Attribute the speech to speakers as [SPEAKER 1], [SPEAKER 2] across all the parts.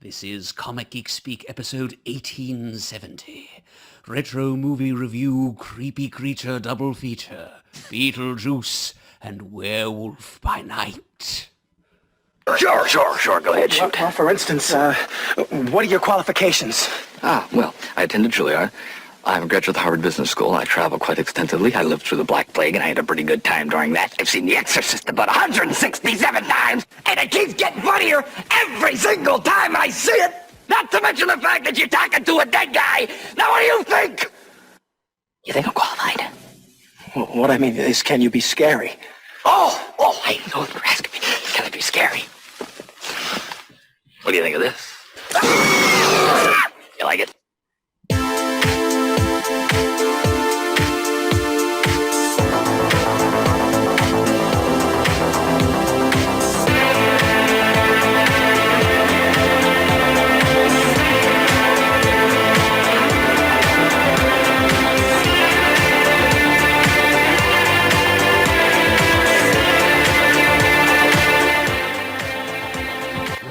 [SPEAKER 1] This is Comic Geek Speak, episode 1870. Retro movie review, creepy creature double feature, Beetlejuice, and Werewolf by Night.
[SPEAKER 2] Sure. Go ahead, shoot.
[SPEAKER 3] Well, for instance, what are your qualifications?
[SPEAKER 2] Well, I attended Juilliard. I'm a graduate of Harvard Business School. I travel quite extensively. I lived through the Black Plague, and I had a pretty good time during that. I've seen The Exorcist about 167 times, and it keeps getting funnier every single time I see it. Not to mention the fact that you're talking to a dead guy. Now, what do you think? You think I'm qualified?
[SPEAKER 3] Well, what I mean is, can you be scary?
[SPEAKER 2] Oh, I know you're asking me. Can I be scary? What do you think of this? You like it?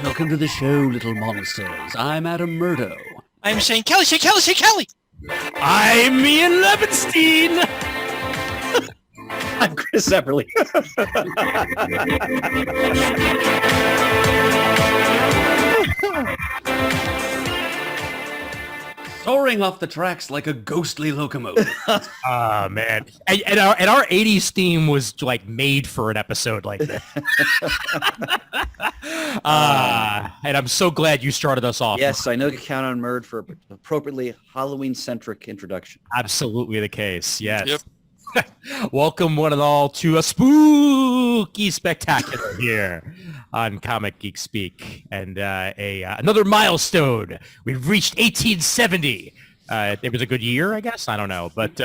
[SPEAKER 1] Welcome to the show, little monsters. I'm Adam Murdo.
[SPEAKER 4] I'm Shane Kelly.
[SPEAKER 5] I'm Ian Levinstein. I'm Chris Epperly.
[SPEAKER 1] Soaring off the tracks like a ghostly locomotive.
[SPEAKER 5] Man. And our 80s theme was like made for an episode like this. And I'm so glad you started us off.
[SPEAKER 6] Yes, I know you count on Murd for appropriately Halloween-centric introduction.
[SPEAKER 5] Absolutely the case, yes.
[SPEAKER 4] Yep.
[SPEAKER 5] Welcome one and all to a spooky spectacular here on Comic Geek Speak. And another milestone. We've reached 1870. It was a good year, I guess. I don't know. But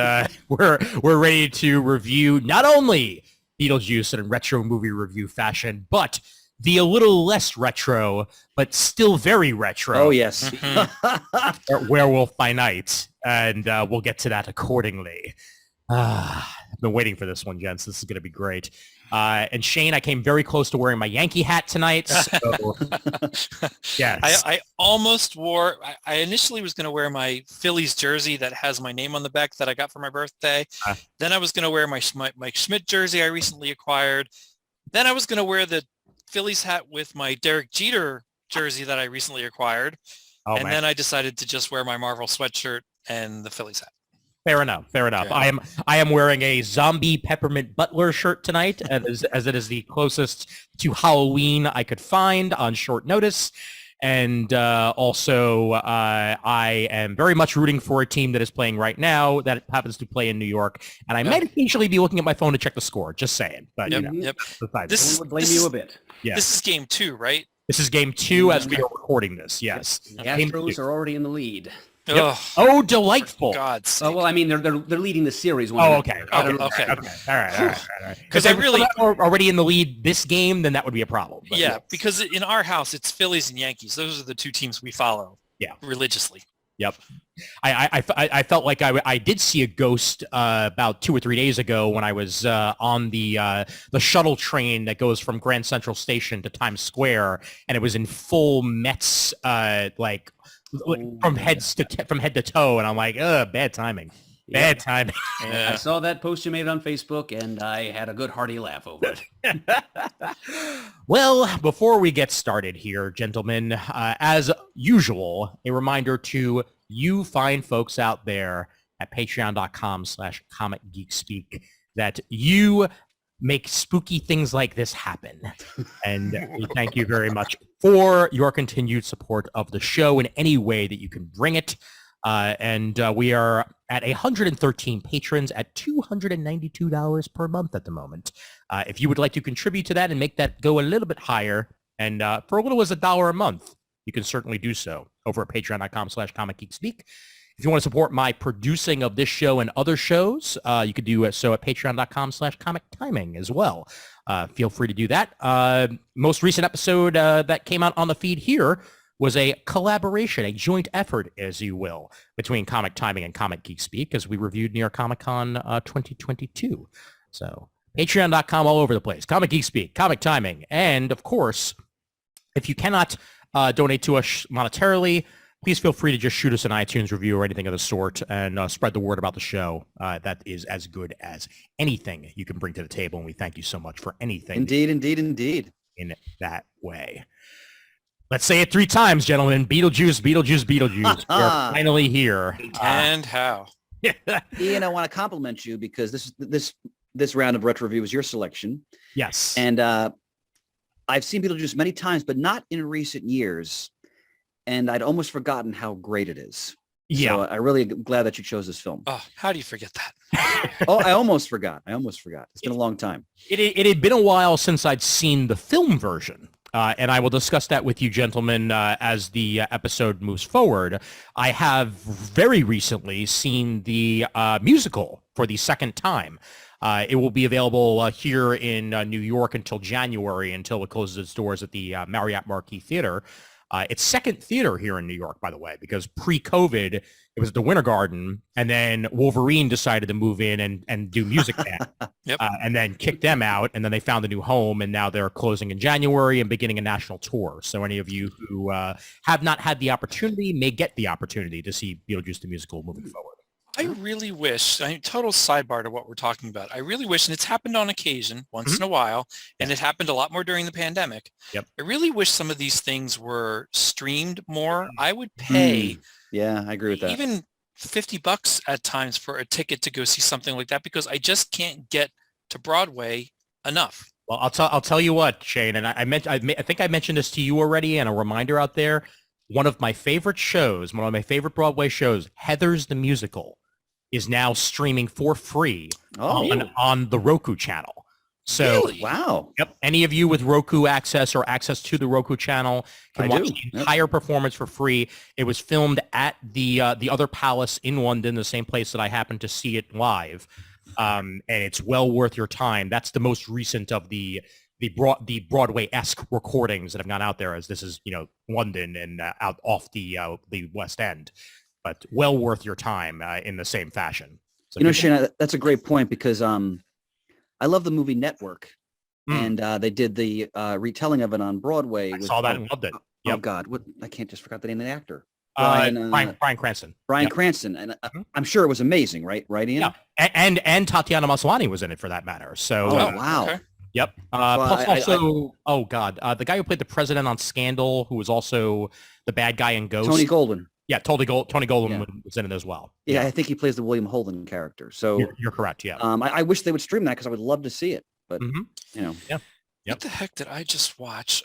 [SPEAKER 5] we're ready to review not only Beetlejuice in retro movie review fashion, but the a little less retro, but still very retro.
[SPEAKER 6] Oh, yes.
[SPEAKER 5] Werewolf by Night. And we'll get to that accordingly. I've been waiting for this one, gents. This is going to be great. And Shane, I came very close to wearing my Yankee hat tonight. So, yes.
[SPEAKER 4] I almost wore, I initially was going to wear my Phillies jersey that has my name on the back that I got for my birthday. Then I was going to wear my Schmidt jersey I recently acquired. Then I was going to wear the Phillies hat with my Derek Jeter jersey that I recently acquired. Then I decided to just wear my Marvel sweatshirt and the Phillies hat.
[SPEAKER 5] Fair enough. Okay. I am wearing a zombie Peppermint Butler shirt tonight, as it is the closest to Halloween I could find on short notice. And also, I am very much rooting for a team that is playing right now that happens to play in New York. And I might occasionally be looking at my phone to check the score. Just saying. But
[SPEAKER 1] This would blame you a bit.
[SPEAKER 5] Yeah.
[SPEAKER 4] This is game 2, right?
[SPEAKER 5] This is game 2 as we are recording this. Yes.
[SPEAKER 1] The Astros are alrery in the lead.
[SPEAKER 5] Yep. Oh, delightful!
[SPEAKER 4] God's sake.
[SPEAKER 1] Well, I mean, they're leading the series.
[SPEAKER 5] Okay.
[SPEAKER 4] Okay.
[SPEAKER 5] All right.
[SPEAKER 4] Because I really
[SPEAKER 5] were already in the lead this game, then that would be a problem. But
[SPEAKER 4] yeah, because in our house it's Phillies and Yankees. Those are the two teams we follow.
[SPEAKER 5] Yeah,
[SPEAKER 4] religiously.
[SPEAKER 5] Yep. I felt like I did see a ghost about 2 or 3 days ago when I was on the shuttle train that goes from Grand Central Station to Times Square, and it was in full Mets from head to toe, and I'm like, bad timing. Bad timing.
[SPEAKER 1] I saw that post you made on Facebook, and I had a good hearty laugh over it.
[SPEAKER 5] Well, before we get started here, gentlemen, as usual, a reminder to you fine folks out there at patreon.com/Comic Geek Speak that you make spooky things like this happen. And we thank you very much for your continued support of the show in any way that you can bring it. And we are at 113 patrons at $292 per month at the moment. If you would like to contribute to that and make that go a little bit higher, and for a little as $1 a month, you can certainly do so over at patreon.com/Comic Geek Speak. If you want to support my producing of this show and other shows, you could do so at patreon.com/Comic Timing as well. Feel free to do that. Most recent episode that came out on the feed here was a collaboration, a joint effort, as you will, between Comic Timing and Comic Geek Speak, as we reviewed New York Comic Con 2022. So patreon.com all over the place. Comic Geek Speak, Comic Timing, and of course, if you cannot donate to us monetarily, please feel free to just shoot us an iTunes review or anything of the sort and spread the word about the show. That is as good as anything you can bring to the table, and we thank you so much for anything.
[SPEAKER 6] Indeed.
[SPEAKER 5] In that way. Let's say it 3 times, gentlemen. Beetlejuice, Beetlejuice, Beetlejuice. We're finally here.
[SPEAKER 4] And how?
[SPEAKER 6] Ian, I want to compliment you because this round of retro review is your selection.
[SPEAKER 5] Yes.
[SPEAKER 6] And I've seen Beetlejuice many times, but not in recent years. And I'd almost forgotten how great it is.
[SPEAKER 5] Yeah.
[SPEAKER 6] So I'm really glad that you chose this film.
[SPEAKER 4] Oh, how do you forget that?
[SPEAKER 6] Oh, I almost forgot. It's been a long time.
[SPEAKER 5] It had been a while since I'd seen the film version. And I will discuss that with you, gentlemen, as the episode moves forward. I have very recently seen the musical for the second time. It will be available here in New York until January, until it closes its doors at the Marriott Marquis Theater. It's second theater here in New York, by the way, because pre-COVID, it was at the Winter Garden, and then Wolverine decided to move in and do Music Man,
[SPEAKER 4] Yep.
[SPEAKER 5] And then kicked them out, and then they found a new home, and now they're closing in January and beginning a national tour. So any of you who have not had the opportunity may get the opportunity to see Beetlejuice the Musical moving forward.
[SPEAKER 4] I really wish, total sidebar to what we're talking about. I really wish, and it's happened on occasion once in a while, and it happened a lot more during the pandemic.
[SPEAKER 5] Yep.
[SPEAKER 4] I really wish some of these things were streamed more. I would pay
[SPEAKER 6] Yeah, I agree with that.
[SPEAKER 4] even $50 at times for a ticket to go see something like that because I just can't get to Broadway enough.
[SPEAKER 5] Well, I'll tell you what, Shane, and I think I mentioned this to you already, and a reminder out there. One of my favorite Broadway shows, Heathers the Musical, is now streaming for free on the Roku channel. So,
[SPEAKER 4] Really?
[SPEAKER 6] Wow.
[SPEAKER 5] Yep, any of you with Roku access or access to the Roku channel can
[SPEAKER 6] I
[SPEAKER 5] watch
[SPEAKER 6] do.
[SPEAKER 5] the entire performance for free. It was filmed at the other palace in London, the same place that I happened to see it live, and it's well worth your time. That's the most recent of the Broadway-esque recordings that have gone out there, as this is London and out off the West End, but well worth your time in the same fashion. So
[SPEAKER 6] Shane, that's a great point because I love the movie Network, and they did the retelling of it on Broadway.
[SPEAKER 5] I saw that and loved it.
[SPEAKER 6] Oh God, I can't just forgot the name of the actor.
[SPEAKER 5] Brian Cranston.
[SPEAKER 6] Brian Cranston, and I'm sure it was amazing, right, Ian?
[SPEAKER 5] Yeah, and Tatiana Maslany was in it for that matter. So,
[SPEAKER 6] wow.
[SPEAKER 4] Okay.
[SPEAKER 5] Yep. Plus also, the guy who played the president on Scandal, who was also the bad guy in Ghost.
[SPEAKER 6] Tony Golden.
[SPEAKER 5] Yeah, Tony Golden was in it as well.
[SPEAKER 6] Yeah, I think he plays the William Holden character. So
[SPEAKER 5] you're correct. Yeah.
[SPEAKER 6] I wish they would stream that because I would love to see it. But
[SPEAKER 5] Yeah. Yep.
[SPEAKER 4] What the heck did I just watch?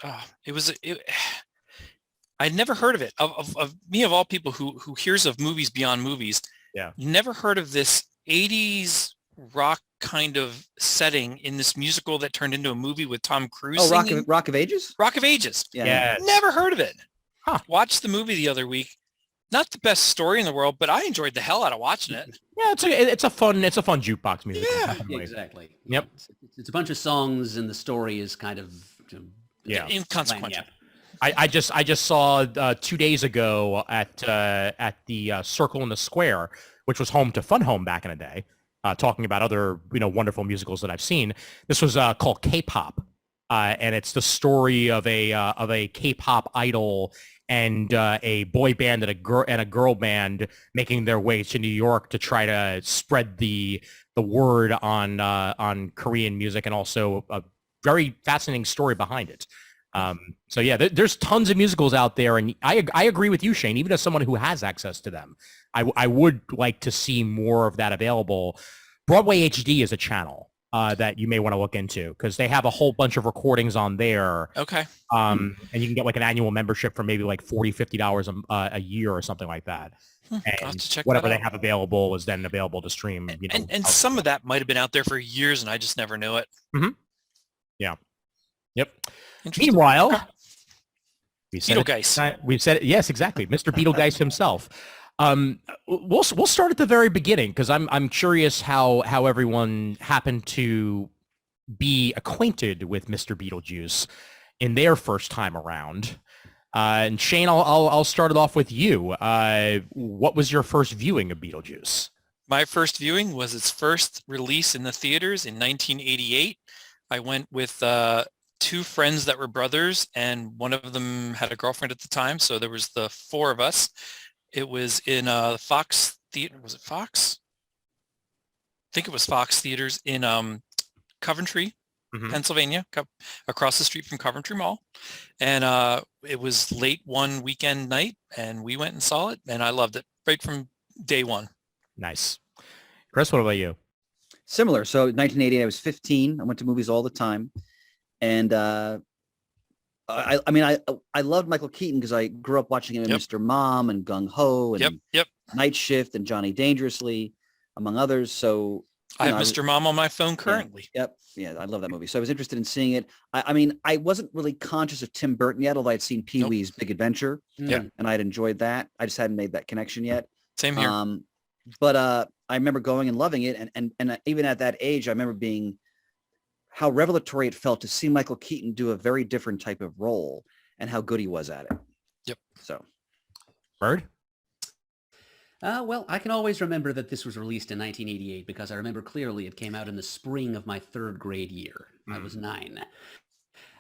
[SPEAKER 4] I'd never heard of it. Of me of all people who hears of movies beyond movies.
[SPEAKER 5] Yeah.
[SPEAKER 4] Never heard of this 80s rock kind of setting in this musical that turned into a movie with Tom Cruise.
[SPEAKER 6] Oh,
[SPEAKER 4] singing.
[SPEAKER 6] Rock of Ages?
[SPEAKER 4] Rock of Ages.
[SPEAKER 5] Yeah.
[SPEAKER 4] Never heard of it.
[SPEAKER 5] Huh.
[SPEAKER 4] Watched the movie the other week. Not the best story in the world, but I enjoyed the hell out of watching it.
[SPEAKER 5] Yeah, it's a fun jukebox music.
[SPEAKER 4] Yeah.
[SPEAKER 5] Definitely.
[SPEAKER 1] Exactly.
[SPEAKER 5] Yep.
[SPEAKER 1] It's a bunch of songs, and the story is kind of
[SPEAKER 4] Inconsequential.
[SPEAKER 5] I just saw 2 days ago at the Circle in the Square, which was home to Fun Home back in the day, talking about other wonderful musicals that I've seen. This was called K-pop, and it's the story of a K-pop idol and a boy band and a girl band making their way to New York to try to spread the word on Korean music, and also a very fascinating story behind it. So yeah, there's tons of musicals out there, and I agree with you, Shane. Even as someone who has access to them, I would like to see more of that available. Broadway HD is a channel that you may want to look into because they have a whole bunch of recordings on there.
[SPEAKER 4] Okay.
[SPEAKER 5] And you can get like an annual membership for maybe like $40-$50 a year or something like that.
[SPEAKER 4] I'll have
[SPEAKER 5] And
[SPEAKER 4] to check
[SPEAKER 5] whatever
[SPEAKER 4] that
[SPEAKER 5] they
[SPEAKER 4] out.
[SPEAKER 5] have available is then available to stream.
[SPEAKER 4] And some of that might have been out there for years, and I just never knew it.
[SPEAKER 5] Yeah. Yep.
[SPEAKER 4] Interesting.
[SPEAKER 5] Meanwhile, we said
[SPEAKER 4] Beetlejuice.
[SPEAKER 5] We said yes, exactly. Mr. Beetlejuice himself. We'll start at the very beginning because I'm curious how everyone happened to be acquainted with Mr. Beetlejuice in their first time around. And Shane, I'll start it off with you. What was your first viewing of Beetlejuice?
[SPEAKER 4] My first viewing was its first release in the theaters in 1988. I went with two friends that were brothers, and one of them had a girlfriend at the time. So there was the four of us. It was in Fox Theater. Was it Fox? I think it was Fox Theaters in Coventry, Pennsylvania, across the street from Coventry Mall. And it was late one weekend night, and we went and saw it, and I loved it right from day one.
[SPEAKER 5] Nice. Chris, what about you?
[SPEAKER 6] Similar. So 1988, I was 15. I went to movies all the time. And I loved Michael Keaton because I grew up watching him in Mr. Mom and Gung Ho and Night Shift and Johnny Dangerously, among others. So
[SPEAKER 4] I have Mr. Mom on my phone currently.
[SPEAKER 6] Yeah, I love that movie. So I was interested in seeing it. I wasn't really conscious of Tim Burton yet, although I'd seen Pee-wee's Big Adventure.
[SPEAKER 4] Yeah.
[SPEAKER 6] And I'd enjoyed that. I just hadn't made that connection yet.
[SPEAKER 4] Same here.
[SPEAKER 6] But I remember going and loving it. And even at that age, I remember how revelatory it felt to see Michael Keaton do a very different type of role and how good he was at it.
[SPEAKER 4] Yep.
[SPEAKER 6] So.
[SPEAKER 5] Bird?
[SPEAKER 1] Well, I can always remember that this was released in 1988 because I remember clearly it came out in the spring of my third grade year. I was 9.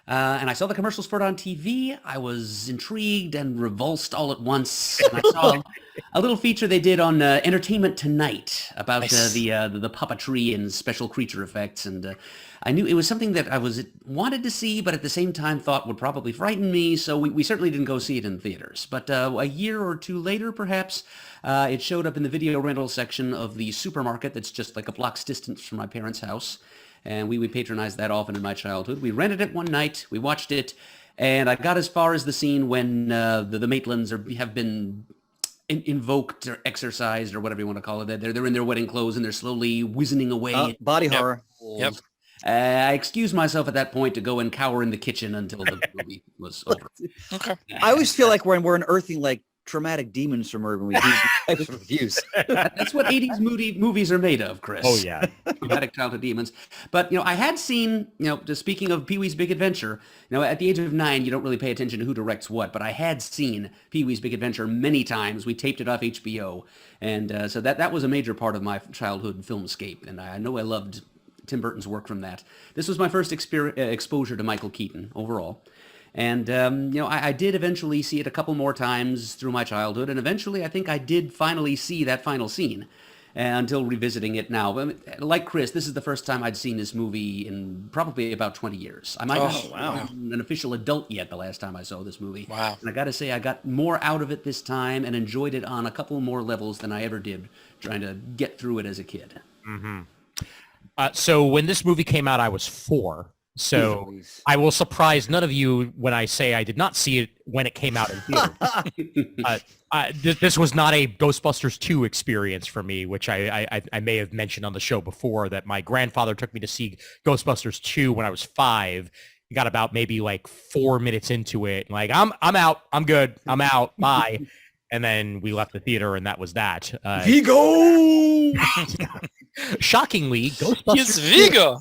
[SPEAKER 1] And I saw the commercials for it on TV. I was intrigued and revulsed all at once. And I saw a little feature they did on Entertainment Tonight about the puppetry and special creature effects. And I knew it was something that I wanted to see, but at the same time thought would probably frighten me. So we certainly didn't go see it in theaters. But a year or two later, perhaps, it showed up in the video rental section of the supermarket that's just like a block's distance from my parents' house. And we would patronize that often in my childhood. We rented it one night, we watched it, and I got as far as the scene when the Maitlands have been invoked or exorcised or whatever you want to call it. They're in their wedding clothes and they're slowly whizzing away.
[SPEAKER 6] Body horror.
[SPEAKER 4] Yep.
[SPEAKER 1] I excused myself at that point to go and cower in the kitchen until the movie was over.
[SPEAKER 4] Okay.
[SPEAKER 6] I always feel like we're unearthing like traumatic demons from her when we do these types of reviews.
[SPEAKER 1] That's what 80s movies are made of, Chris.
[SPEAKER 5] Oh, yeah.
[SPEAKER 1] Traumatic childhood demons. But, I had seen, just speaking of Pee-wee's Big Adventure, at the age of 9, you don't really pay attention to who directs what, but I had seen Pee-wee's Big Adventure many times. We taped it off HBO. And so that was a major part of my childhood filmscape. And I know I loved Tim Burton's work from that. This was my first exposure to Michael Keaton overall. And, I did eventually see it a couple more times through my childhood, and eventually I think I did finally see that final scene until revisiting it now. But like Chris, this is the first time I'd seen this movie in probably about 20 years. I might not have been an official adult yet the last time I saw this movie.
[SPEAKER 4] Wow.
[SPEAKER 1] And I got to say, I got more out of it this time and enjoyed it on a couple more levels than I ever did trying to get through it as a kid.
[SPEAKER 5] Mm-hmm. So when this movie came out, I was 4. So I will surprise none of you when I say I did not see it when it came out in theaters. This was not a Ghostbusters 2 experience for me, which I may have mentioned on the show before, that my grandfather took me to see Ghostbusters 2 when I was 5. He got about maybe like 4 minutes into it. Like, I'm out. I'm good. I'm out. Bye. And then we left the theater, and that was that.
[SPEAKER 6] Vigo!
[SPEAKER 5] Shockingly, Ghostbusters.
[SPEAKER 4] Yes, Vigo!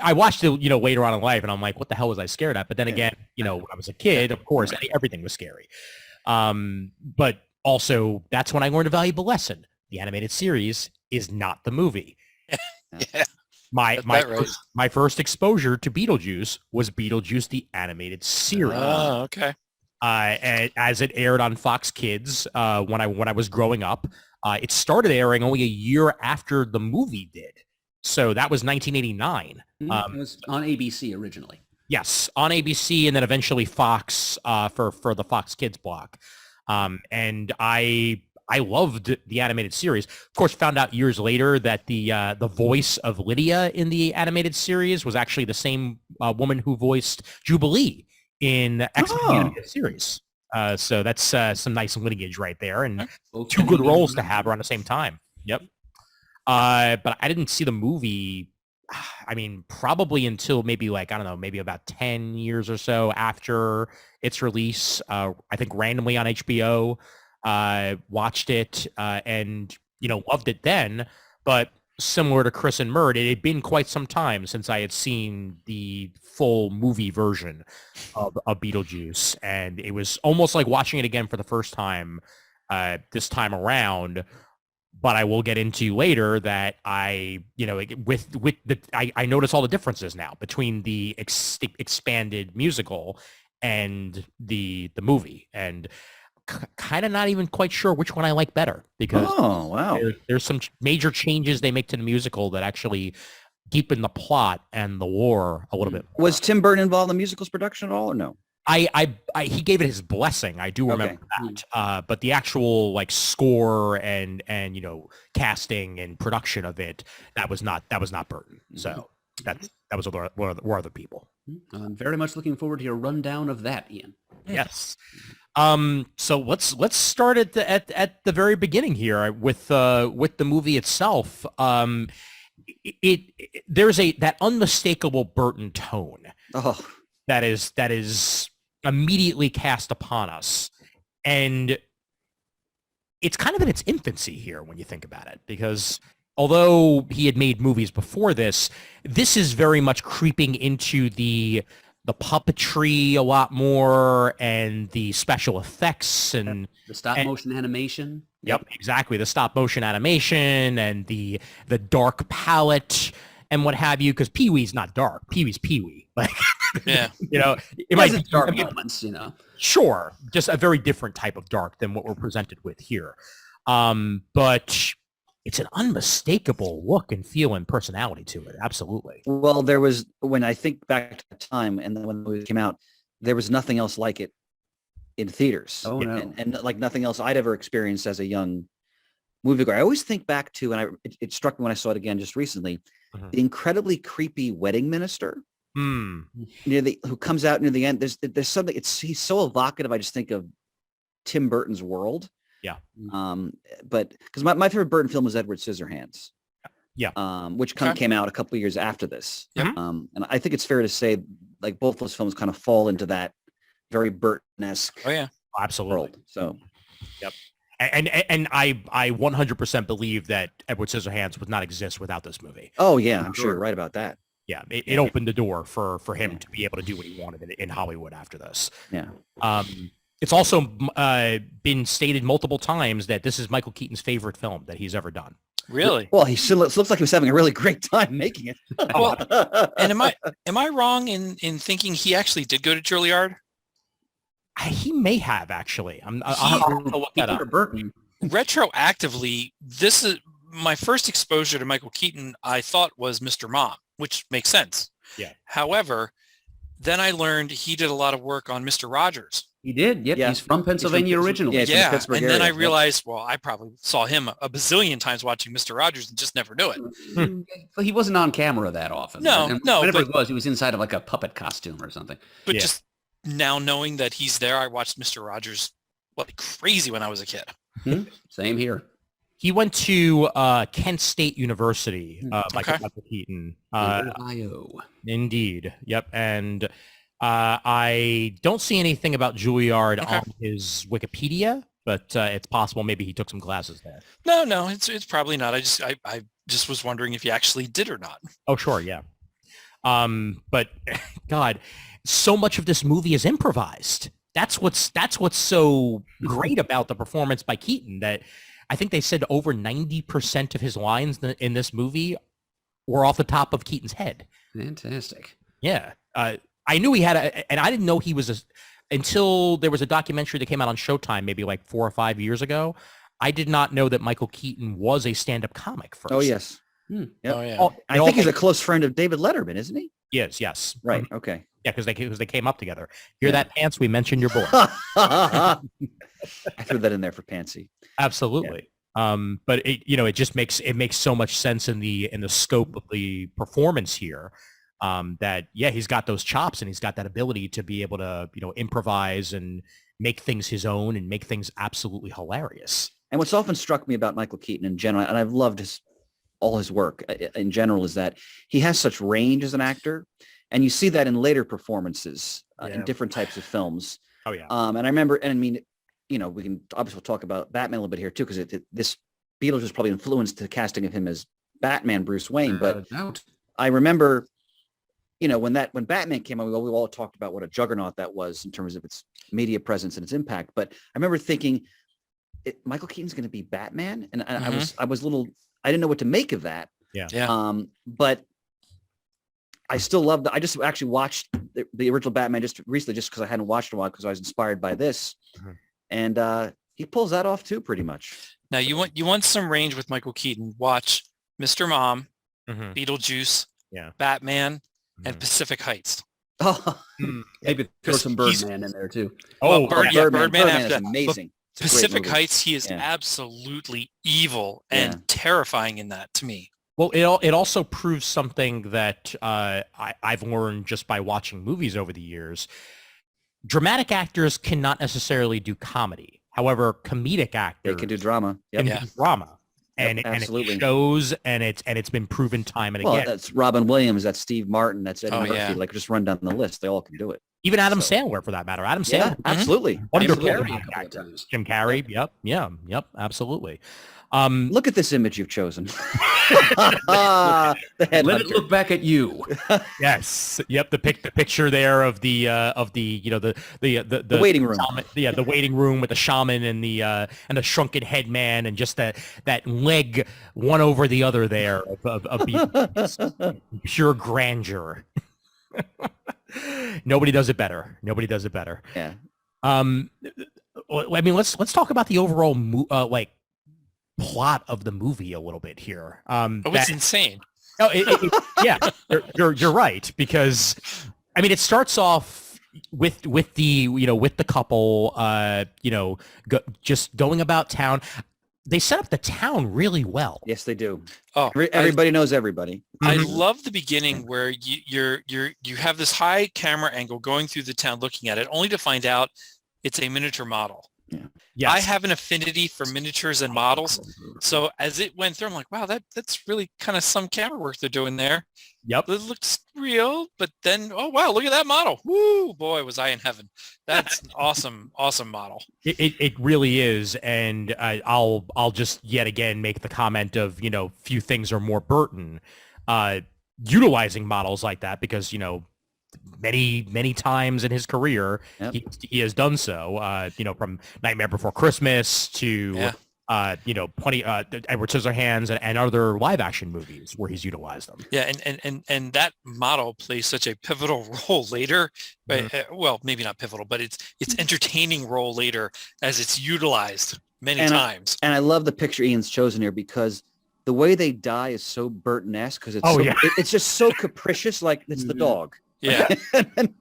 [SPEAKER 5] I watched it, later on in life, and I'm like, what the hell was I scared at? But then again, when I was a kid, of course, everything was scary. But also, that's when I learned a valuable lesson. The animated series is not the movie.
[SPEAKER 4] Yeah.
[SPEAKER 5] My first exposure to Beetlejuice was Beetlejuice the animated series.
[SPEAKER 4] Oh, okay.
[SPEAKER 5] As it aired on Fox Kids when I was growing up. It started airing only a year after the movie did. So that was 1989.
[SPEAKER 1] It was on ABC originally.
[SPEAKER 5] Yes, on ABC, and then eventually Fox for the Fox Kids block. And I loved the animated series. Of course, found out years later that the voice of Lydia in the animated series was actually the same woman who voiced Jubilee in the X-Men animated series. So that's some nice lineage right there, and 2 good roles to have around the same time. Yep. But I didn't see the movie, probably until maybe maybe about 10 years or so after its release. I think randomly on HBO, watched it, and, loved it then. But similar to Chris and Murd, it had been quite some time since I had seen the full movie version of Beetlejuice, and it was almost like watching it again for the first time this time around, But I will get into later that I notice all the differences now between the expanded musical and the movie, and kind of not even quite sure which one I like better, because there's some major changes they make to the musical that actually deepen the plot and the lore a little bit more.
[SPEAKER 6] Was Tim Burton involved in the musical's production at all, or no?
[SPEAKER 5] He gave it his blessing. I do remember that. But the actual like score and casting and production of it, that was not Burton. So that was were other people.
[SPEAKER 1] I'm very much looking forward to your rundown of that, Ian.
[SPEAKER 5] Yes. So let's start at the very beginning here with the movie itself. There's that unmistakable Burton tone.
[SPEAKER 6] Oh.
[SPEAKER 5] That is immediately cast upon us. And it's kind of in its infancy here when you think about it, because although he had made movies before this is very much creeping into the puppetry a lot more, and the special effects and
[SPEAKER 1] the stop motion animation.
[SPEAKER 5] Yep, exactly. The stop motion animation and the dark palette and what have you, because Pee-wee's not dark. Pee-wee's Pee-wee. Like,
[SPEAKER 4] yeah,
[SPEAKER 5] it might be
[SPEAKER 1] dark moments,
[SPEAKER 5] Sure, just a very different type of dark than what we're presented with here. But it's an unmistakable look and feel and personality to it. Absolutely.
[SPEAKER 6] Well, there was, when I think back to the time and then when the movie came out, there was nothing else like it in theaters.
[SPEAKER 1] Oh, no.
[SPEAKER 6] And like nothing else I'd ever experienced as a young moviegoer. I always think back to, and it struck me when I saw it again just recently, the incredibly creepy wedding minister who comes out near the end. There's something, he's so evocative. I just think of Tim Burton's world.
[SPEAKER 5] Yeah.
[SPEAKER 6] But because my favorite Burton film was Edward Scissorhands.
[SPEAKER 5] Yeah.
[SPEAKER 6] Which kind of came out a couple of years after this.
[SPEAKER 5] Yeah.
[SPEAKER 6] And I think it's fair to say like both those films kind of fall into that very Burton-esque
[SPEAKER 5] absolutely
[SPEAKER 6] world. So
[SPEAKER 5] yep. And I 100% believe that Edward Scissorhands would not exist without this movie.
[SPEAKER 6] Oh yeah, I'm sure you're right about that.
[SPEAKER 5] Yeah, it opened the door for him to be able to do what he wanted in Hollywood after this.
[SPEAKER 6] Yeah.
[SPEAKER 5] It's also been stated multiple times that this is Michael Keaton's favorite film that he's ever done.
[SPEAKER 4] Really?
[SPEAKER 6] Well, he still looks like he was having a really great time making it.
[SPEAKER 4] Well, and am I wrong in thinking he actually did go to Juilliard?
[SPEAKER 5] He may have actually. I'll have to look that up.
[SPEAKER 1] Burton.
[SPEAKER 4] Retroactively, this is my first exposure to Michael Keaton. I thought was Mr. Mom, which makes sense.
[SPEAKER 5] Yeah.
[SPEAKER 4] However, then I learned he did a lot of work on Mr. Rogers.
[SPEAKER 1] He did. Yep.
[SPEAKER 6] Yeah.
[SPEAKER 1] He's from Pennsylvania originally.
[SPEAKER 4] Yeah. And then I realized, well, I probably saw him a bazillion times watching Mr. Rogers and just never knew it.
[SPEAKER 1] Well, he wasn't on camera that often.
[SPEAKER 4] No,
[SPEAKER 1] and
[SPEAKER 4] no.
[SPEAKER 1] Whenever he was inside of like a puppet costume or something.
[SPEAKER 4] But just now knowing that he's there, I watched Mr. Rogers like crazy when I was a kid.
[SPEAKER 1] Same here.
[SPEAKER 5] He went to Kent State University, Michael Keaton.
[SPEAKER 1] Ohio.
[SPEAKER 5] Indeed. Yep. And I don't see anything about Juilliard on his Wikipedia, but it's possible maybe he took some classes there.
[SPEAKER 4] No, it's probably not. I just was wondering if he actually did or not.
[SPEAKER 5] Oh, sure, yeah. But God, so much of this movie is improvised. That's what's so great about the performance by Keaton, that I think they said over 90% of his lines in this movie were off the top of Keaton's head.
[SPEAKER 1] Fantastic.
[SPEAKER 5] Yeah. I knew he had and I didn't know he was until there was a documentary that came out on Showtime maybe like 4 or 5 years ago. I did not know that Michael Keaton was a stand-up comic first.
[SPEAKER 6] Oh, yes.
[SPEAKER 5] Yep.
[SPEAKER 4] Oh, yeah.
[SPEAKER 6] I think he's a close friend of David Letterman, isn't he?
[SPEAKER 5] Yes.
[SPEAKER 6] Right. Okay.
[SPEAKER 5] Yeah, because they came up together. Hear that, Pants? We mentioned your boy.
[SPEAKER 6] I threw that in there for Pansy.
[SPEAKER 5] Absolutely. Yeah. But it just makes so much sense in the scope of the performance here. That he's got those chops and he's got that ability to be able to improvise and make things his own and make things absolutely hilarious.
[SPEAKER 6] And what's often struck me about Michael Keaton in general, and I've loved all his work in general, is that he has such range as an actor, and you see that in later performances in different types of films.
[SPEAKER 5] Oh yeah.
[SPEAKER 6] And I remember, and I mean, we can obviously talk about Batman a little bit here too, because this Beetlejuice probably influenced the casting of him as Batman, Bruce Wayne. But I remember, when Batman came out, we all talked about what a juggernaut that was in terms of its media presence and its impact. But I remember thinking, Michael Keaton's going to be Batman, and I was I didn't know what to make of that.
[SPEAKER 4] Yeah.
[SPEAKER 6] But I still love I just actually watched the original Batman just recently, just because I hadn't watched it in a while because I was inspired by this, and he pulls that off too, pretty much.
[SPEAKER 4] Now you want some range with Michael Keaton. Watch Mr. Mom, Beetlejuice, Batman, and Pacific Heights.
[SPEAKER 6] Oh,
[SPEAKER 3] Maybe throw some Birdman in there too.
[SPEAKER 6] Birdman is amazing.
[SPEAKER 4] Pacific Heights, he is absolutely evil and terrifying in that to me.
[SPEAKER 5] Well, it also proves something that I've learned just by watching movies over the years. Dramatic actors cannot necessarily do comedy. However, comedic actors
[SPEAKER 6] they can do drama.
[SPEAKER 5] Can do drama. And,
[SPEAKER 6] absolutely.
[SPEAKER 5] And it shows, and it's been proven time and again.
[SPEAKER 6] That's Robin Williams, that's Steve Martin, that's Eddie Murphy. Like, just run down the list. They all can do it.
[SPEAKER 5] Even Adam Sandler, for that matter. Adam Sandler.
[SPEAKER 6] Absolutely.
[SPEAKER 5] Wonderful actor. Jim Carrey. Yep. Absolutely.
[SPEAKER 6] Look at this image you've chosen.
[SPEAKER 3] Let it look back at you.
[SPEAKER 5] Yes. Yep. The picture there of the
[SPEAKER 6] waiting room.
[SPEAKER 5] Shaman, the waiting room with the shaman and the shrunken head man, and just that leg one over the other there of pure grandeur. Nobody does it better.
[SPEAKER 6] Yeah.
[SPEAKER 5] I mean, let's talk about the overall plot of the movie a little bit here.
[SPEAKER 4] It's insane.
[SPEAKER 5] You're right, because I mean, it starts off with the couple just going about town. They set up the town really well.
[SPEAKER 6] Yes, they do.
[SPEAKER 4] Oh,
[SPEAKER 6] everybody knows everybody.
[SPEAKER 4] I love the beginning where you have this high camera angle going through the town, looking at it, only to find out it's a miniature model.
[SPEAKER 6] Yeah.
[SPEAKER 5] Yes.
[SPEAKER 4] I have an affinity for miniatures and models. So as it went through, I'm like, wow, that's really kind of some camera work they're doing there.
[SPEAKER 5] Yep.
[SPEAKER 4] It looks real, but then, oh, wow, look at that model. Woo, boy, was I in heaven. That's an awesome model.
[SPEAKER 5] It really is. And I'll just yet again make the comment of, few things are more Burton, utilizing models like that, because, many times in his career, he has done so, from Nightmare Before Christmas to, Edward Scissorhands and other live action movies where he's utilized them.
[SPEAKER 4] Yeah. And that model plays such a pivotal role later, well, maybe not pivotal, but it's entertaining role later as it's utilized many times.
[SPEAKER 6] And I love the picture Ian's chosen here, because the way they die is so Burton-esque, because it's just so capricious, like it's the dog.
[SPEAKER 4] Yeah.
[SPEAKER 6] And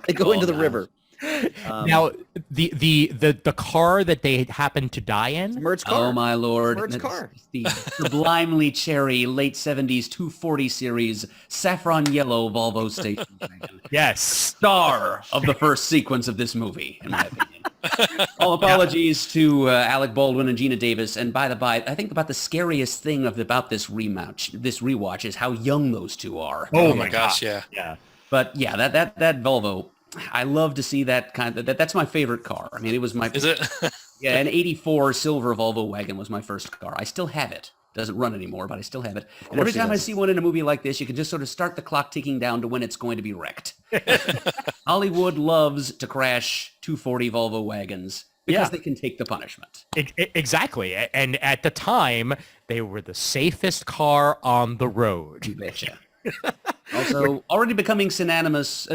[SPEAKER 6] they go into the river.
[SPEAKER 5] Now, the car that they happen to die in?
[SPEAKER 6] Murt's car.
[SPEAKER 3] Oh, my Lord.
[SPEAKER 6] Murt's car.
[SPEAKER 3] The sublimely cherry late 70s 240 series saffron yellow Volvo station wagon.
[SPEAKER 5] Yes.
[SPEAKER 3] Star of the first sequence of this movie, in my opinion. All apologies to Alec Baldwin and Gina Davis. And by the by, I think about the scariest thing about this rewatch is how young those two are.
[SPEAKER 4] Oh my gosh, yeah.
[SPEAKER 5] Yeah.
[SPEAKER 3] But yeah, that Volvo, I love to see that kind of, that's my favorite car. I mean, it was my...
[SPEAKER 4] Is it?
[SPEAKER 3] Yeah, an 84 silver Volvo wagon was my first car. I still have it. Doesn't run anymore, but I still have it. And every time I see one in a movie like this, you can just sort of start the clock ticking down to when it's going to be wrecked. Hollywood loves to crash 240 Volvo wagons because they can take the punishment.
[SPEAKER 5] Exactly. And at the time, they were the safest car on the road.
[SPEAKER 3] You betcha. Also, already becoming synonymous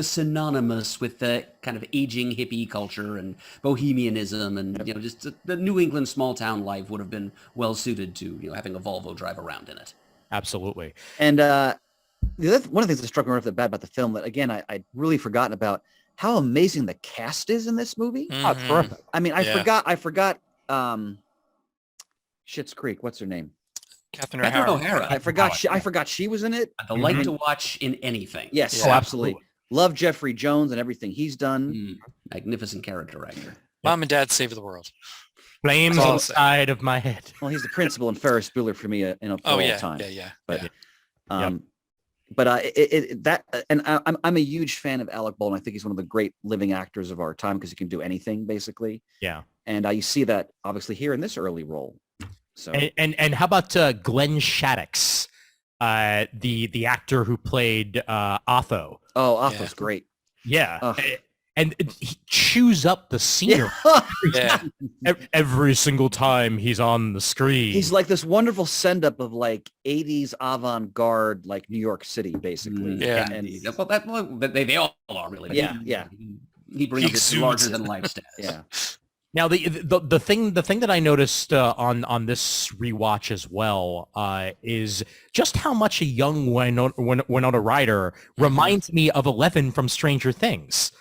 [SPEAKER 3] with the kind of aging hippie culture and bohemianism, and just the New England small town life would have been well suited to having a Volvo drive around in it.
[SPEAKER 5] Absolutely.
[SPEAKER 6] And one of the things that struck me right off the bat about the film, that again I'd really forgotten about, how amazing the cast is in this movie.
[SPEAKER 5] Oh, terrific.
[SPEAKER 6] I mean, I forgot. Schitt's Creek. What's her name?
[SPEAKER 4] Catherine
[SPEAKER 3] O'Hara.
[SPEAKER 6] I forgot she was in it.
[SPEAKER 3] A delight to watch in anything.
[SPEAKER 6] Yes, absolutely. Love Jeffrey Jones and everything he's done.
[SPEAKER 3] Magnificent character actor.
[SPEAKER 4] Mom and Dad save the world.
[SPEAKER 5] Flames inside of my head.
[SPEAKER 6] Well, he's the principal in Ferris Bueller for me all time.
[SPEAKER 4] Yeah.
[SPEAKER 6] I'm a huge fan of Alec Baldwin. I think he's one of the great living actors of our time, because he can do anything basically.
[SPEAKER 5] Yeah.
[SPEAKER 6] And you see that obviously here in this early role. So
[SPEAKER 5] and how about Glenn Shaddix, the actor who played Otho?
[SPEAKER 6] Oh, Otho's great.
[SPEAKER 5] Yeah. and he chews up the scenery
[SPEAKER 4] Yeah.
[SPEAKER 5] every single time he's on the screen.
[SPEAKER 6] He's like this wonderful send-up of like 80s avant-garde, like New York City, basically.
[SPEAKER 4] Yeah.
[SPEAKER 6] And
[SPEAKER 3] They all are really.
[SPEAKER 6] Yeah,
[SPEAKER 3] He-
[SPEAKER 6] yeah.
[SPEAKER 3] He brings
[SPEAKER 4] He
[SPEAKER 3] it
[SPEAKER 4] exudes
[SPEAKER 3] larger
[SPEAKER 4] it.
[SPEAKER 3] than life status.
[SPEAKER 6] yeah.
[SPEAKER 5] Now the thing that I noticed on this rewatch as well is just how much a young Winona Ryder reminds me of Eleven from Stranger Things,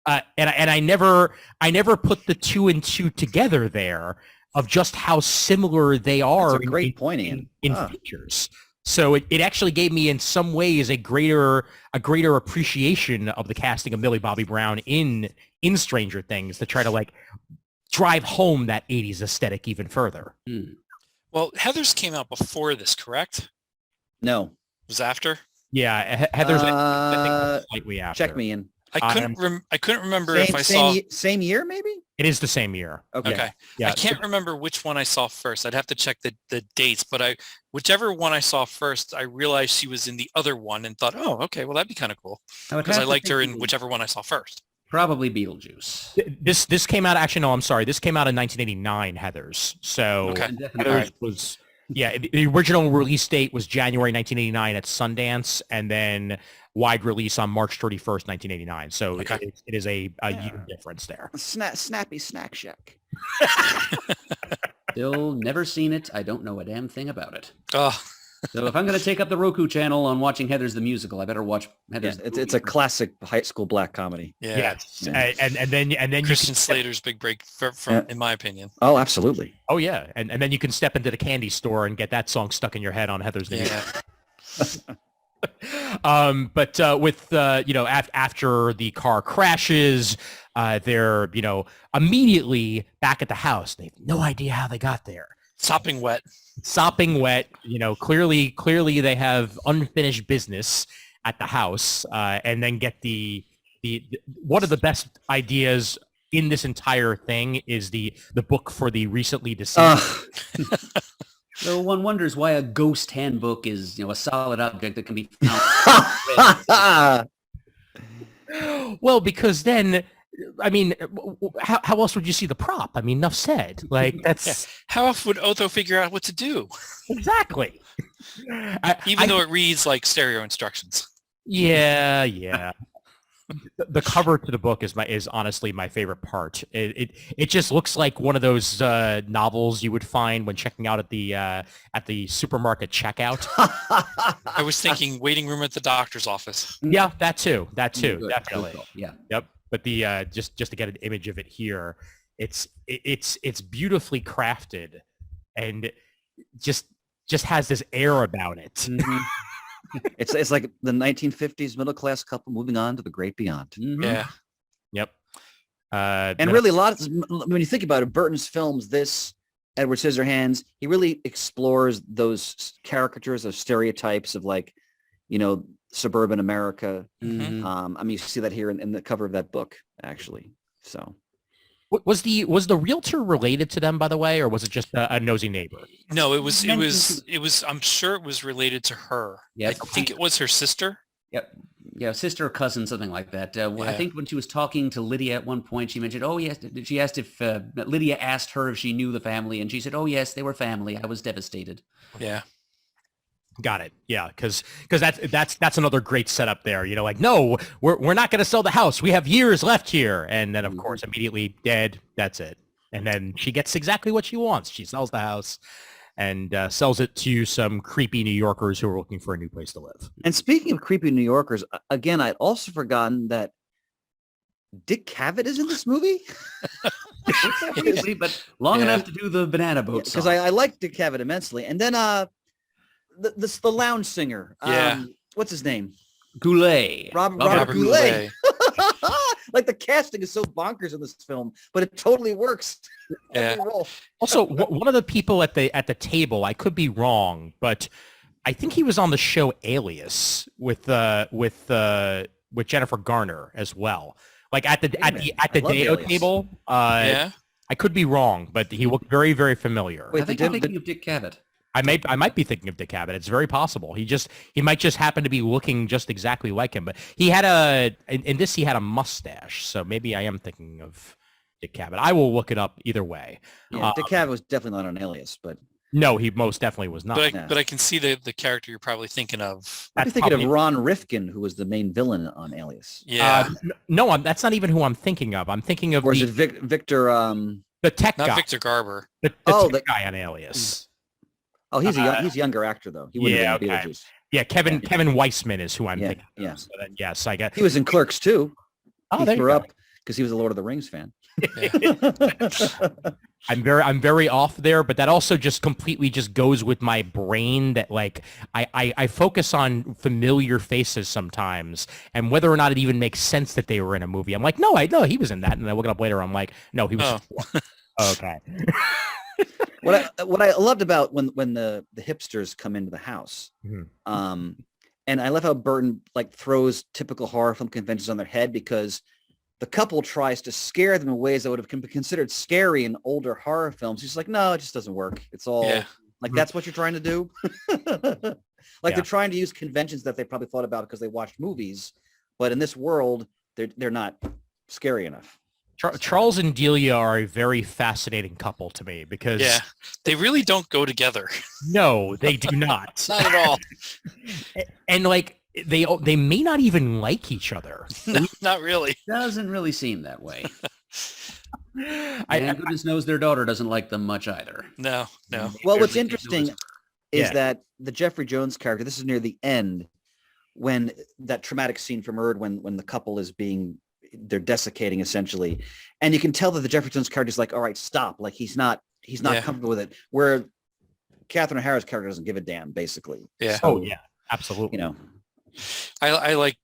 [SPEAKER 5] and I never put the two and two together there of just how similar they are.
[SPEAKER 6] That's a great point, Ian.
[SPEAKER 5] in features. So it actually gave me in some ways a greater appreciation of the casting of Millie Bobby Brown in Stranger Things to try to like drive home that 80s aesthetic even further.
[SPEAKER 4] Well, Heathers came out before this, correct?
[SPEAKER 6] No.
[SPEAKER 4] It was after?
[SPEAKER 5] Yeah, Heather's I think was slightly after.
[SPEAKER 6] Check me in.
[SPEAKER 4] I couldn't remember if I saw.
[SPEAKER 6] Same year, maybe?
[SPEAKER 5] It is the same year.
[SPEAKER 4] Okay.
[SPEAKER 5] Yeah.
[SPEAKER 4] I can't remember which one I saw first. I'd have to check the dates, but whichever one I saw first, I realized she was in the other one and thought, oh, okay, well, that'd be kind of cool. Because I liked her in whichever one I saw first.
[SPEAKER 3] Probably Beetlejuice.
[SPEAKER 5] This came out actually. No, I'm sorry. This came out in 1989. Heathers. So
[SPEAKER 4] Okay.
[SPEAKER 5] Heathers was the original release date was January 1989 at Sundance, and then wide release on March 31st, 1989. So it is a year difference there.
[SPEAKER 6] Snappy Snack Shack.
[SPEAKER 3] Still never seen it. I don't know a damn thing about it.
[SPEAKER 4] Oh,
[SPEAKER 3] So if I'm going to take up the Roku channel on watching Heathers the musical, I better watch Heathers.
[SPEAKER 6] Yeah, it's a classic high school black comedy.
[SPEAKER 4] yeah.
[SPEAKER 5] Yes. And then
[SPEAKER 4] Christian Slater's big break from in my opinion.
[SPEAKER 6] Oh, absolutely.
[SPEAKER 5] Oh yeah, and then you can step into the candy store and get that song stuck in your head on Heather's Day.
[SPEAKER 4] Yeah.
[SPEAKER 5] But with after the car crashes, they're immediately back at the house. They have no idea how they got there.
[SPEAKER 4] Sopping wet.
[SPEAKER 5] Clearly they have unfinished business at the house, and then get the one of the best ideas in this entire thing is the book for the recently deceased.
[SPEAKER 3] So one wonders why a ghost handbook is, a solid object that can be found.
[SPEAKER 5] Well, because then, I mean, how else would you see the prop? I mean, enough said. Like, that's...
[SPEAKER 4] How else would Otho figure out what to do?
[SPEAKER 5] Exactly.
[SPEAKER 4] Even though it reads like stereo instructions.
[SPEAKER 5] Yeah. The cover to the book is honestly my favorite part. It just looks like one of those novels you would find when checking out at the supermarket checkout.
[SPEAKER 4] I was thinking waiting room at the doctor's office.
[SPEAKER 5] Yeah, that too,
[SPEAKER 3] Good.
[SPEAKER 5] definitely.
[SPEAKER 3] Yeah.
[SPEAKER 5] Yep. But the just to get an image of it here, it's beautifully crafted and just has this air about it.
[SPEAKER 3] Mm-hmm.
[SPEAKER 6] It's like the 1950s middle class couple moving on to the great beyond.
[SPEAKER 3] Mm-hmm.
[SPEAKER 4] Yeah.
[SPEAKER 5] Yep.
[SPEAKER 6] And really, when you think about it, Burton's films, this Edward Scissorhands, he really explores those caricatures of stereotypes of like, suburban America.
[SPEAKER 3] Mm-hmm.
[SPEAKER 6] I mean, you see that here in the cover of that book, actually. So.
[SPEAKER 5] Was the realtor related to them, by the way, or was it just a nosy neighbor?
[SPEAKER 4] No, it was. I'm sure it was related to her.
[SPEAKER 3] Yeah,
[SPEAKER 4] I think it was her sister.
[SPEAKER 3] Yep. Yeah, sister or cousin, something like that. I think when she was talking to Lydia at one point, she mentioned, oh, yes, she asked if Lydia asked her if she knew the family, and she said, oh, yes, they were family. I was devastated.
[SPEAKER 4] Yeah.
[SPEAKER 5] Got it. Yeah, because that's another great setup there. Like, no, we're not going to sell the house. We have years left here. And then, of course, immediately dead. That's it. And then she gets exactly what she wants. She sells the house and sells it to some creepy New Yorkers who are looking for a new place to live.
[SPEAKER 6] And speaking of creepy New Yorkers, again, I'd also forgotten that Dick Cavett is in this movie.
[SPEAKER 3] But long enough to do the banana boat song.
[SPEAKER 6] Because I like Dick Cavett immensely. And then the lounge singer.
[SPEAKER 4] Yeah.
[SPEAKER 6] What's his name?
[SPEAKER 3] Goulet.
[SPEAKER 6] Robert Goulet. Like the casting is so bonkers in this film, but it totally works.
[SPEAKER 4] Yeah.
[SPEAKER 5] Also, one of the people at the table, I could be wrong, but I think he was on the show Alias with Jennifer Garner as well. Like at the Deo table.
[SPEAKER 4] Yeah.
[SPEAKER 5] I could be wrong, but he looked very, very familiar.
[SPEAKER 3] I think I'm thinking of Dick Cavett.
[SPEAKER 5] I might be thinking of Dick Cavett. It's very possible. He might just happen to be looking just exactly like him. But he had in this he had a mustache, so maybe I am thinking of Dick Cavett. I will look it up either way.
[SPEAKER 6] Yeah, Dick Cavett was definitely not an alias, but
[SPEAKER 5] no, he most definitely was not.
[SPEAKER 4] But I can see the character you're probably thinking of.
[SPEAKER 6] I'm thinking of Ron Rifkin, who was the main villain on Alias.
[SPEAKER 4] Yeah.
[SPEAKER 5] No, that's not even who I'm thinking of. I'm thinking of
[SPEAKER 6] or is it Victor?
[SPEAKER 5] The tech
[SPEAKER 4] Not
[SPEAKER 5] guy.
[SPEAKER 4] Victor Garber.
[SPEAKER 5] The tech guy on Alias.
[SPEAKER 6] Oh, he's a younger actor though. He would have been Beetlejuice.
[SPEAKER 5] Yeah, Kevin Weissman is who I'm thinking.
[SPEAKER 6] Yeah.
[SPEAKER 5] Of. So then, yes, I get.
[SPEAKER 6] He was in Clerks too.
[SPEAKER 5] Oh, there you
[SPEAKER 6] grew
[SPEAKER 5] go.
[SPEAKER 6] up because he was a Lord of the Rings fan.
[SPEAKER 5] I'm very off there, but that also just completely just goes with my brain that like I focus on familiar faces sometimes and whether or not it even makes sense that they were in a movie. I'm like, no, I know he was in that, and I look it up later. I'm like, no, he was. Okay.
[SPEAKER 6] What I loved about when the hipsters come into the house, and I love how Burton like throws typical horror film conventions on their head because the couple tries to scare them in ways that would have been considered scary in older horror films. He's like, no, it just doesn't work. It's all like that's what you're trying to do. They're trying to use conventions that they probably thought about because they watched movies, but in this world, they're not scary enough.
[SPEAKER 5] Charles and Delia are a very fascinating couple to me because
[SPEAKER 4] they really don't go together.
[SPEAKER 5] No, they do not.
[SPEAKER 4] Not at all.
[SPEAKER 5] And like they may not even like each other.
[SPEAKER 4] No, not really.
[SPEAKER 3] Doesn't really seem that way. And goodness knows their daughter doesn't like them much either.
[SPEAKER 4] No.
[SPEAKER 6] Well, what's interesting is that the Jeffrey Jones character, this is near the end, when that traumatic scene from Erd when the couple is they're desiccating essentially. And you can tell that the Jeffrey Jones character is like, all right, stop. Like he's not comfortable with it. Where Catherine O'Hara's character doesn't give a damn, basically.
[SPEAKER 4] Yeah.
[SPEAKER 5] So, oh yeah, absolutely.
[SPEAKER 6] You know,
[SPEAKER 4] I like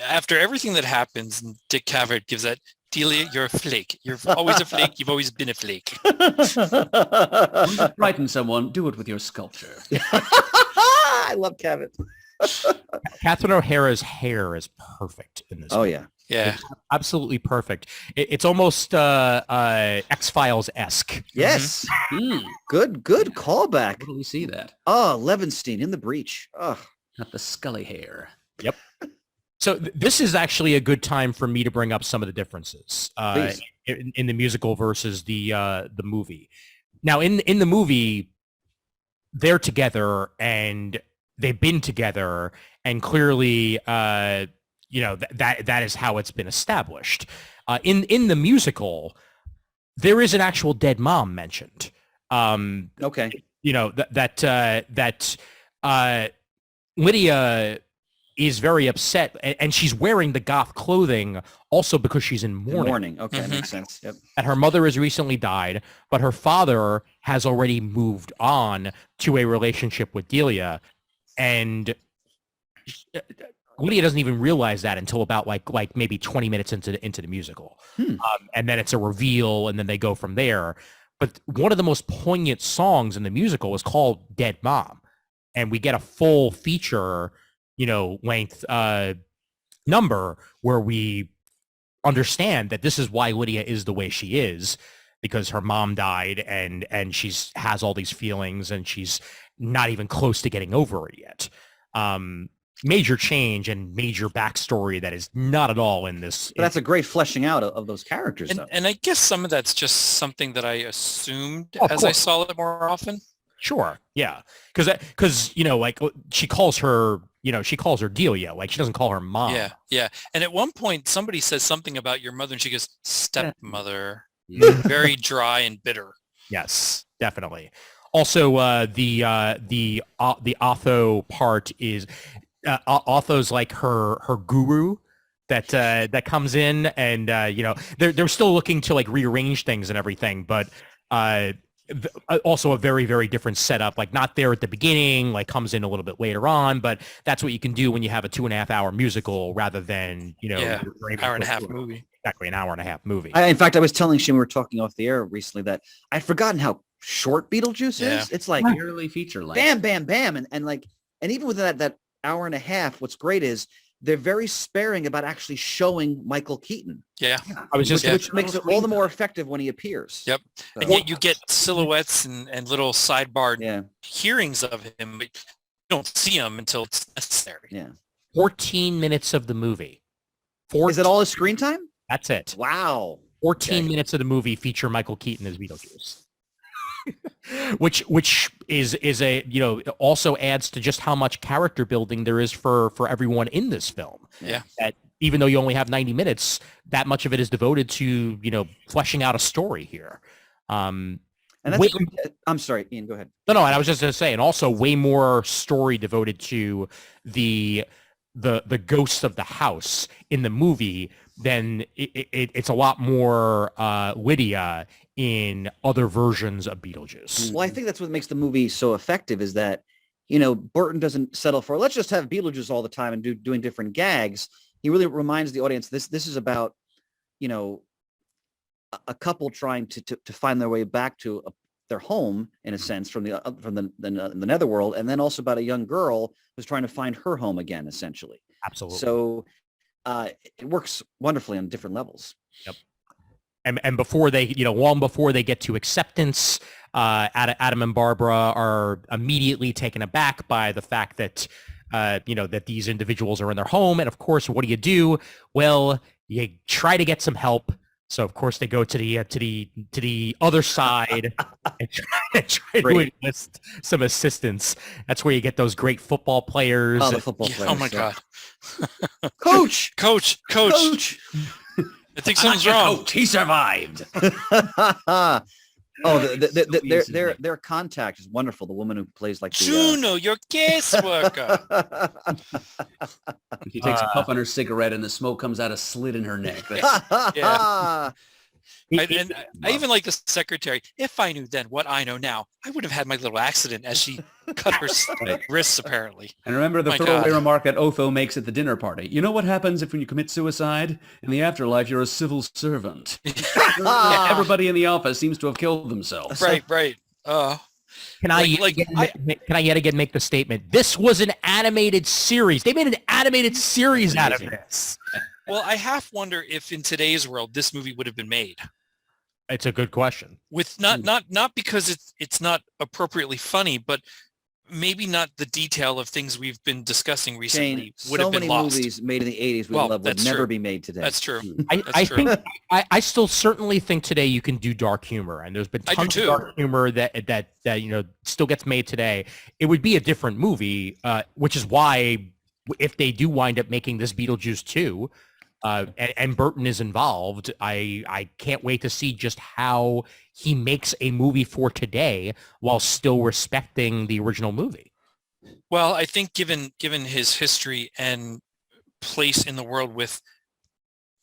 [SPEAKER 4] after everything that happens, Dick Cavett gives that, Delia, you're a flake. You're always a flake. You've always been a flake.
[SPEAKER 3] Want to frighten someone, do it with your sculpture.
[SPEAKER 6] I love Cavett.
[SPEAKER 5] Catherine O'Hara's hair is perfect in this.
[SPEAKER 6] Oh
[SPEAKER 5] movie.
[SPEAKER 6] yeah.
[SPEAKER 5] It's absolutely perfect. It's almost X-Files-esque.
[SPEAKER 6] Yes. Good callback.
[SPEAKER 3] Where do we see that?
[SPEAKER 6] Oh, Levinstein in the breach. Oh.
[SPEAKER 3] Not the Scully hair.
[SPEAKER 5] Yep. So this is actually a good time for me to bring up some of the differences in the musical versus the movie. Now, in the movie, they're together and they've been together, and clearly, that is how it's been established. In the musical, there is an actual dead mom mentioned.
[SPEAKER 6] Okay.
[SPEAKER 5] That Lydia is very upset, and she's wearing the goth clothing also because she's in mourning.
[SPEAKER 6] Okay, that makes sense. Yep.
[SPEAKER 5] And her mother has recently died, but her father has already moved on to a relationship with Delia, and Lydia doesn't even realize that until about like maybe 20 minutes into the musical, and then it's a reveal, and then they go from there. But one of the most poignant songs in the musical is called "Dead Mom," and we get a full feature, length number where we understand that this is why Lydia is the way she is, because her mom died and she's has all these feelings and she's not even close to getting over it yet. Major change and major backstory that is not at all in this.
[SPEAKER 6] But that's a great fleshing out of those characters, though.
[SPEAKER 4] And I guess some of that's just something that I assumed
[SPEAKER 5] Of
[SPEAKER 4] as
[SPEAKER 5] course.
[SPEAKER 4] I saw it more often.
[SPEAKER 5] Sure. Yeah. Because like she calls her Delia. Like she doesn't call her mom.
[SPEAKER 4] Yeah. And at one point, somebody says something about your mother, and she goes, stepmother. Very dry and bitter.
[SPEAKER 5] Yes, definitely. Also, the Otho part is Otho's like her guru that comes in, and they're still looking to like rearrange things and everything, but also a very, very different setup, like not there at the beginning, like comes in a little bit later on, but that's what you can do when you have a 2.5 hour musical rather than,
[SPEAKER 4] hour and a half movie.
[SPEAKER 5] Exactly, an hour and a half movie.
[SPEAKER 6] In fact, I was telling Shim, we were talking off the air recently, that I'd forgotten how short Beetlejuice is. It's like
[SPEAKER 3] Barely feature length.
[SPEAKER 6] bam, bam, bam. And even with that hour and a half, what's great is they're very sparing about actually showing Michael Keaton,
[SPEAKER 4] Yeah.
[SPEAKER 5] I was just
[SPEAKER 6] which makes it all the more effective when he appears.
[SPEAKER 4] Yep.
[SPEAKER 6] So,
[SPEAKER 4] And yet you get silhouettes and little sidebar
[SPEAKER 6] yeah,
[SPEAKER 4] hearings of him, but you don't see him until it's necessary.
[SPEAKER 6] yeah.
[SPEAKER 5] 14 minutes of the movie.
[SPEAKER 6] Is it all his screen time?
[SPEAKER 5] That's it.
[SPEAKER 6] Wow.
[SPEAKER 5] 14 minutes of the movie feature Michael Keaton as Beetlejuice. which is a, you know, also adds to just how much character building there is for everyone in this film.
[SPEAKER 4] Yeah.
[SPEAKER 5] That even though you only have 90 minutes, that much of it is devoted to, you know, fleshing out a story here.
[SPEAKER 6] And that's
[SPEAKER 5] Wait-
[SPEAKER 6] I'm sorry, Ian, go ahead.
[SPEAKER 5] No, and I was just going to say, and also way more story devoted to the ghosts of the house in the movie than it's a lot more Lydia in other versions of Beetlejuice.
[SPEAKER 6] Well, I think that's what makes the movie so effective is that, you know, Burton doesn't settle for, let's just have Beetlejuice all the time and doing different gags. He really reminds the audience this is about, you know, a couple trying to find their way back to their home, in a sense, from the netherworld, and then also about a young girl who's trying to find her home again, essentially.
[SPEAKER 5] Absolutely.
[SPEAKER 6] So it works wonderfully on different levels.
[SPEAKER 5] Yep. And before they, you know, long before they get to acceptance, Adam and Barbara are immediately taken aback by the fact that, you know, that these individuals are in their home. And of course, what do? Well, you try to get some help. So of course they go to the other side and try to enlist some assistance. That's where you get those great football players.
[SPEAKER 6] Oh, the football players.
[SPEAKER 4] Oh my God.
[SPEAKER 6] Coach!
[SPEAKER 4] Coach. I think something's wrong.
[SPEAKER 1] Coach, he survived.
[SPEAKER 6] Oh, their contact is wonderful. The woman who plays like the,
[SPEAKER 4] Juno, your caseworker.
[SPEAKER 1] She takes a puff on her cigarette and the smoke comes out a slit in her neck. That's-
[SPEAKER 4] Yeah. I even like the secretary. If I knew then what I know now, I would have had my little accident as she cut her wrists, apparently.
[SPEAKER 1] And remember the
[SPEAKER 4] My
[SPEAKER 1] throwaway
[SPEAKER 4] God.
[SPEAKER 1] remark that Otho makes at the dinner party. You know what happens if when you commit suicide? In the afterlife, you're a civil servant. Everybody in the office seems to have killed themselves.
[SPEAKER 4] Right.
[SPEAKER 5] Can I yet again make the statement? This was an animated series. They made an animated series out of this.
[SPEAKER 4] Well, I half wonder if in today's world this movie would have been made.
[SPEAKER 5] It's a good question.
[SPEAKER 4] With not because it's not appropriately funny, but maybe not the detail of things we've been discussing recently
[SPEAKER 6] Shane,
[SPEAKER 4] would
[SPEAKER 6] so
[SPEAKER 4] have been
[SPEAKER 6] many
[SPEAKER 4] lost.
[SPEAKER 6] movies made in the 80s we
[SPEAKER 4] Well,
[SPEAKER 6] love would
[SPEAKER 4] that's
[SPEAKER 6] never
[SPEAKER 4] true.
[SPEAKER 6] be made today.
[SPEAKER 4] That's true.
[SPEAKER 5] I think I still certainly think today you can do dark humor, and there's been
[SPEAKER 4] I do
[SPEAKER 5] tons of
[SPEAKER 4] too.
[SPEAKER 5] dark humor that you know still gets made today. It would be a different movie, which is why if they do wind up making this Beetlejuice 2, and Burton is involved, I can't wait to see just how he makes a movie for today while still respecting the original movie.
[SPEAKER 4] Well, I think given his history and place in the world with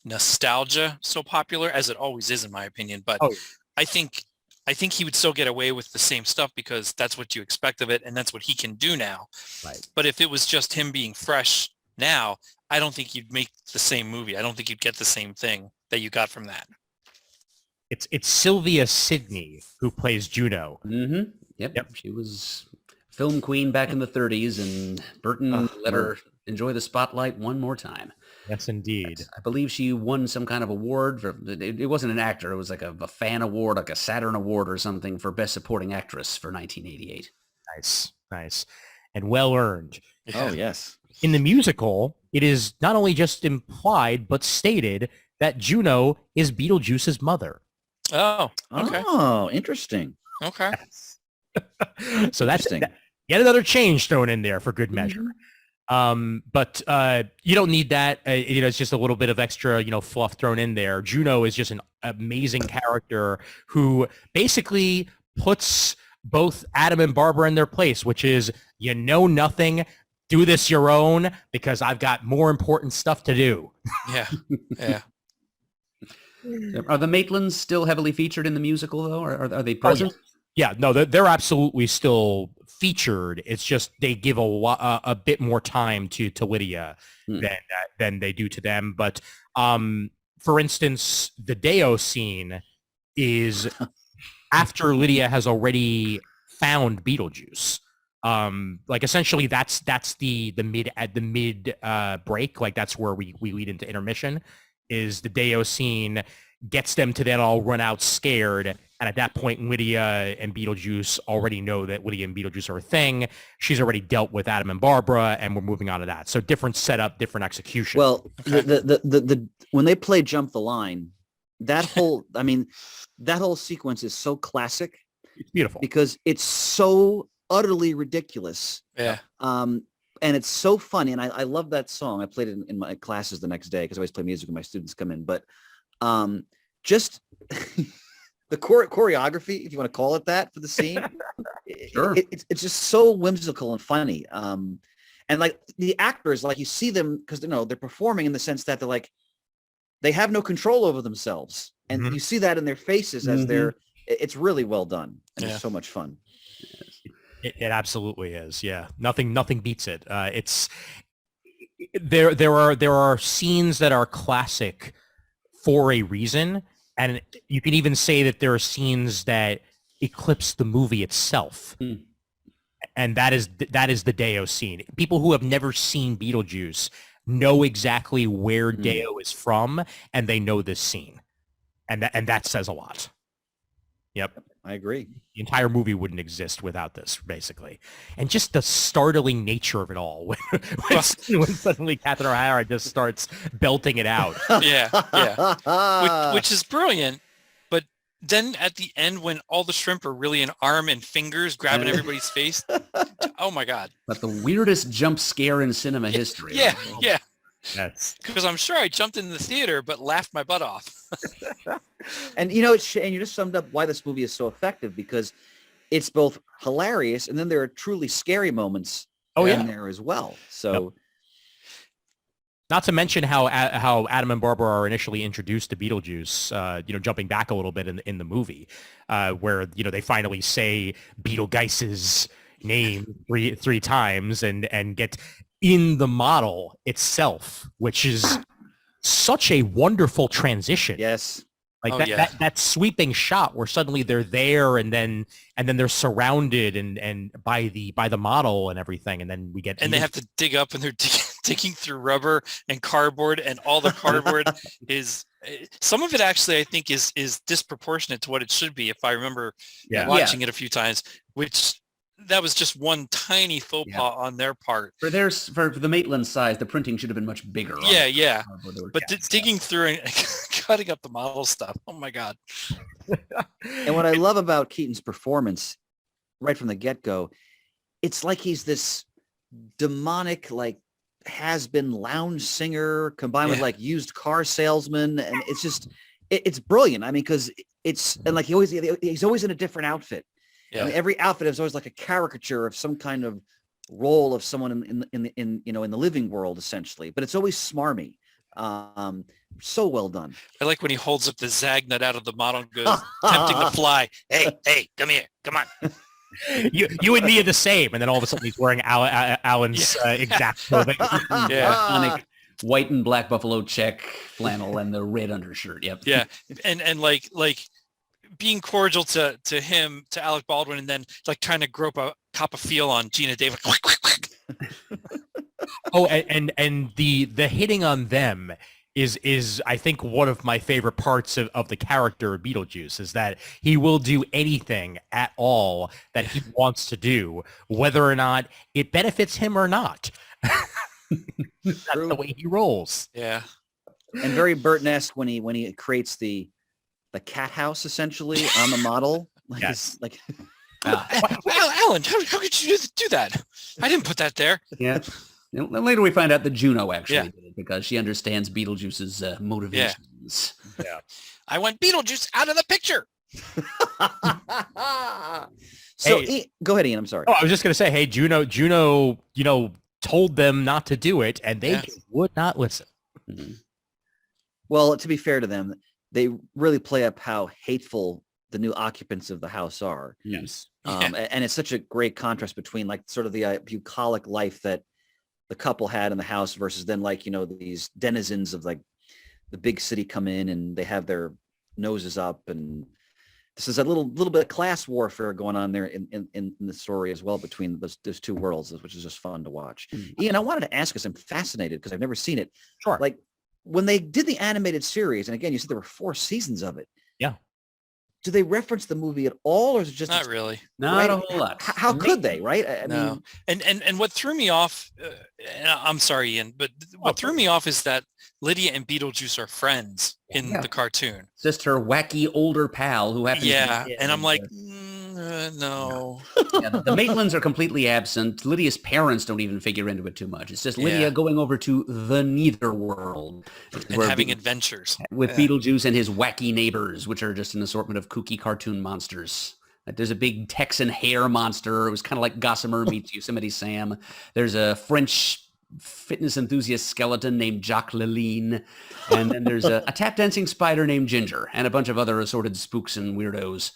[SPEAKER 4] nostalgia so popular as it always is in my opinion, but I think he would still get away with the same stuff because that's what you expect of it and that's what he can do now.
[SPEAKER 5] Right.
[SPEAKER 4] But if it was just him being fresh now, I don't think you'd make the same movie. I don't think you'd get the same thing that you got from that.
[SPEAKER 5] It's Sylvia Sidney who plays Juno.
[SPEAKER 1] Mm-hmm. Yep. She was film queen back in the 30s, and Burton let her enjoy the spotlight one more time.
[SPEAKER 5] Yes, indeed.
[SPEAKER 1] I believe she won some kind of award for. It wasn't an actor; it was like a fan award, like a Saturn Award or something for Best Supporting Actress for 1988.
[SPEAKER 5] Nice, and well earned.
[SPEAKER 6] Oh, yes.
[SPEAKER 5] In the musical, it is not only just implied but stated that Juno is Beetlejuice's mother.
[SPEAKER 4] Oh, okay.
[SPEAKER 6] Oh, interesting.
[SPEAKER 4] Okay.
[SPEAKER 5] So that's
[SPEAKER 6] Interesting.
[SPEAKER 5] yet another change thrown in there for good measure. But you don't need that. You know, it's just a little bit of extra, you know, fluff thrown in there. Juno is just an amazing character who basically puts both Adam and Barbara in their place, which is, you know, nothing. Do this your own because I've got more important stuff to do.
[SPEAKER 4] Yeah.
[SPEAKER 1] Are the Maitlands still heavily featured in the musical, though? Or are they present?
[SPEAKER 5] Yeah, no, they're absolutely still featured. It's just they give a bit more time to Lydia than they do to them. But for instance, the Deo scene is after Lydia has already found Beetlejuice. Like essentially that's the mid break. Like that's where we lead into intermission, is the Deo scene gets them to then all run out scared. And at that point, Lydia and Beetlejuice already know that Lydia and Beetlejuice are a thing. She's already dealt with Adam and Barbara, and we're moving on to that. So different setup, different execution.
[SPEAKER 6] Well, the when they play Jump the Line, that whole sequence is so classic.
[SPEAKER 5] It's beautiful
[SPEAKER 6] because it's so utterly ridiculous.
[SPEAKER 4] Yeah.
[SPEAKER 6] And it's so funny. And I love that song. I played it in my classes the next day because I always play music when my students come in. But just the choreography, if you want to call it that, for the scene,
[SPEAKER 3] Sure.
[SPEAKER 6] it's just so whimsical and funny. And like the actors, like you see them because they're performing in the sense that they're like, they have no control over themselves. And you see that in their faces as it's really well done. And it's so much fun.
[SPEAKER 5] It absolutely is. Yeah. Nothing beats it. It's there are scenes that are classic for a reason. And you can even say that there are scenes that eclipse the movie itself. And that is the Deo scene. People who have never seen Beetlejuice know exactly where Deo is from, and they know this scene. And that says a lot. Yep.
[SPEAKER 6] I agree.
[SPEAKER 5] The entire movie wouldn't exist without this, basically. And just the startling nature of it all. when suddenly Catherine O'Hara just starts belting it out.
[SPEAKER 4] Yeah. Which is brilliant. But then at the end, when all the shrimp are really an arm and fingers grabbing everybody's face, oh my God.
[SPEAKER 3] But the weirdest jump scare in cinema history.
[SPEAKER 4] Yeah.
[SPEAKER 5] That's
[SPEAKER 4] Because I'm sure I jumped in the theater, but laughed my butt off.
[SPEAKER 6] And and you just summed up why this movie is so effective, because it's both hilarious and then there are truly scary moments in there as well. So
[SPEAKER 5] not to mention how Adam and Barbara are initially introduced to Beetlejuice, jumping back a little bit in the movie, where they finally say Beetlegeise's name three times and get in the model itself, which is such a wonderful transition.
[SPEAKER 6] yes.
[SPEAKER 5] Like that sweeping shot where suddenly they're there and then they're surrounded and by the model and everything, and then we get
[SPEAKER 4] and they have to dig up, and they're digging through rubber and cardboard, and all the cardboard is some of it actually I think is disproportionate to what it should be, if I remember watching it a few times, which that was just one tiny faux pas on their part.
[SPEAKER 3] For the Maitland size, the printing should have been much bigger. But digging through and cutting up the model stuff. Oh my God.
[SPEAKER 6] And what I love about Keaton's performance right from the get-go, it's like he's this demonic, like, has-been lounge singer combined with like used car salesman. And it's just, it's brilliant. I mean, because he's always in a different outfit.
[SPEAKER 4] Yeah.
[SPEAKER 6] I mean, every outfit is always like a caricature of some kind of role of someone in the living world, essentially. But it's always smarmy. So well done.
[SPEAKER 4] I like when he holds up the zag nut out of the model and goes, tempting the fly. Hey, come here, come on.
[SPEAKER 5] You and me are the same, and then all of a sudden he's wearing Alan's exact clothing.
[SPEAKER 3] Iconic white and black buffalo check flannel and the red undershirt. Yep.
[SPEAKER 4] Yeah, and like being cordial to him, to Alec Baldwin, and then like trying to cop a feel on Gina Davis.
[SPEAKER 5] Oh, and the hitting on them is I think one of my favorite parts of the character of Beetlejuice, is that he will do anything at all that he wants to do, whether or not it benefits him or not. That's the way he rolls.
[SPEAKER 4] Yeah.
[SPEAKER 6] And very Burton-esque when he creates the cat house essentially on the model.
[SPEAKER 4] Alan, how could you do that? I didn't put that there.
[SPEAKER 3] Yeah. And later we find out that Juno actually did it because she understands Beetlejuice's motivations.
[SPEAKER 5] Yeah.
[SPEAKER 4] I want Beetlejuice out of the picture.
[SPEAKER 6] So go ahead, Ian. I'm sorry.
[SPEAKER 5] Oh, I was just going to say, hey, Juno, told them not to do it, and they would not listen.
[SPEAKER 3] Mm-hmm.
[SPEAKER 6] Well, to be fair to them, they really play up how hateful the new occupants of the house are.
[SPEAKER 3] Yes.
[SPEAKER 6] And it's such a great contrast between like sort of the bucolic life that the couple had in the house versus then like, these denizens of like the big city come in and they have their noses up and this is a little bit of class warfare going on there in the story as well between those two worlds, which is just fun to watch. Ian, I wanted to ask us, I'm fascinated because I've never seen it.
[SPEAKER 5] Sure.
[SPEAKER 6] Like when they did the animated series, and again, you said there were 4 seasons of it.
[SPEAKER 5] Yeah.
[SPEAKER 6] Do they reference the movie at all, or is it just
[SPEAKER 4] Not really.
[SPEAKER 3] Not a whole lot.
[SPEAKER 6] How could they, right? I
[SPEAKER 4] No.
[SPEAKER 6] mean,
[SPEAKER 4] And what threw me off, and I'm sorry, Ian, but what threw me off is that Lydia and Beetlejuice are friends in the cartoon.
[SPEAKER 3] It's just her wacky older pal who happens to be
[SPEAKER 4] and I'm like, no.
[SPEAKER 3] Yeah, the Maitlands are completely absent. Lydia's parents don't even figure into it too much. It's just Lydia going over to the Netherworld.
[SPEAKER 4] And having adventures.
[SPEAKER 3] With Beetlejuice and his wacky neighbors, which are just an assortment of kooky cartoon monsters. Like, there's a big Texan hare monster. It was kind of like Gossamer meets Yosemite Sam. There's a French fitness enthusiast skeleton named Jacques Laline. And then there's a tap dancing spider named Ginger and a bunch of other assorted spooks and weirdos.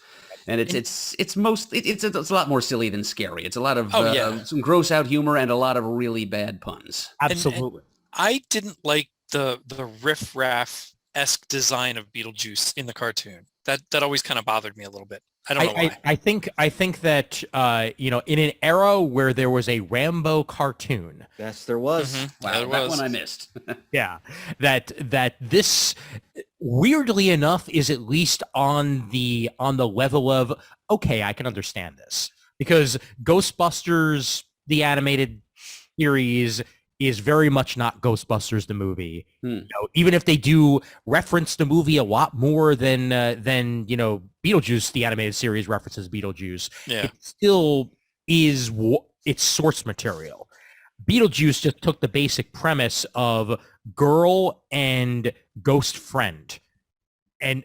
[SPEAKER 3] And it's a lot more silly than scary. It's a lot of some gross out humor and a lot of really bad puns.
[SPEAKER 5] Absolutely.
[SPEAKER 4] And I didn't like the riff-raff-esque design of Beetlejuice in the cartoon. That always kind of bothered me a little bit. I don't know why.
[SPEAKER 5] I think that in an era where there was a Rambo cartoon.
[SPEAKER 6] yes, there was.
[SPEAKER 4] Mm-hmm.
[SPEAKER 3] Wow,
[SPEAKER 4] there
[SPEAKER 3] that
[SPEAKER 4] was.
[SPEAKER 3] one I missed.
[SPEAKER 5] Yeah, that this weirdly enough is at least on the level of, okay, I can understand this, because Ghostbusters the animated series is very much not Ghostbusters the movie. Even if they do reference the movie a lot more than Beetlejuice the animated series references Beetlejuice, it still is its source material. Beetlejuice just took the basic premise of girl and ghost friend,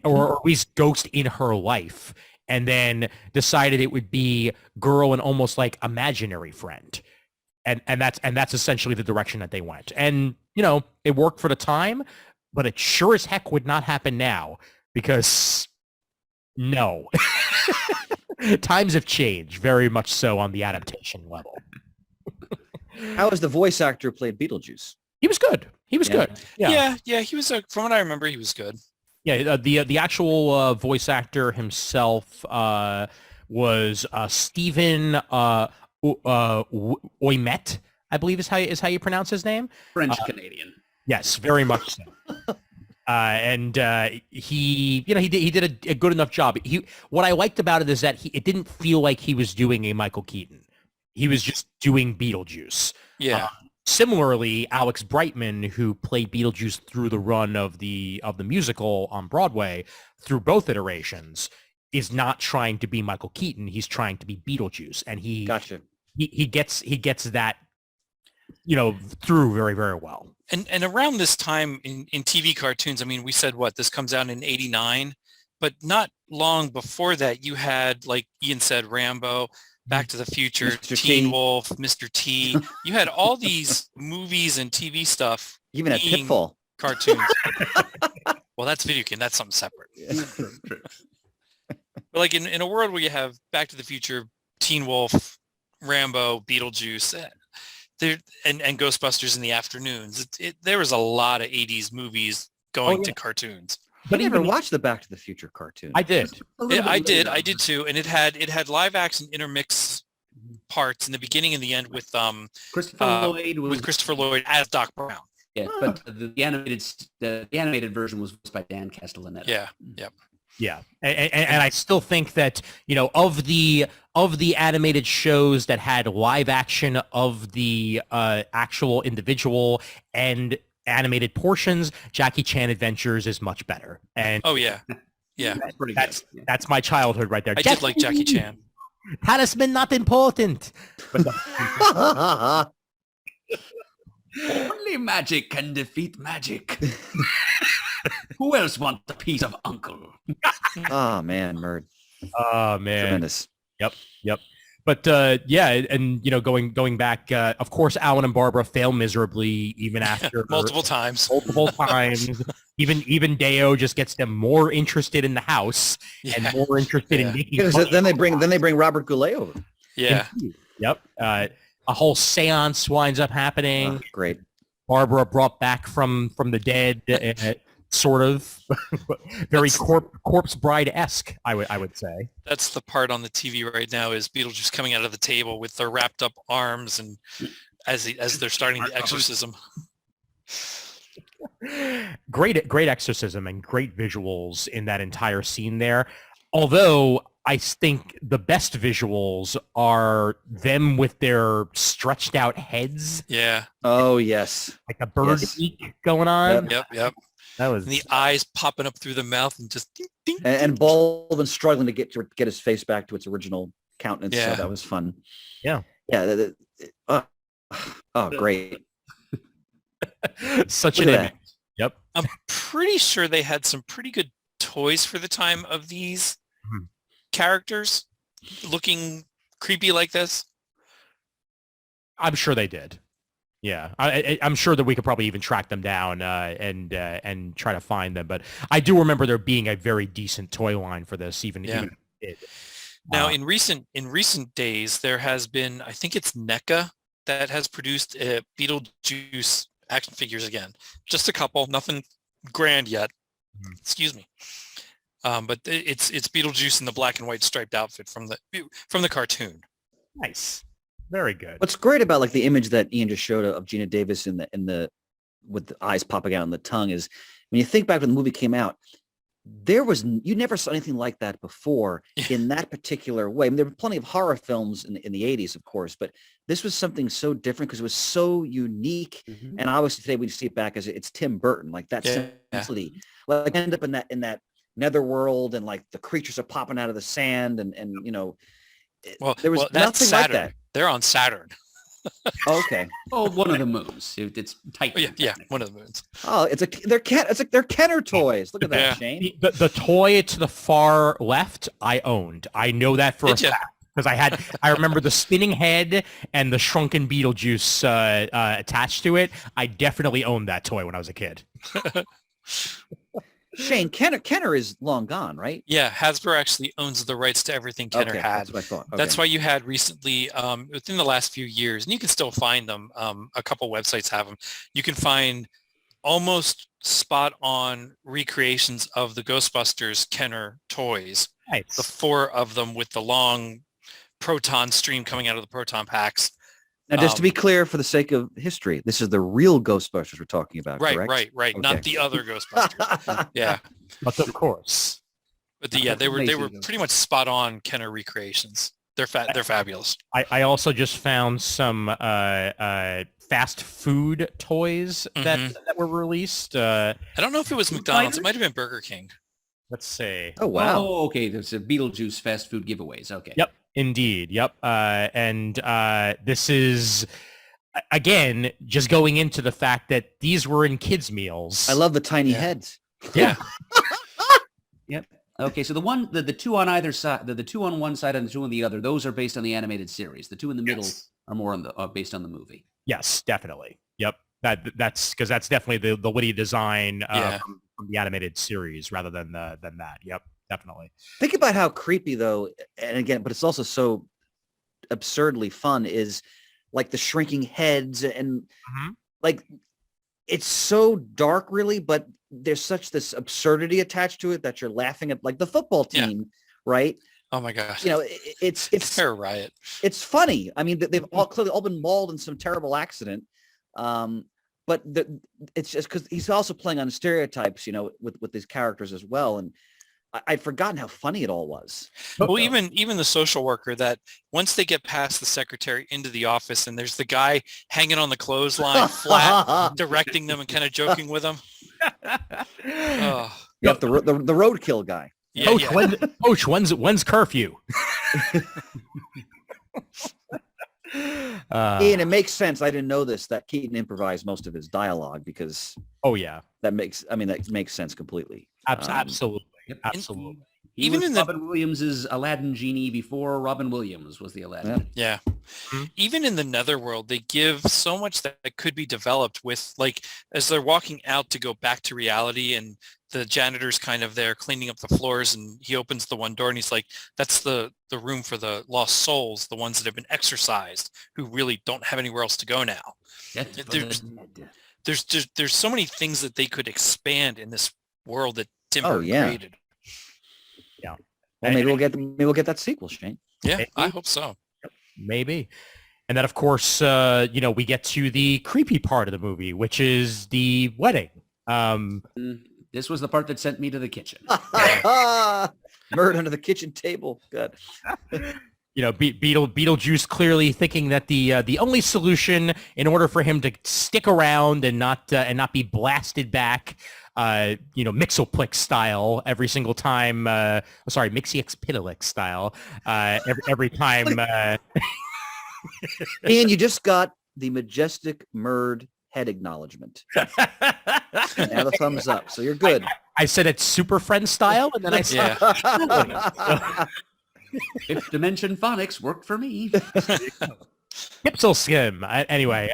[SPEAKER 5] or at least ghost in her life, and then decided it would be girl and almost like imaginary friend. And that's essentially the direction that they went. And, it worked for the time, but it sure as heck would not happen now, because no. Times have changed very much so on the adaptation level.
[SPEAKER 6] How is the voice actor who played Beetlejuice?
[SPEAKER 5] He was good. He was good.
[SPEAKER 4] Yeah, he was, from what I remember, he was good.
[SPEAKER 5] Yeah, the actual voice actor himself was Stephen Ouimet, I believe is how you pronounce his name.
[SPEAKER 3] French Canadian.
[SPEAKER 5] Yes, very much so. And he did a good enough job. What I liked about it is that it didn't feel like he was doing a Michael Keaton. He was just doing Beetlejuice.
[SPEAKER 4] Yeah.
[SPEAKER 5] Similarly, Alex Brightman, who played Beetlejuice through the run of the musical on Broadway, through both iterations, is not trying to be Michael Keaton. He's trying to be Beetlejuice, and he gets that through very, very well.
[SPEAKER 4] And around this time in TV cartoons, I mean, we said this comes out in '89, but not long before that, you had, like Ian said, Rambo, Back to the Future,
[SPEAKER 6] Mr.
[SPEAKER 4] Teen
[SPEAKER 6] T.
[SPEAKER 4] Wolf, Mr. T. You had all these movies and TV stuff.
[SPEAKER 6] Even at
[SPEAKER 4] being
[SPEAKER 6] Pitfall.
[SPEAKER 4] Cartoons. Well, that's video game. That's something separate. But like in a world where you have Back to the Future, Teen Wolf, Rambo, Beetlejuice, and Ghostbusters in the afternoons, there was a lot of '80s movies going to cartoons.
[SPEAKER 6] But I never watched the Back to the Future cartoon.
[SPEAKER 5] I did.
[SPEAKER 4] I did too, and it had live action intermix parts in the beginning and the end with Christopher Lloyd as Doc Brown.
[SPEAKER 3] Yeah, but the animated version was voiced by Dan Castellaneta.
[SPEAKER 4] Yeah, yep.
[SPEAKER 5] Yeah, and I still think that of the animated shows that had live action of the actual individual and animated portions, Jackie Chan Adventures is much better. And
[SPEAKER 3] That's pretty good.
[SPEAKER 5] That's my childhood right there.
[SPEAKER 4] I did like Jackie Chan.
[SPEAKER 5] Talisman not important. But
[SPEAKER 3] Only magic can defeat magic. Who else wants a piece of Uncle?
[SPEAKER 6] Oh man, Murd.
[SPEAKER 5] Oh man,
[SPEAKER 6] Tremendous.
[SPEAKER 5] Yep. But and going back, of course, Alan and Barbara fail miserably even after
[SPEAKER 4] multiple times. Even Deo just gets them more interested in the house and more interested in making.
[SPEAKER 6] Because then they bring Robert Goulet over.
[SPEAKER 4] Yeah.
[SPEAKER 5] Yep. A whole seance winds up happening.
[SPEAKER 6] Oh, great.
[SPEAKER 5] Barbara brought back from the dead. sort of. Very Corpse Bride-esque, I would say.
[SPEAKER 4] That's the part on the TV right now is Beetlejuice coming out of the table with their wrapped up arms and as they're starting the exorcism.
[SPEAKER 5] Great exorcism and great visuals in that entire scene there. Although I think the best visuals are them with their stretched out heads.
[SPEAKER 4] Yeah.
[SPEAKER 6] Oh yes.
[SPEAKER 5] Like a bird beak going on.
[SPEAKER 4] Yep.
[SPEAKER 5] That was
[SPEAKER 4] And the eyes popping up through the mouth and just ding, ding,
[SPEAKER 6] and Baldwin struggling to get his face back to its original countenance.
[SPEAKER 4] Yeah.
[SPEAKER 6] So that was fun.
[SPEAKER 5] Yeah.
[SPEAKER 6] Yeah. Great.
[SPEAKER 5] Such
[SPEAKER 6] Look
[SPEAKER 5] an
[SPEAKER 6] at
[SPEAKER 5] image.
[SPEAKER 6] that.
[SPEAKER 5] Yep.
[SPEAKER 4] I'm pretty sure they had some pretty good toys for the time of these characters looking creepy like this.
[SPEAKER 5] I'm sure they did. Yeah, I'm sure that we could probably even track them down and try to find them. But I do remember there being a very decent toy line for this. Even
[SPEAKER 4] Now, in recent days, there has been, I think it's NECA that has produced Beetlejuice action figures again. Just a couple, nothing grand yet. Excuse me. But it's Beetlejuice in the black and white striped outfit from the cartoon.
[SPEAKER 5] Nice. Very good.
[SPEAKER 6] What's great about like the image that Ian just showed of Gina Davis in the with the eyes popping out and the tongue is when you think back when the movie came out, you never saw anything like that before in that particular way. I mean, there were plenty of horror films in the 80s, of course, but this was something so different because it was so unique. Mm-hmm. And obviously today we see it back as it's Tim Burton, like that simplicity. Like end up in that netherworld and like the creatures are popping out of the sand and you know, there was nothing like that.
[SPEAKER 4] They're on Saturn.
[SPEAKER 6] Okay.
[SPEAKER 3] Oh, one of the moons. It's tight.
[SPEAKER 4] Yeah, one of the moons.
[SPEAKER 6] Oh, they're Kenner toys. Look at that, Shane.
[SPEAKER 5] The toy to the far left, I owned. I know that for a fact because I remember the spinning head and the shrunken Beetlejuice attached to it. I definitely owned that toy when I was a kid.
[SPEAKER 6] Shane, Kenner is long gone, right?
[SPEAKER 4] Yeah, Hasbro actually owns the rights to everything Kenner had.
[SPEAKER 6] That's what I thought. Okay.
[SPEAKER 4] That's why you had recently, within the last few years, and you can still find them. A couple websites have them. You can find almost spot-on recreations of the Ghostbusters Kenner toys.
[SPEAKER 5] Nice.
[SPEAKER 4] The 4 of them with the long proton stream coming out of the proton packs.
[SPEAKER 6] Now, just to be clear, for the sake of history, this is the real Ghostbusters we're talking about, correct?
[SPEAKER 4] Right.
[SPEAKER 6] Okay.
[SPEAKER 4] Not the other Ghostbusters. Yeah.
[SPEAKER 5] But of course.
[SPEAKER 4] But they were pretty much spot on Kenner recreations. They're fabulous.
[SPEAKER 5] I also just found some fast food toys that were released.
[SPEAKER 4] I don't know if it was McDonald's. It might have been Burger King.
[SPEAKER 5] Let's see.
[SPEAKER 6] Oh wow.
[SPEAKER 3] Oh, okay. There's a Beetlejuice fast food giveaways. Okay.
[SPEAKER 5] Yep. Indeed. Yep. And this is, again, just going into the fact that these were in kids' meals.
[SPEAKER 6] I love the tiny heads.
[SPEAKER 5] Yeah.
[SPEAKER 3] Yep. Okay, so the 2 on either side, the 2 on one side and the 2 on the other, those are based on the animated series. The 2 in the middle are more on based on the movie.
[SPEAKER 5] Yes, definitely. Yep. That's because that's definitely the witty design from the animated series rather than that. Yep. Definitely.
[SPEAKER 6] Think about how creepy though, and again, but it's also so absurdly fun is like the shrinking heads and like it's so dark really, but there's such this absurdity attached to it that you're laughing at like the football team, right?
[SPEAKER 4] Oh my gosh.
[SPEAKER 6] You know, it's
[SPEAKER 4] they're a riot.
[SPEAKER 6] It's funny. I mean, they've clearly all been mauled in some terrible accident. But it's just because he's also playing on stereotypes, you know, with these characters as well. And I'd forgotten how funny it all was.
[SPEAKER 4] Well, even the social worker that once they get past the secretary into the office and there's the guy hanging on the clothesline flat, directing them and kind of joking with them.
[SPEAKER 6] Oh. Yep, the roadkill guy.
[SPEAKER 5] Yeah, Coach, when's curfew?
[SPEAKER 6] Ian, it makes sense. I didn't know this, that Keaton improvised most of his dialogue because that makes sense completely.
[SPEAKER 5] Absolutely. Absolutely.
[SPEAKER 3] Even in Robin Williams' Aladdin genie before Robin Williams was the Aladdin.
[SPEAKER 4] Yeah. Even in the Netherworld, they give so much that could be developed with, like, as they're walking out to go back to reality and the janitor's kind of there cleaning up the floors and he opens the one door and he's like, that's the room for the lost souls, the ones that have been exorcised, who really don't have anywhere else to go now. There's so many things that they could expand in this world that Tim
[SPEAKER 6] Oh,
[SPEAKER 4] Burton
[SPEAKER 6] yeah.
[SPEAKER 4] created.
[SPEAKER 5] Yeah.
[SPEAKER 6] Well, maybe we'll get that sequel, Shane.
[SPEAKER 4] Yeah,
[SPEAKER 5] Maybe.
[SPEAKER 4] I hope so.
[SPEAKER 5] Maybe. And then, of course, we get to the creepy part of the movie, which is the wedding.
[SPEAKER 3] This was the part that sent me to the kitchen.
[SPEAKER 6] Murder under the kitchen table. Good.
[SPEAKER 5] Beetlejuice clearly thinking that the only solution in order for him to stick around and not be blasted back, Mixoplix style every single time. Mixioxpidolix style every time.
[SPEAKER 6] And you just got the majestic Murd head acknowledgement. Now the thumbs up. So you're good.
[SPEAKER 5] I said it's Super Friend style, and then I said,
[SPEAKER 3] Fifth Dimension Phonics worked for me.
[SPEAKER 5] Pipsel skim. Anyway,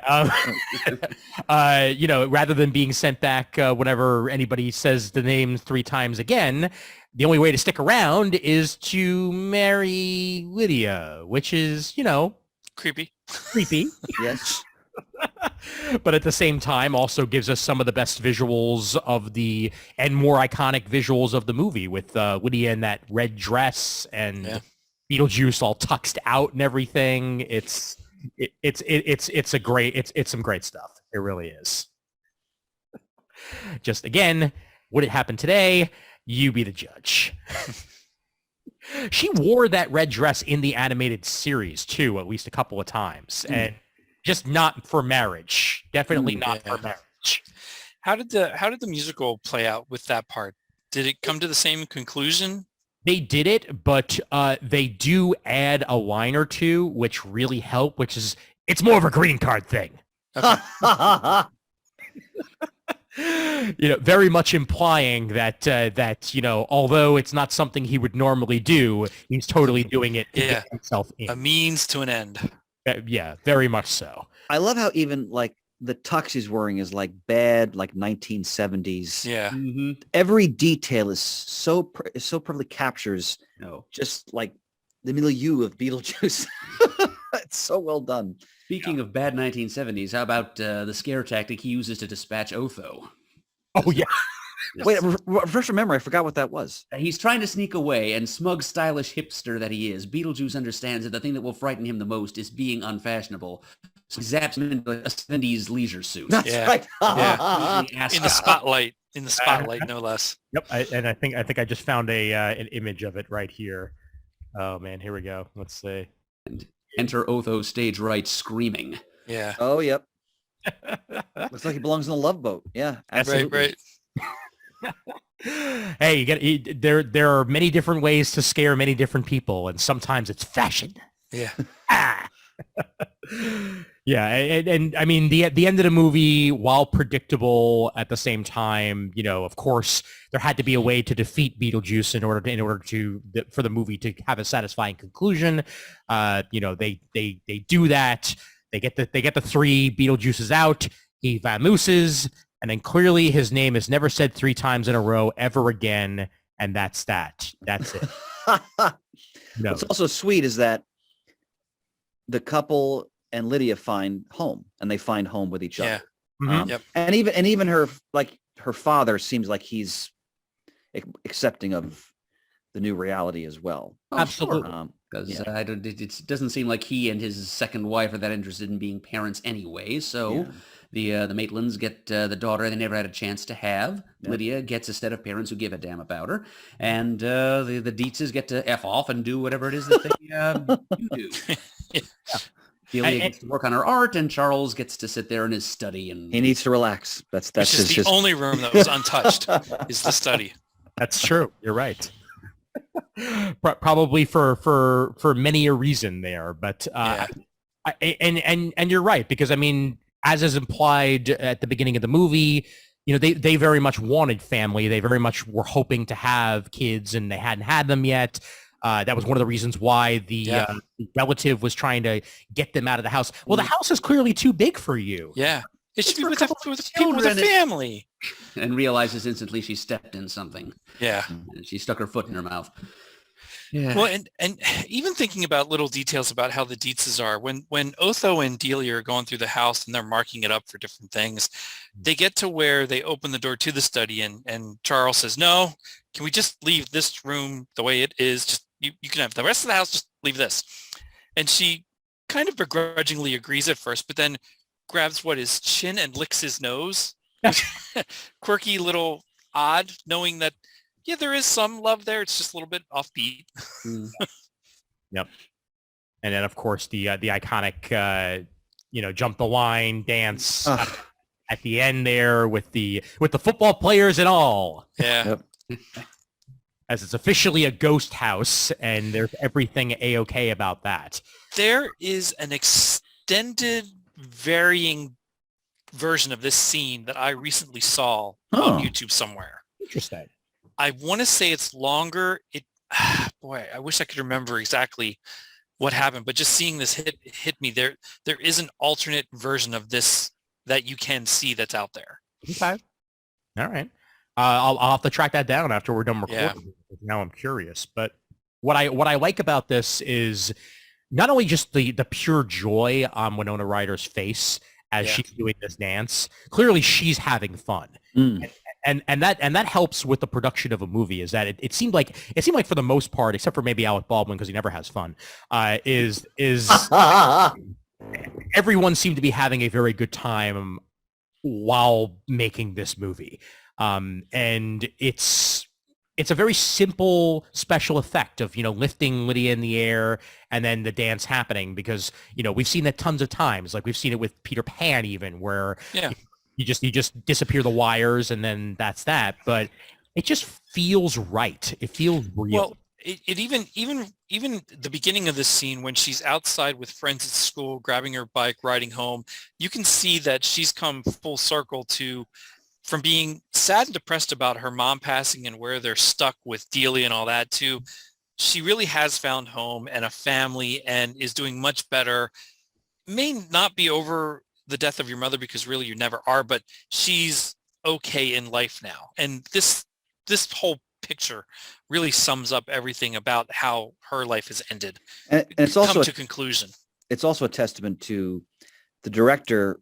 [SPEAKER 5] rather than being sent back whenever anybody says the name 3 times again, the only way to stick around is to marry Lydia, which is,
[SPEAKER 4] Creepy.
[SPEAKER 6] Yes.
[SPEAKER 5] But at the same time also gives us some of the best visuals and more iconic visuals of the movie with Lydia in that red dress and Beetlejuice all tucked out and everything. It's some great stuff. It really is. Just again, would it happen today? You be the judge. She wore that red dress in the animated series too, at least a couple of times, and just not for marriage. Definitely not for marriage.
[SPEAKER 4] How did the musical play out with that part? Did it come to the same conclusion?
[SPEAKER 5] They did it, but they do add a line or two, which really help. Which is, it's more of a green card thing.
[SPEAKER 4] Okay.
[SPEAKER 5] Very much implying that although it's not something he would normally do, he's totally doing it to get himself in.
[SPEAKER 4] A means to an end.
[SPEAKER 5] Yeah, very much so.
[SPEAKER 6] I love how even like the tux he's wearing is like bad, like 1970s.
[SPEAKER 4] Yeah.
[SPEAKER 3] Mm-hmm.
[SPEAKER 6] Every detail is so perfectly captures just like the milieu of Beetlejuice. It's so well done.
[SPEAKER 3] Speaking of bad 1970s, how about the scare tactic he uses to dispatch Otho?
[SPEAKER 5] Oh, yeah.
[SPEAKER 6] Wait, refresh my memory. I forgot what that was.
[SPEAKER 3] He's trying to sneak away, and smug, stylish hipster that he is, Beetlejuice understands that the thing that will frighten him the most is being unfashionable. So he zaps him into a 70s leisure suit.
[SPEAKER 6] That's right.
[SPEAKER 4] In the spotlight. In the spotlight, no less.
[SPEAKER 5] Yep. I think I just found an image of it right here. Oh man, here we go. Let's see.
[SPEAKER 3] And enter Otho stage right, screaming.
[SPEAKER 4] Yeah.
[SPEAKER 6] Oh, yep. Looks like he belongs in a Love Boat. Yeah, absolutely.
[SPEAKER 4] Right.
[SPEAKER 5] Hey, there are many different ways to scare many different people, and sometimes it's fashion.
[SPEAKER 4] Yeah.
[SPEAKER 5] Yeah, and I mean the end of the movie, while predictable at the same time, of course there had to be a way to defeat Beetlejuice in order for the movie to have a satisfying conclusion. They do that. They get the 3 Beetlejuices out. He vamooses, and then clearly his name is never said 3 times in a row ever again, and that's that. That's it. No.
[SPEAKER 6] What's also sweet is that the couple and Lydia find home, and they find home with each other.
[SPEAKER 5] Mhm.
[SPEAKER 4] Yep.
[SPEAKER 6] And even her father seems like he's accepting of the new reality as well.
[SPEAKER 3] Oh,
[SPEAKER 5] Absolutely.
[SPEAKER 3] Because it doesn't seem like he and his second wife are that interested in being parents anyway. So the Maitlands get the daughter they never had a chance to have.
[SPEAKER 6] Yeah.
[SPEAKER 3] Lydia gets a set of parents who give a damn about her. And the Dietzes get to F off and do whatever it is that they do. Delia gets to work on her art, and Charles gets to sit there in his study. And
[SPEAKER 6] He needs to relax. That's
[SPEAKER 4] Which is the only room that was untouched is the study.
[SPEAKER 5] That's true. You're right. Probably for many a reason there, but and you're right, because I mean, as is implied at the beginning of the movie, they very much wanted family. They very much were hoping to have kids, and they hadn't had them yet. That was one of the reasons why the relative was trying to get them out of the house. Well, the house is clearly too big for you.
[SPEAKER 4] Yeah. It should be
[SPEAKER 3] for a
[SPEAKER 4] with
[SPEAKER 3] couple
[SPEAKER 4] people
[SPEAKER 3] of
[SPEAKER 4] with a
[SPEAKER 3] children.
[SPEAKER 4] family.
[SPEAKER 3] and realizes instantly she stepped in something.
[SPEAKER 4] Yeah.
[SPEAKER 3] And she stuck her foot in her mouth. Yeah.
[SPEAKER 4] Well, and even thinking about little details about how the Dietzes are, when Otho and Delia are going through the house and they're marking it up for different things, they get to where they open the door to the study and Charles says, no, can we just leave this room the way it is? Just you can have the rest of the house, just leave this. And she kind of begrudgingly agrees at first, but then grabs his chin and licks his nose. Quirky little odd, knowing that yeah, there is some love there. It's just a little bit offbeat.
[SPEAKER 5] Yep. And then of course the iconic jump the line dance at the end there with the football players and all.
[SPEAKER 4] Yeah.
[SPEAKER 6] Yep.
[SPEAKER 5] As it's officially a ghost house and there's everything A-okay about that.
[SPEAKER 4] There is an extended varying version of this scene that I recently saw on YouTube somewhere.
[SPEAKER 5] Interesting.
[SPEAKER 4] I want to say it's longer. Boy, I wish I could remember exactly what happened, but just seeing this hit me. There is an alternate version of this that you can see that's out there.
[SPEAKER 5] Okay. All right. I'll have to track that down after we're done recording.
[SPEAKER 4] Yeah.
[SPEAKER 5] Now I'm curious. But what I like about this is not only just the pure joy on Winona Ryder's face as she's doing this dance. Clearly, she's having fun. And that helps with the production of a movie. Is that it seemed like for the most part, except for maybe Alec Baldwin because he never has fun, is everyone seemed to be having a very good time while making this movie. And it's a very simple special effect of lifting Lydia in the air and then the dance happening, because we've seen that tons of times. Like we've seen it with Peter Pan even, where you just disappear the wires and then that's that. But it just feels right. It feels real.
[SPEAKER 4] Well, it even the beginning of this scene when she's outside with friends at school, grabbing her bike, riding home, you can see that she's come full circle from being sad and depressed about her mom passing and where they're stuck with Delia and all that, to she really has found home and a family and is doing much better. May not be over the death of your mother, because really you never are, but she's okay in life now. And this whole picture really sums up everything about how her life has ended.
[SPEAKER 6] And it's also
[SPEAKER 4] come to conclusion.
[SPEAKER 6] It's also a testament to the director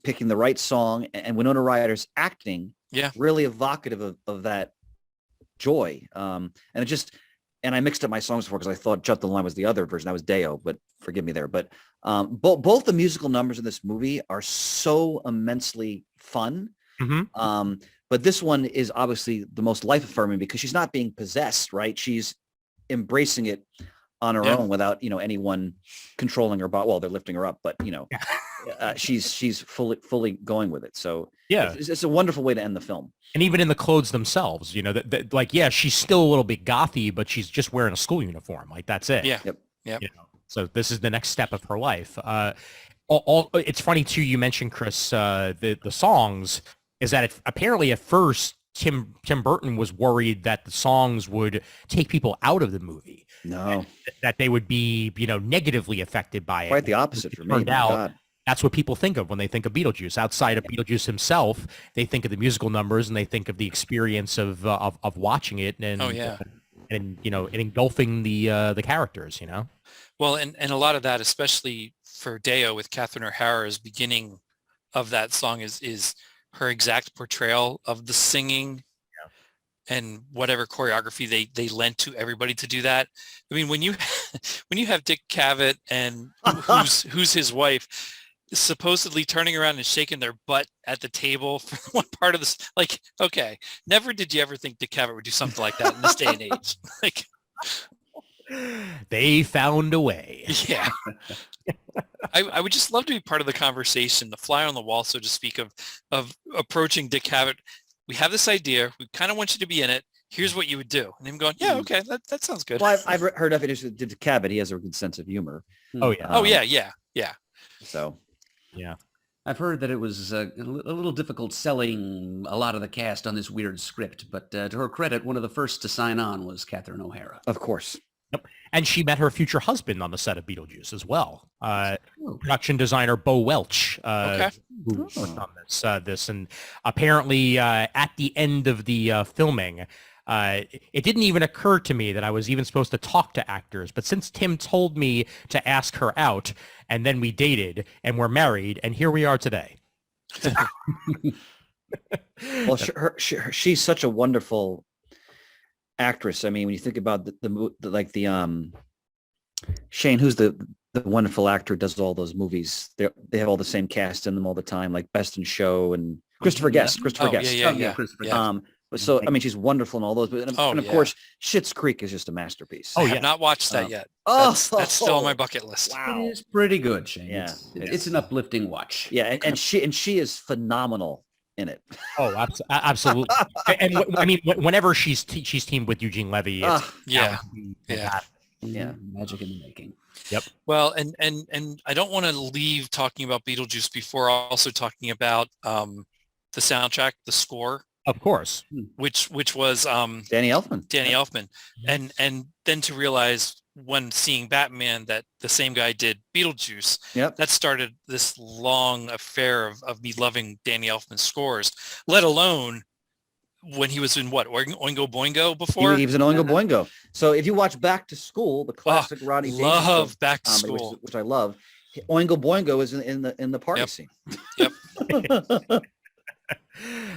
[SPEAKER 6] picking the right song and Winona Ryder's acting. Really evocative of that joy. And I mixed up my songs before because I thought Jump the Line was the other version. That was Deo, but forgive me there. But both the musical numbers in this movie are so immensely fun. But this one is obviously the most life-affirming because she's not being possessed, right? She's embracing it on her own without, anyone controlling her body. Well, they're lifting her up, but, she's fully going with it. So it's a wonderful way to end the film.
[SPEAKER 5] And even in the clothes themselves, she's still a little bit gothy, but she's just wearing a school uniform. Like that's it.
[SPEAKER 4] Yep.
[SPEAKER 5] So this is the next step of her life. It's funny too. You mentioned, Chris, the songs. Is that apparently at first Tim Burton was worried that the songs would take people out of the movie.
[SPEAKER 6] No,
[SPEAKER 5] that they would be negatively affected by it.
[SPEAKER 6] Quite the opposite for me.
[SPEAKER 5] That's what people think of when they think of Beetlejuice. Outside of Beetlejuice himself, they think of the musical numbers and they think of the experience of watching it and and engulfing the characters.
[SPEAKER 4] Well, and a lot of that, especially for Deo with Catherine O'Hara's beginning of that song, is her exact portrayal of the singing and whatever choreography they lent to everybody to do that. I mean, when you have Dick Cavett and who's his wife supposedly turning around and shaking their butt at the table for one part of this, like, okay, never did you ever think Dick Cavett would do something like that in this day and age. Like,
[SPEAKER 5] they found a way.
[SPEAKER 4] Yeah. I would just love to be part of the conversation, the fly on the wall, so to speak, of approaching Dick Cavett. We have this idea. We kind of want you to be in it. Here's what you would do. And him going, yeah, okay, that sounds good.
[SPEAKER 6] Well, I've heard of it. Dick Cavett, he has a good sense of humor.
[SPEAKER 5] Oh, yeah.
[SPEAKER 4] Yeah.
[SPEAKER 6] So,
[SPEAKER 5] yeah.
[SPEAKER 3] I've heard that it was a little difficult selling a lot of the cast on this weird script, but to her credit, one of the first to sign on was Catherine O'Hara.
[SPEAKER 6] Of course.
[SPEAKER 5] Yep. And she met her future husband on the set of Beetlejuice as well. Production designer Bo Welch, who worked on this. And apparently at the end of the filming, It didn't even occur to me that I was even supposed to talk to actors. But since Tim told me to ask her out, and then we dated, and we're married, and here we are today.
[SPEAKER 6] Well, she's such a wonderful actress. I mean, when you think about the Shane, who's the wonderful actor who does all those movies, they have all the same cast in them all the time, like Best in Show and Christopher Guest. Christopher Guest.
[SPEAKER 4] Yeah.
[SPEAKER 6] So I mean, she's wonderful in all those. But and of course, Schitt's Creek is just a masterpiece.
[SPEAKER 4] I have not watched that yet. That's still on my bucket list.
[SPEAKER 6] Wow.
[SPEAKER 3] It is pretty good, Shane.
[SPEAKER 6] Yeah.
[SPEAKER 3] It's an uplifting watch.
[SPEAKER 6] Yeah, and she is phenomenal in it.
[SPEAKER 5] Oh, absolutely. And I mean, whenever she's teamed with Eugene Levy, it's
[SPEAKER 4] Yeah.
[SPEAKER 3] Magic in the making.
[SPEAKER 5] Yep.
[SPEAKER 4] Well, and I don't want to leave talking about Beetlejuice before also talking about the soundtrack, the score,
[SPEAKER 5] Of course.
[SPEAKER 4] which was
[SPEAKER 6] Danny Elfman.
[SPEAKER 4] Danny Elfman, and then to realize when seeing Batman that the same guy did Beetlejuice.
[SPEAKER 6] Yep.
[SPEAKER 4] That started this long affair of me loving Danny Elfman's scores, let alone when he was in Oingo Boingo before.
[SPEAKER 6] He was in Oingo Boingo. So if you watch Back to School, the classic Rodney Dangerfield
[SPEAKER 4] love Back to
[SPEAKER 6] comedy,
[SPEAKER 4] School,
[SPEAKER 6] which I love, Oingo Boingo is in the party scene.
[SPEAKER 4] Yep.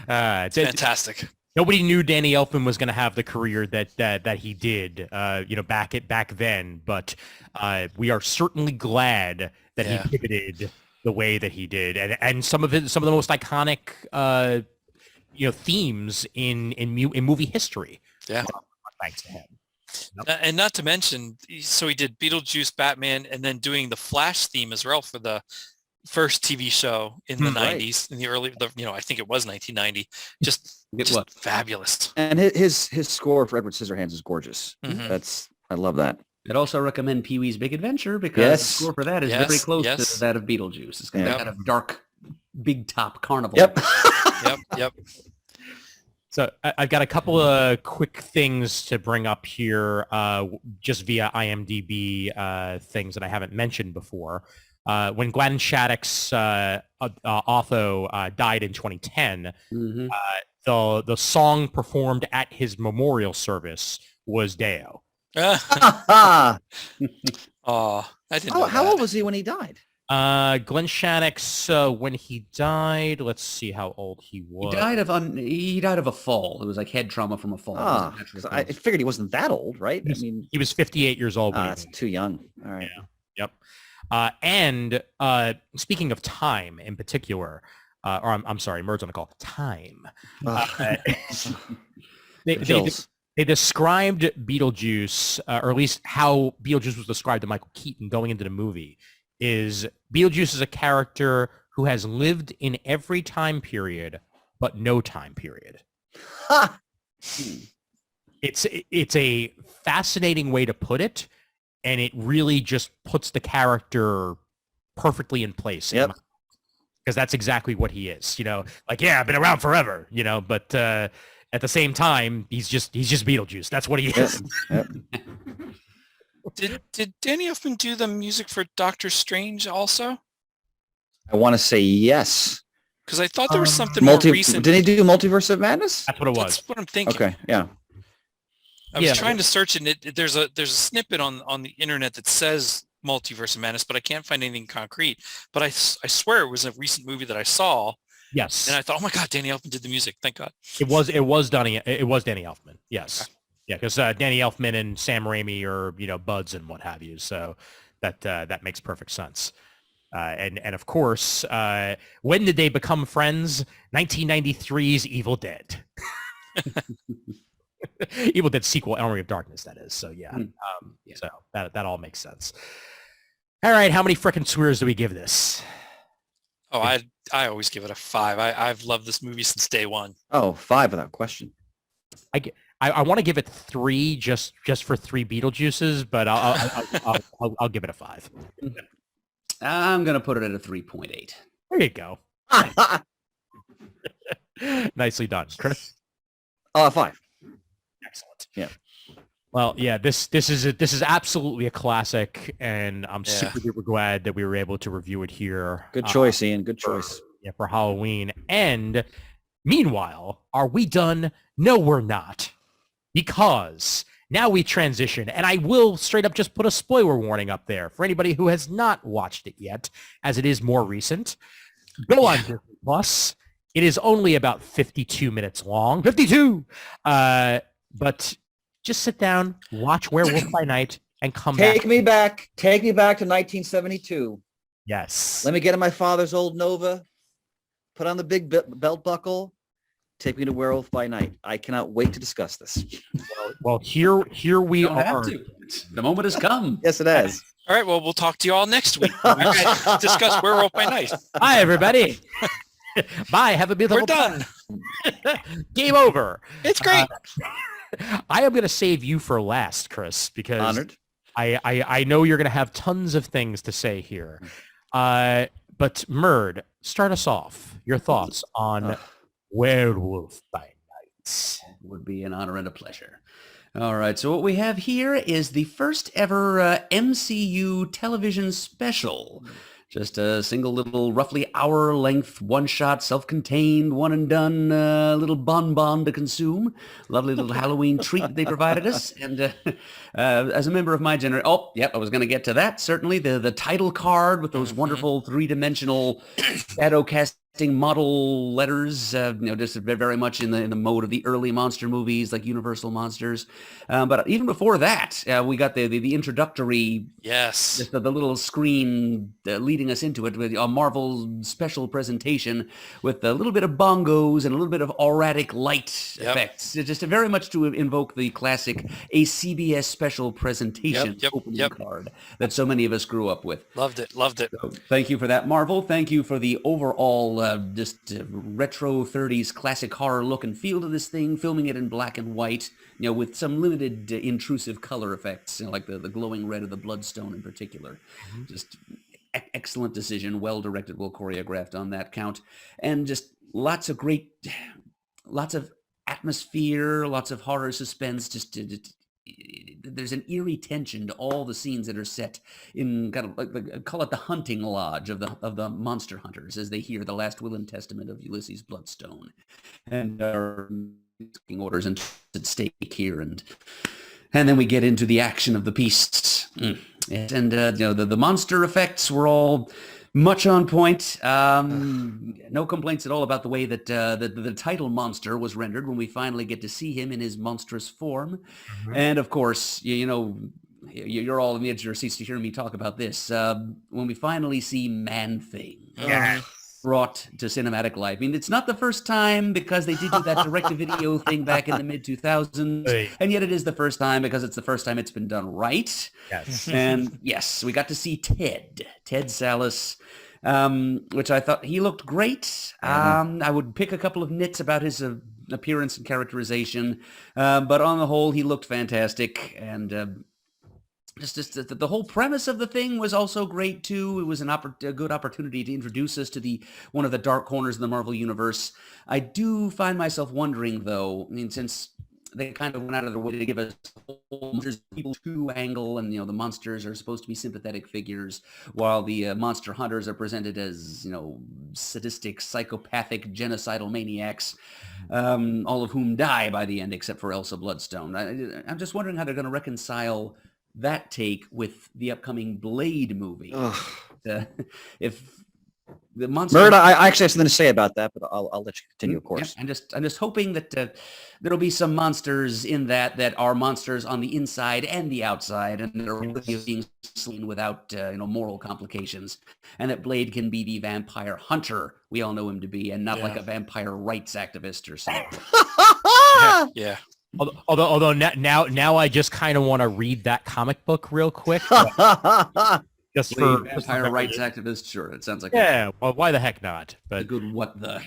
[SPEAKER 5] It's
[SPEAKER 4] Fantastic.
[SPEAKER 5] Nobody knew Danny Elfman was going to have the career that he did, back then. But we are certainly glad that he pivoted the way that he did, and some of the most iconic, themes in movie history.
[SPEAKER 4] Yeah.
[SPEAKER 5] Thanks to him.
[SPEAKER 4] And not to mention, so he did Beetlejuice, Batman, and then doing the Flash theme as well for the first TV show in the 90s, in the early, I think it was 1990. Just fabulous.
[SPEAKER 6] And his score for Edward Scissorhands is gorgeous.
[SPEAKER 4] Mm-hmm.
[SPEAKER 6] I love that.
[SPEAKER 3] I'd also recommend Pee-wee's Big Adventure because the score for that is very close to that of Beetlejuice. It's got that kind of dark, big top carnival.
[SPEAKER 6] Yep.
[SPEAKER 4] Yep.
[SPEAKER 5] So I've got a couple of quick things to bring up here, just via IMDb things that I haven't mentioned before. When Glenn Shattuck's Otho died in 2010, the song performed at his memorial service was Deo.
[SPEAKER 4] I didn't know
[SPEAKER 6] How
[SPEAKER 4] that.
[SPEAKER 6] old was he when he died?
[SPEAKER 5] Glenn Shattuck's when he died. Let's see how old he was.
[SPEAKER 3] He died of a fall. It was like head trauma from a fall.
[SPEAKER 6] I figured he wasn't that old, right? I mean,
[SPEAKER 5] he was 58 years old.
[SPEAKER 6] That's too young. All right.
[SPEAKER 5] Yeah. Yep. And speaking of time in particular, or I'm sorry, Murd's on the call. Time. They described Beetlejuice, or at least how Beetlejuice was described to Michael Keaton going into the movie, is Beetlejuice is a character who has lived in every time period, but no time period. It's a fascinating way to put it, and it really just puts the character perfectly in place.
[SPEAKER 6] Yep.
[SPEAKER 5] Because that's exactly what he is. I've been around forever. But at the same time, he's just Beetlejuice. That's what he is.
[SPEAKER 6] Yep.
[SPEAKER 4] Did Danny Elfman do the music for Doctor Strange also?
[SPEAKER 6] I want to say yes.
[SPEAKER 4] Because I thought there was something more recent.
[SPEAKER 6] Did he do Multiverse of Madness?
[SPEAKER 5] That's what it was.
[SPEAKER 4] That's what I'm thinking.
[SPEAKER 6] Okay, yeah.
[SPEAKER 4] I was trying to search, and there's a snippet on the internet that says Multiverse of Madness, but I can't find anything concrete. But I swear it was a recent movie that I saw.
[SPEAKER 5] Yes.
[SPEAKER 4] And I thought, oh my God, Danny Elfman did the music. Thank God.
[SPEAKER 5] It was Danny Elfman. Yes. Okay. Yeah, because Danny Elfman and Sam Raimi are buds and what have you. So that makes perfect sense. And of course, when did they become friends? 1993's Evil Dead. Evil Dead sequel, Army of Darkness, that is. So yeah. So that all makes sense. All right, how many frickin' swears do we give this?
[SPEAKER 4] Oh, I always give it a 5. I've loved this movie since day one.
[SPEAKER 6] Oh, 5 without question.
[SPEAKER 5] I want to give it 3 just for 3 Beetlejuices, but I'll give it a 5.
[SPEAKER 3] I'm gonna put it at a 3.8.
[SPEAKER 5] There you go. Nicely done, Chris.
[SPEAKER 6] 5.
[SPEAKER 5] Excellent.
[SPEAKER 6] Yeah.
[SPEAKER 5] Well, yeah, this is absolutely a classic, and I'm super duper glad that we were able to review it here.
[SPEAKER 6] Good choice, Ian. Good choice.
[SPEAKER 5] For Halloween. And meanwhile, are we done? No, we're not. because now we transition, and I will straight up just put a spoiler warning up there for anybody who has not watched it yet, as it is more recent. Go on Disney Plus. It is only about 52 minutes long. 52! But just sit down, watch Werewolf by Night, and come back.
[SPEAKER 6] Take me back to 1972.
[SPEAKER 5] Yes.
[SPEAKER 6] Let me get in my father's old Nova, put on the big belt buckle, take me to Werewolf by Night. I cannot wait to discuss this.
[SPEAKER 5] Well, here we
[SPEAKER 3] Don't have
[SPEAKER 5] are.
[SPEAKER 3] to. The moment has come.
[SPEAKER 6] Yes, it has.
[SPEAKER 4] All right, well, we'll talk to you all next week. We're going to discuss Werewolf by Night.
[SPEAKER 5] Bye, everybody. Bye. Have a beautiful
[SPEAKER 4] We're done.
[SPEAKER 5] Game over.
[SPEAKER 4] It's great.
[SPEAKER 5] I am going to save you for last, Chris, because
[SPEAKER 6] Honored.
[SPEAKER 5] I know you're going to have tons of things to say here. But Murd, start us off. Your thoughts on Werewolf by Night.
[SPEAKER 3] Would be an honor and a pleasure. All right, so what we have here is the first ever MCU television special. Just a single little roughly hour-length, one-shot, self-contained, one-and-done little bonbon to consume. Lovely little Halloween treat they provided us. And as a member of my generation, I was going to get to that, certainly. The title card with those wonderful three-dimensional shadow casting model letters, just very much in the mode of the early monster movies like Universal Monsters. But even before that, we got the introductory,
[SPEAKER 4] Yes.
[SPEAKER 3] just the little screen leading us into it with a Marvel special presentation with a little bit of bongos and a little bit of auratic light effects. Just very much to invoke the classic a CBS special presentation opening card that so many of us grew up with.
[SPEAKER 4] Loved it. Loved it.
[SPEAKER 3] So thank you for that, Marvel. Thank you for the overall retro 30s classic horror look and feel to this thing, filming it in black and white, with some limited intrusive color effects, like the glowing red of the bloodstone in particular. Just excellent decision, well directed, well choreographed on that count, and just lots of atmosphere, lots of horror suspense, there's an eerie tension to all the scenes that are set in kind of like call it the hunting lodge of the monster hunters as they hear the last will and testament of Ulysses Bloodstone, and are taking orders and at stake here, and then we get into the action of the beasts, and the monster effects were all much on point. No complaints at all about the way that the title monster was rendered when we finally get to see him in his monstrous form. And of course, you're all in the edge of your seats to hear me talk about this. When we finally see Man-Thing brought to cinematic life. I mean, it's not the first time because they did do that direct-to-video thing back in the mid-2000s, and yet it is the first time because it's the first time it's been done right.
[SPEAKER 5] Yes.
[SPEAKER 3] And yes, we got to see Ted Salas, which I thought he looked great. I would pick a couple of nits about his appearance and characterization, but on the whole, he looked fantastic, and just the whole premise of the thing was also great too. It was a good opportunity to introduce us to one of the dark corners of the Marvel Universe. I do find myself wondering, though, I mean, since they kind of went out of their way to give us the whole monsters people two angle, and the monsters are supposed to be sympathetic figures, while the monster hunters are presented as sadistic, psychopathic, genocidal maniacs, all of whom die by the end except for Elsa Bloodstone. I'm just wondering how they're going to reconcile that take with the upcoming Blade movie. If the monster,
[SPEAKER 6] Murd, I actually have something to say about that, but I'll let you continue, of course.
[SPEAKER 3] Yeah, I'm just hoping that there'll be some monsters in that are monsters on the inside and the outside, and that are being slain without moral complications, and that Blade can be the vampire hunter we all know him to be, and not like a vampire rights activist or something.
[SPEAKER 4] Yeah.
[SPEAKER 5] Although now I just kind of want to read that comic book real quick. Just for
[SPEAKER 3] vampire rights activist, sure. It sounds like
[SPEAKER 5] well, why the heck not? But
[SPEAKER 3] a good what the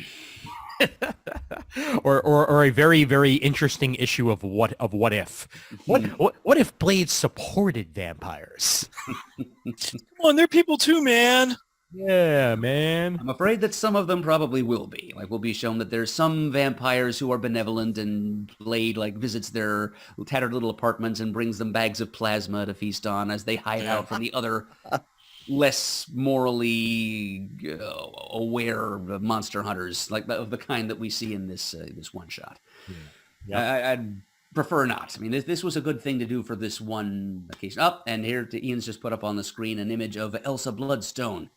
[SPEAKER 5] or a very, very interesting issue of what if. What if Blade supported vampires?
[SPEAKER 4] Come on, they're people too, man.
[SPEAKER 5] Yeah, man.
[SPEAKER 3] I'm afraid that some of them probably will be. We'll be shown that there's some vampires who are benevolent, and Blade visits their tattered little apartments and brings them bags of plasma to feast on as they hide out from the other less morally aware monster hunters, of the kind that we see in this one shot.
[SPEAKER 5] Yeah.
[SPEAKER 3] prefer not. I mean, this was a good thing to do for this one occasion. And here Ian's just put up on the screen an image of Elsa Bloodstone.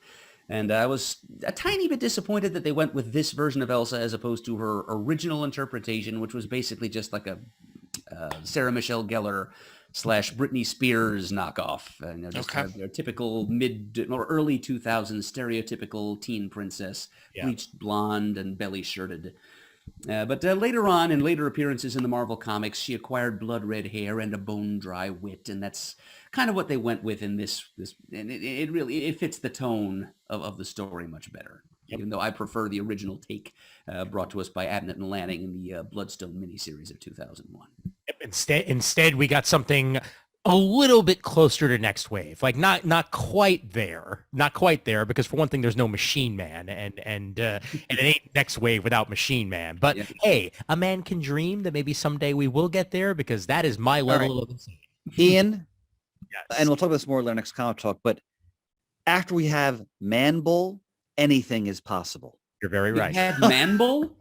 [SPEAKER 3] And I was a tiny bit disappointed that they went with this version of Elsa as opposed to her original interpretation, which was basically just like a Sarah Michelle Gellar / Britney Spears knockoff. Just kind of their typical mid or early 2000s stereotypical teen princess, bleached blonde and belly shirted. But later on, in later appearances in the Marvel Comics, she acquired blood red hair and a bone-dry wit, and that's kind of what they went with in this and it really fits the tone of the story much better. Even though I prefer the original take brought to us by Abnett and Lanning in the Bloodstone miniseries of 2001.
[SPEAKER 5] Instead, we got something a little bit closer to Next Wave, like not quite there, because for one thing, there's no Machine Man, and it ain't Next Wave without Machine Man. But hey, a man can dream that maybe someday we will get there, because that is my level of insanity.
[SPEAKER 6] Ian, and we'll talk about this more in our next comic talk, but after we have Man Bull, anything is possible.
[SPEAKER 5] You're very right.
[SPEAKER 3] We had Man Bull?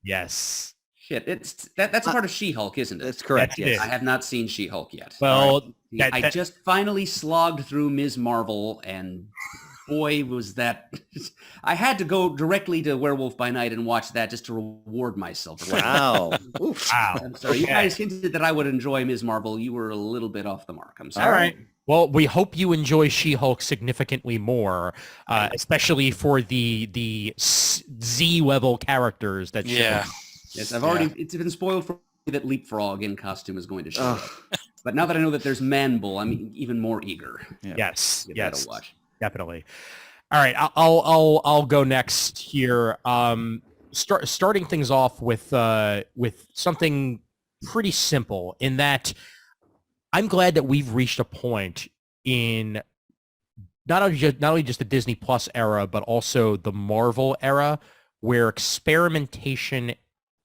[SPEAKER 5] Yes.
[SPEAKER 3] Shit, that's a part of She-Hulk, isn't it?
[SPEAKER 6] That's correct.
[SPEAKER 5] Yes.
[SPEAKER 3] I have not seen She-Hulk yet.
[SPEAKER 5] Well,
[SPEAKER 3] I just finally slogged through Ms. Marvel, and boy, was that... I had to go directly to Werewolf by Night and watch that just to reward myself.
[SPEAKER 6] Wow.
[SPEAKER 5] Wow.
[SPEAKER 3] I'm sorry. You guys hinted that I would enjoy Ms. Marvel. You were a little bit off the mark. I'm sorry.
[SPEAKER 5] All right. Well, we hope you enjoy She-Hulk significantly more, especially for the Z-level characters that
[SPEAKER 3] Yes, I've already... It's been spoiled for me that Leapfrog in costume is going to show up. But now that I know that there's Man Bull, I'm even more eager.
[SPEAKER 5] Yes,
[SPEAKER 3] To watch.
[SPEAKER 5] Definitely. All right, I'll go next here. Starting things off with something pretty simple, in that I'm glad that we've reached a point in not only just the Disney Plus era, but also the Marvel era, where experimentation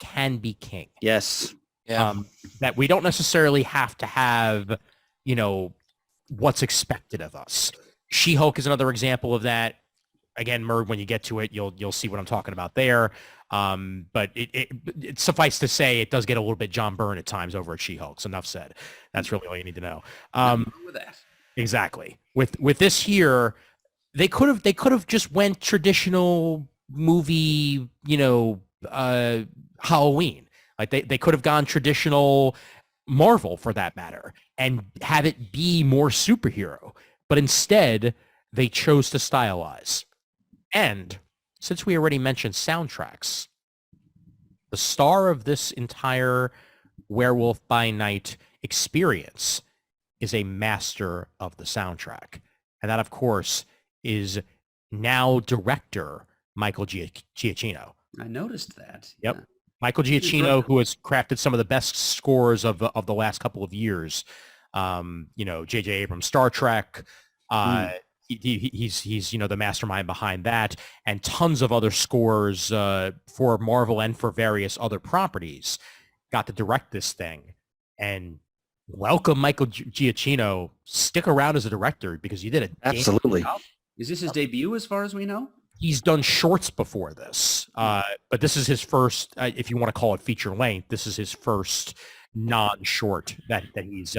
[SPEAKER 5] can be king.
[SPEAKER 6] Yes.
[SPEAKER 5] That we don't necessarily have to have, what's expected of us. She-Hulk is another example of that. Again, Merv, when you get to it, you'll see what I'm talking about there. But it suffice to say, it does get a little bit John Byrne at times over at She-Hulk. So enough said. That's really all you need to know.
[SPEAKER 3] With that.
[SPEAKER 5] Exactly. With this here, they could have just went traditional movie, Halloween. Like they could have gone traditional Marvel for that matter and have it be more superhero. But instead, they chose to stylize. And since we already mentioned soundtracks, the star of this entire Werewolf by Night experience is a master of the soundtrack. And that, of course, is now director Michael Giacchino.
[SPEAKER 3] I noticed that.
[SPEAKER 5] Yep. Yeah. Michael Giacchino, who has crafted some of the best scores of the last couple of years. J.J. Abrams' Star Trek. He's the mastermind behind that, and tons of other scores for Marvel and for various other properties. Got to direct this thing, and welcome Michael Giacchino. Stick around as a director because you did it.
[SPEAKER 6] Absolutely.
[SPEAKER 3] Is this his debut, as far as we know?
[SPEAKER 5] He's done shorts before this, but this is his first, if you want to call it feature length. This is his first non-short that he's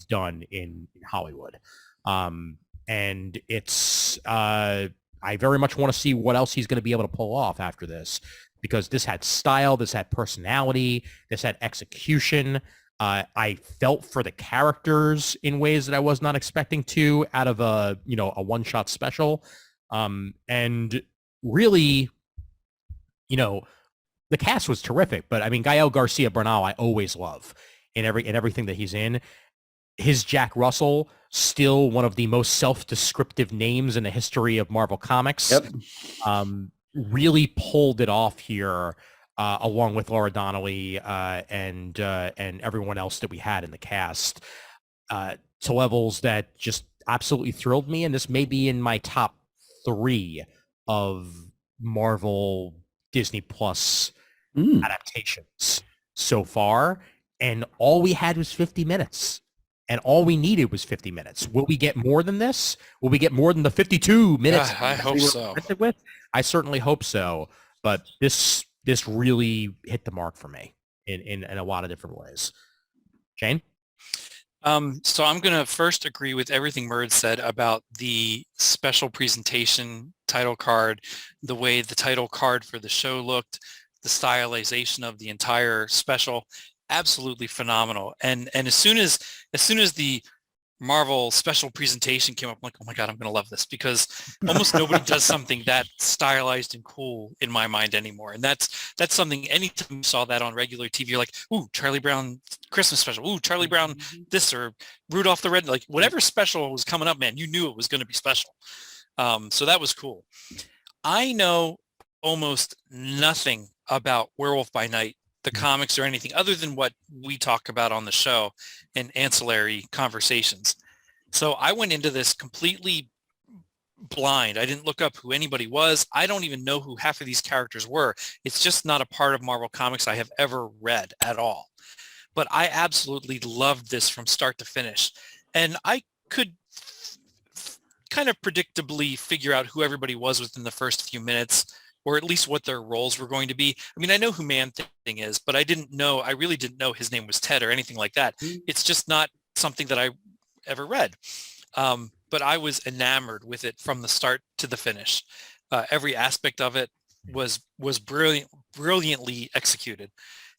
[SPEAKER 5] done in Hollywood, and it's I very much want to see what else he's going to be able to pull off after this, because this had style, this had personality, this had execution. I felt for the characters in ways that I was not expecting to out of a one-shot special. And really, the cast was terrific, but I mean, Gael Garcia Bernal, I always love in everything that he's in. His Jack Russell, still one of the most self-descriptive names in the history of Marvel Comics.
[SPEAKER 6] Yep.
[SPEAKER 5] Really pulled it off here, along with Laura Donnelly, and everyone else that we had in the cast, to levels that just absolutely thrilled me. And this may be in my top 3 of Marvel Disney Plus adaptations so far, and all we had was 50 minutes, and all we needed was 50 minutes. Will we get more than this? Will we get more than the 52 minutes?
[SPEAKER 4] I hope so.
[SPEAKER 5] I certainly hope so, but this really hit the mark for me in a lot of different ways. Shane?
[SPEAKER 4] So I'm going to first agree with everything Murd said about the special presentation title card, the way the title card for the show looked, the stylization of the entire special, absolutely phenomenal. And as soon as the Marvel special presentation came up, I'm like, oh my God, I'm going to love this, because almost nobody does something that stylized and cool in my mind anymore. And that's something, anytime you saw that on regular TV, you're like, ooh, Charlie Brown Christmas special, ooh, Charlie Brown this, or Rudolph the Red, like whatever special was coming up, man, you knew it was going to be special. So that was cool. I know almost nothing about Werewolf by Night, the comics, or anything other than what we talk about on the show and ancillary conversations. So I went into this completely blind. I didn't look up who anybody was. I don't even know who half of these characters were. It's just not a part of Marvel Comics I have ever read at all. But I absolutely loved this from start to finish. And I could kind of predictably figure out who everybody was within the first few minutes, or at least what their roles were going to be. I mean, I know who Man-Thing is, but I really didn't know his name was Ted or anything like that. It's just not something that I ever read. But I was enamored with it from the start to the finish. Every aspect of it was brilliantly executed.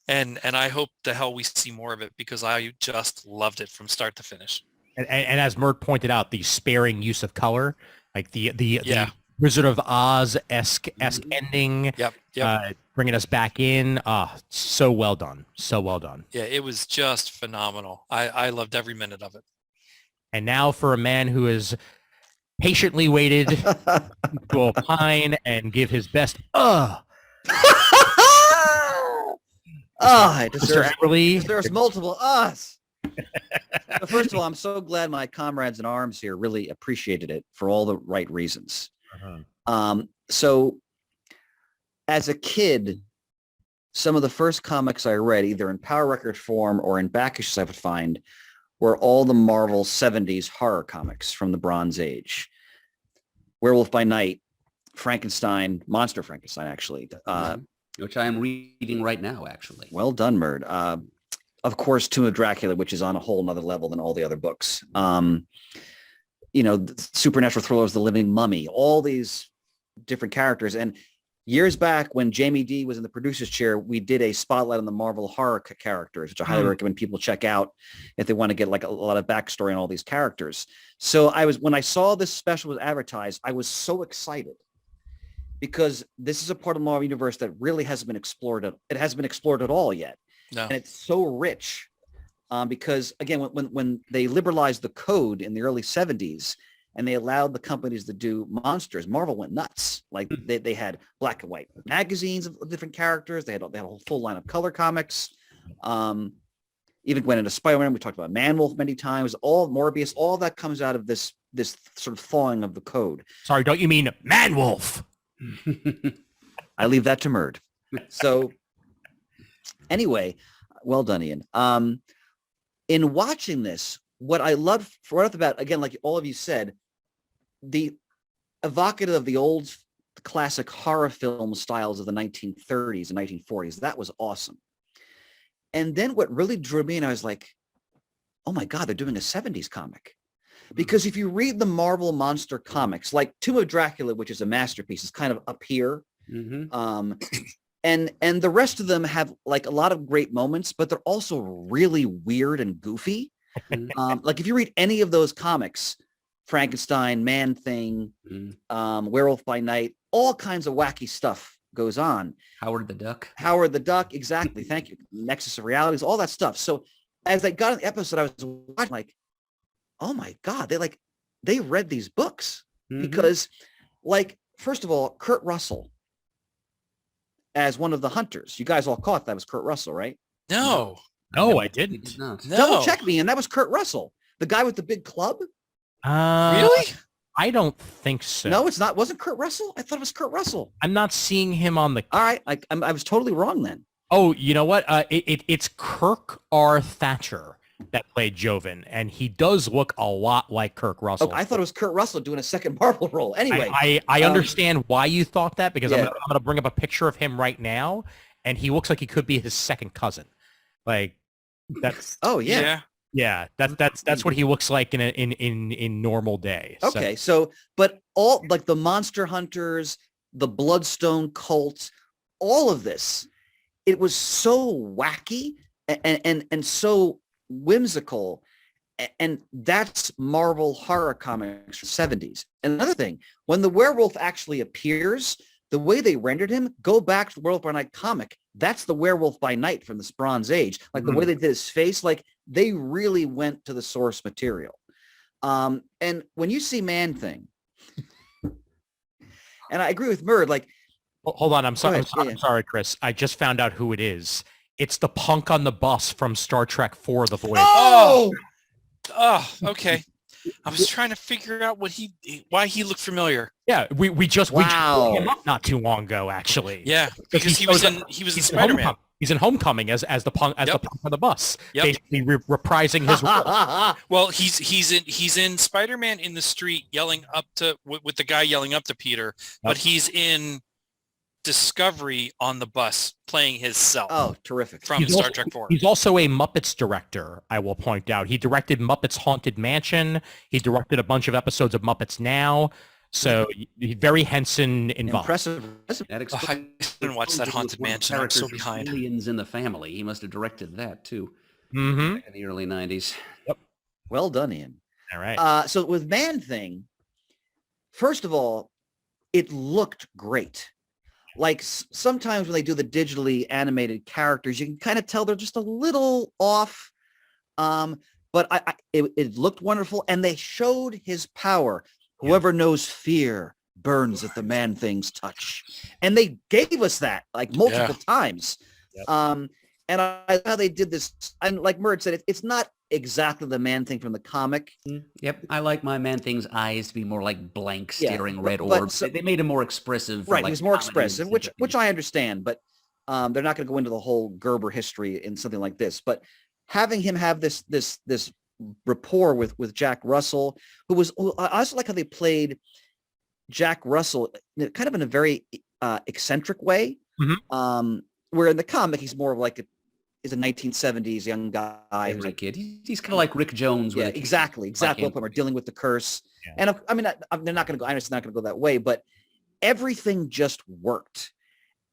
[SPEAKER 4] And I hope the hell we see more of it, because I just loved it from start to finish.
[SPEAKER 5] And as Mert pointed out, the sparing use of color, like the Wizard of Oz-esque ending, bringing us back in. So well done. So well done.
[SPEAKER 4] Yeah, it was just phenomenal. I loved every minute of it.
[SPEAKER 5] And now for a man who has patiently waited to opine and give his best.
[SPEAKER 6] It
[SPEAKER 5] Mr.
[SPEAKER 6] deserves multiple us. But first of all, I'm so glad my comrades in arms here really appreciated it for all the right reasons. So as a kid, some of the first comics I read, either in Power Record form or in back issues I would find, were all the Marvel 70s horror comics from the Bronze Age. Werewolf by Night, Frankenstein, Monster Frankenstein, actually.
[SPEAKER 3] Which I am reading right now, actually.
[SPEAKER 6] Well done, Murd. Of course, Tomb of Dracula, which is on a whole nother level than all the other books. The supernatural thrillers, The Living Mummy, all these different characters. And years back when Jamie D was in the producer's chair, we did a spotlight on the Marvel horror characters, which I highly recommend people check out if they want to get like a lot of backstory on all these characters. So when I saw this special was advertised, I was so excited, because this is a part of the Marvel universe that really hasn't been explored. It hasn't been explored at all yet. No. And it's so rich. Because again, when they liberalized the code in the early 70s and they allowed the companies to do monsters, Marvel went nuts. Like they had black and white magazines of different characters. They had a whole full line of color comics. Even went into Spider-Man. We talked about Man-Wolf many times. All Morbius, all that comes out of this sort of thawing of the code.
[SPEAKER 5] Sorry, don't you mean Man-Wolf?
[SPEAKER 6] I leave that to Murd. So anyway, well done, Ian. In watching this, what I love right off the bat, again, like all of you said, the evocative of the old classic horror film styles of the 1930s and 1940s, that was awesome. And then what really drew me in, I was like, oh my God, they're doing a 70s comic. Because if you read the Marvel monster comics, like Tomb of Dracula, which is a masterpiece, is kind of up here. And the rest of them have like a lot of great moments, but they're also really weird and goofy. Like if you read any of those comics, Frankenstein, Man-Thing, Werewolf by Night, all kinds of wacky stuff goes on.
[SPEAKER 3] Howard the Duck,
[SPEAKER 6] exactly. Thank you. Nexus of Realities, all that stuff. So as I got in the episode, I was watching like, oh my God, they read these books. Because like, first of all, Kurt Russell as one of the hunters. You guys all caught that was Kurt Russell, right?
[SPEAKER 4] No,
[SPEAKER 5] I didn't.
[SPEAKER 4] No.
[SPEAKER 6] Double check me, and that was Kurt Russell, the guy with the big club.
[SPEAKER 4] Really?
[SPEAKER 5] I don't think so.
[SPEAKER 6] No, it's not. Wasn't Kurt Russell? I thought it was Kurt Russell.
[SPEAKER 5] I'm not seeing him on the.
[SPEAKER 6] All right, I was totally wrong then.
[SPEAKER 5] Oh, you know what? It's Kirk R. Thatcher that played Joven, and he does look a lot like Kirk Russell.
[SPEAKER 6] Oh, I thought it was Kurt Russell doing a second Marvel role. Anyway,
[SPEAKER 5] I understand why you thought that, because I'm gonna bring up a picture of him right now, and he looks like he could be his second cousin. Like, That's that's what he looks like in normal day.
[SPEAKER 6] Okay, so but all like the Monster Hunters, the Bloodstone cult, all of this, it was so wacky and so whimsical. And that's Marvel horror comics from the 70s. And another thing, when the werewolf actually appears, the way they rendered him, go back to the Werewolf by Night comic. That's the Werewolf by Night from the Bronze Age. Like the way they did his face, like they really went to the source material. And when you see Man-Thing, and I agree with Murd, like,
[SPEAKER 5] hold on, I'm sorry, Chris. I just found out who it is. It's the punk on the bus from Star Trek IV: The Voyage.
[SPEAKER 4] Oh, okay. I was trying to figure out why he looked familiar.
[SPEAKER 5] Yeah, we just brought him up not too long ago, actually.
[SPEAKER 4] Yeah, because he was in Spider-Man.
[SPEAKER 5] He's in Homecoming as the punk the punk on the bus, basically reprising his role.
[SPEAKER 4] Well, he's in Spider-Man in the street yelling up to with the guy yelling up to Peter, but he's in Discovery on the bus playing his self.
[SPEAKER 6] Oh, terrific.
[SPEAKER 4] From Star Trek 4.
[SPEAKER 5] He's also a Muppets director, I will point out. He directed Muppets Haunted Mansion. He directed a bunch of episodes of Muppets Now. So very Henson involved.
[SPEAKER 6] Impressive.
[SPEAKER 4] I didn't watch that Haunted Mansion. I'm so behind.
[SPEAKER 3] Aliens in the Family. He must have directed that too.
[SPEAKER 5] Mm-hmm.
[SPEAKER 3] Back in the early 90s.
[SPEAKER 5] Yep.
[SPEAKER 6] Well done, Ian.
[SPEAKER 5] All right.
[SPEAKER 6] So with Man-Thing, first of all, it looked great. Like sometimes when they do the digitally animated characters, you can kind of tell they're just a little off. But it looked wonderful, and they showed his power. Whoever knows fear burns at the Man-Thing's touch, and they gave us that like multiple times.
[SPEAKER 5] Yep.
[SPEAKER 6] And I like how they did this. And like Murd said, it's not exactly the Man-Thing from the comic.
[SPEAKER 3] Yep, I like my Man-Thing's eyes to be more like blank, staring red orbs.
[SPEAKER 6] So,
[SPEAKER 3] they made him more expressive.
[SPEAKER 6] Right,
[SPEAKER 3] like
[SPEAKER 6] he was more expressive, which I understand, but they're not going to go into the whole Gerber history in something like this. But having him have this rapport with Jack Russell, I also like how they played Jack Russell kind of in a very eccentric way.
[SPEAKER 5] Mm-hmm.
[SPEAKER 6] Where in the comic he's more of like is a 1970s young guy.
[SPEAKER 3] As a kid, he's kind of like Rick Jones.
[SPEAKER 6] Yeah, exactly. We're dealing with the curse, and I mean, they're not going to go. I know it's not going to go that way, but everything just worked,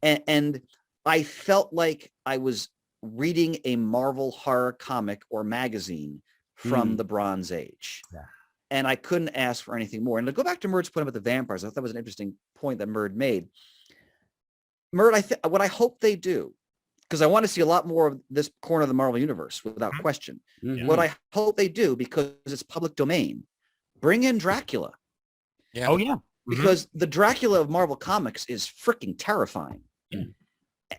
[SPEAKER 6] and I felt like I was reading a Marvel horror comic or magazine from the Bronze Age.
[SPEAKER 5] Yeah.
[SPEAKER 6] And I couldn't ask for anything more. And to go back to Murd's point about the vampires, I thought that was an interesting point that Murd made. Murd, what I hope they do, because I want to see a lot more of this corner of the Marvel Universe, without question.
[SPEAKER 3] Mm-hmm.
[SPEAKER 6] What I hope they do, because it's public domain, bring in Dracula.
[SPEAKER 5] Yeah. Oh, yeah.
[SPEAKER 6] Because the Dracula of Marvel Comics is freaking terrifying.
[SPEAKER 5] Yeah.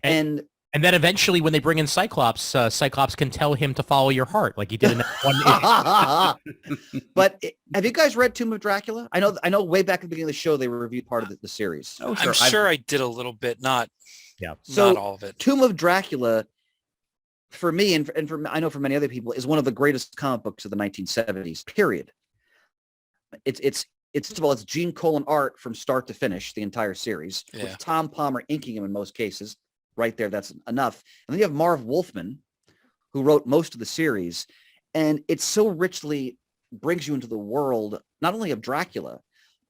[SPEAKER 6] And
[SPEAKER 5] then eventually when they bring in Cyclops, Cyclops can tell him to follow your heart like he did in that one.
[SPEAKER 6] But have you guys read Tomb of Dracula? I know way back at the beginning of the show, they reviewed part of the series.
[SPEAKER 4] Oh, sure. I'm sure I did a little bit, not
[SPEAKER 6] so
[SPEAKER 4] not all of it.
[SPEAKER 6] Tomb of Dracula, for me, and for I know for many other people, is one of the greatest comic books of the 1970s, period. It's first of all, it's Gene Colan art from start to finish, the entire series, with Tom Palmer inking him in most cases. Right there, that's enough. And then you have Marv Wolfman, who wrote most of the series, and it so richly brings you into the world, not only of Dracula,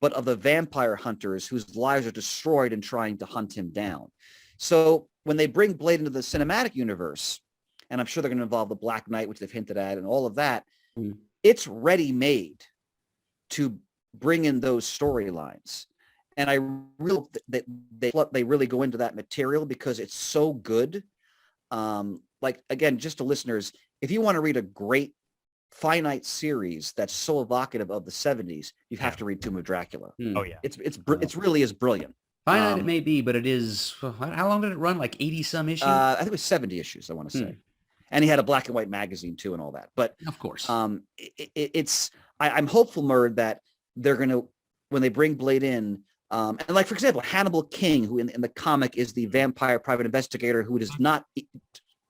[SPEAKER 6] but of the vampire hunters whose lives are destroyed in trying to hunt him down. So when they bring Blade into the cinematic universe, and I'm sure they're going to involve the Black Knight, which they've hinted at, and all of that, it's ready-made to bring in those storylines. And I really hope that they really go into that material because it's so good. Like, again, just to listeners, if you want to read a great finite series that's so evocative of the 70s, you have to read Tomb of Dracula.
[SPEAKER 5] Oh, yeah.
[SPEAKER 6] It's really is brilliant.
[SPEAKER 3] Finite it may be, but it is, how long did it run? Like 80-some issues?
[SPEAKER 6] I think it was 70 issues, I want to say. And he had a black and white magazine, too, and all that. But
[SPEAKER 3] of course,
[SPEAKER 6] I'm hopeful, Murd, that they're going to, when they bring Blade in, and like, for example, Hannibal King, who in the comic is the vampire private investigator who does not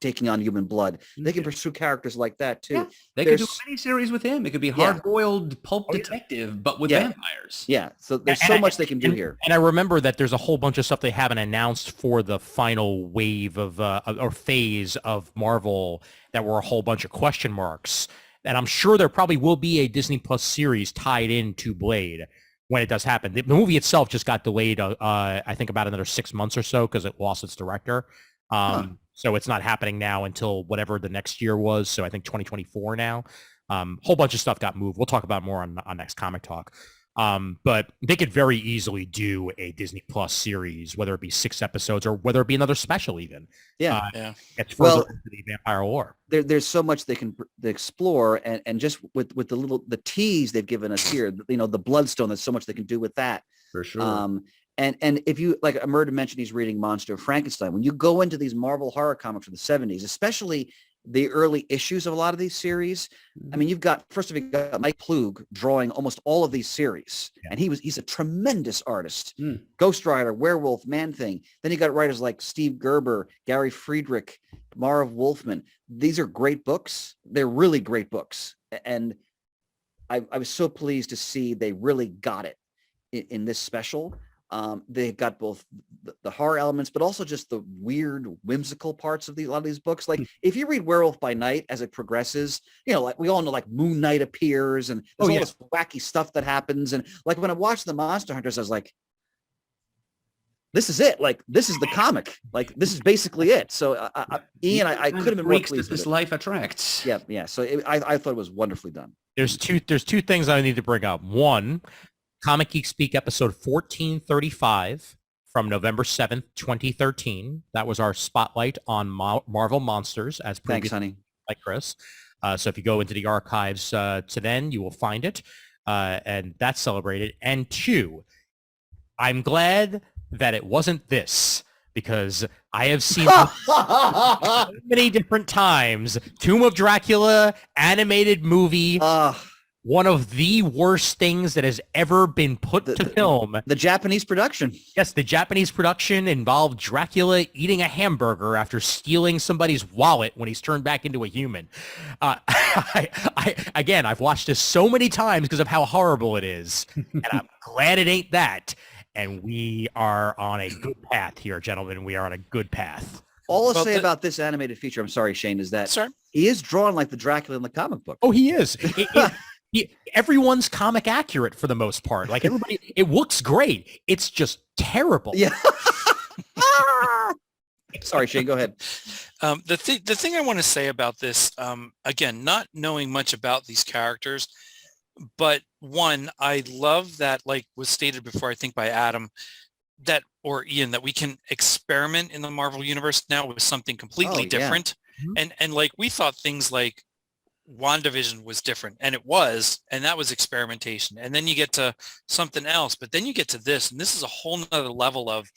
[SPEAKER 6] taking on human blood. They can pursue characters like that too.
[SPEAKER 3] Yeah. They could do a miniseries with him. It could be hard-boiled pulp detective, but with vampires.
[SPEAKER 6] Yeah. So there's so much they can do here.
[SPEAKER 5] And I remember that there's a whole bunch of stuff they haven't announced for the final wave of or phase of Marvel that were a whole bunch of question marks. And I'm sure there probably will be a Disney Plus series tied into Blade when it does happen. The movie itself just got delayed, I think, about another 6 months or so because it lost its director. So it's not happening now until whatever the next year was. So I think 2024 now. Whole bunch of stuff got moved. We'll talk about more on next Comic Talk. But they could very easily do a Disney Plus series, whether it be 6 episodes or whether it be another special even. It's further into the vampire lore.
[SPEAKER 6] There's so much they can explore, and just with the tease they've given us here, the Bloodstone, there's so much they can do with that.
[SPEAKER 3] For sure.
[SPEAKER 6] And if you, like Murda mentioned, he's reading Monster of Frankenstein. When you go into these Marvel horror comics from the 70s, especially the early issues of a lot of these series, I mean, you've got Mike Plug drawing almost all of these series, and he's a tremendous artist. Ghost Rider, Werewolf, Man-Thing. Then you got writers like Steve Gerber, Gary Friedrich, Marv Wolfman. These are great books. They're really great books, and I was so pleased to see they really got it in this special. They got both the horror elements, but also just the weird, whimsical parts of a lot of these books. Like if you read Werewolf by Night as it progresses, like we all know, like Moon Knight appears and there's all this wacky stuff that happens. And like when I watched the Monster Hunters, I was like, this is it. Like this is the comic. Like this is basically it. So Ian, I could have been more pleased
[SPEAKER 3] that this life attracts.
[SPEAKER 6] Yeah. So I thought it was wonderfully done.
[SPEAKER 5] There's two things I need to bring up. One, Comic Geek Speak episode 1435 from November 7th, 2013. That was our spotlight on Marvel Monsters, as
[SPEAKER 6] Thanks, honey.
[SPEAKER 5] Like Chris. So if you go into the archives to then, you will find it. And that's celebrated. And 2, I'm glad that it wasn't this, because I have seen so many different times. Tomb of Dracula, animated movie. One of the worst things that has ever been put to film.
[SPEAKER 6] The Japanese production.
[SPEAKER 5] Yes, the Japanese production involved Dracula eating a hamburger after stealing somebody's wallet when he's turned back into a human. I've watched this so many times because of how horrible it is, and I'm glad it ain't that. And we are on a good path here, gentlemen. We are on a good path.
[SPEAKER 6] All I'll say about this animated feature, I'm sorry, Shane, is that he is drawn like the Dracula in the comic book.
[SPEAKER 5] Oh, he is. Everyone's comic accurate for the most part. Like everybody, it looks great. It's just terrible.
[SPEAKER 6] Yeah. Sorry, Shane, go ahead.
[SPEAKER 4] The thing I want to say about this, again, not knowing much about these characters, but one, I love that, like was stated before, I think by Adam, or Ian, that we can experiment in the Marvel universe now with something completely different. And like we thought things like WandaVision was different, and it was, and that was experimentation. And then you get to something else, but then you get to this, and this is a whole nother level of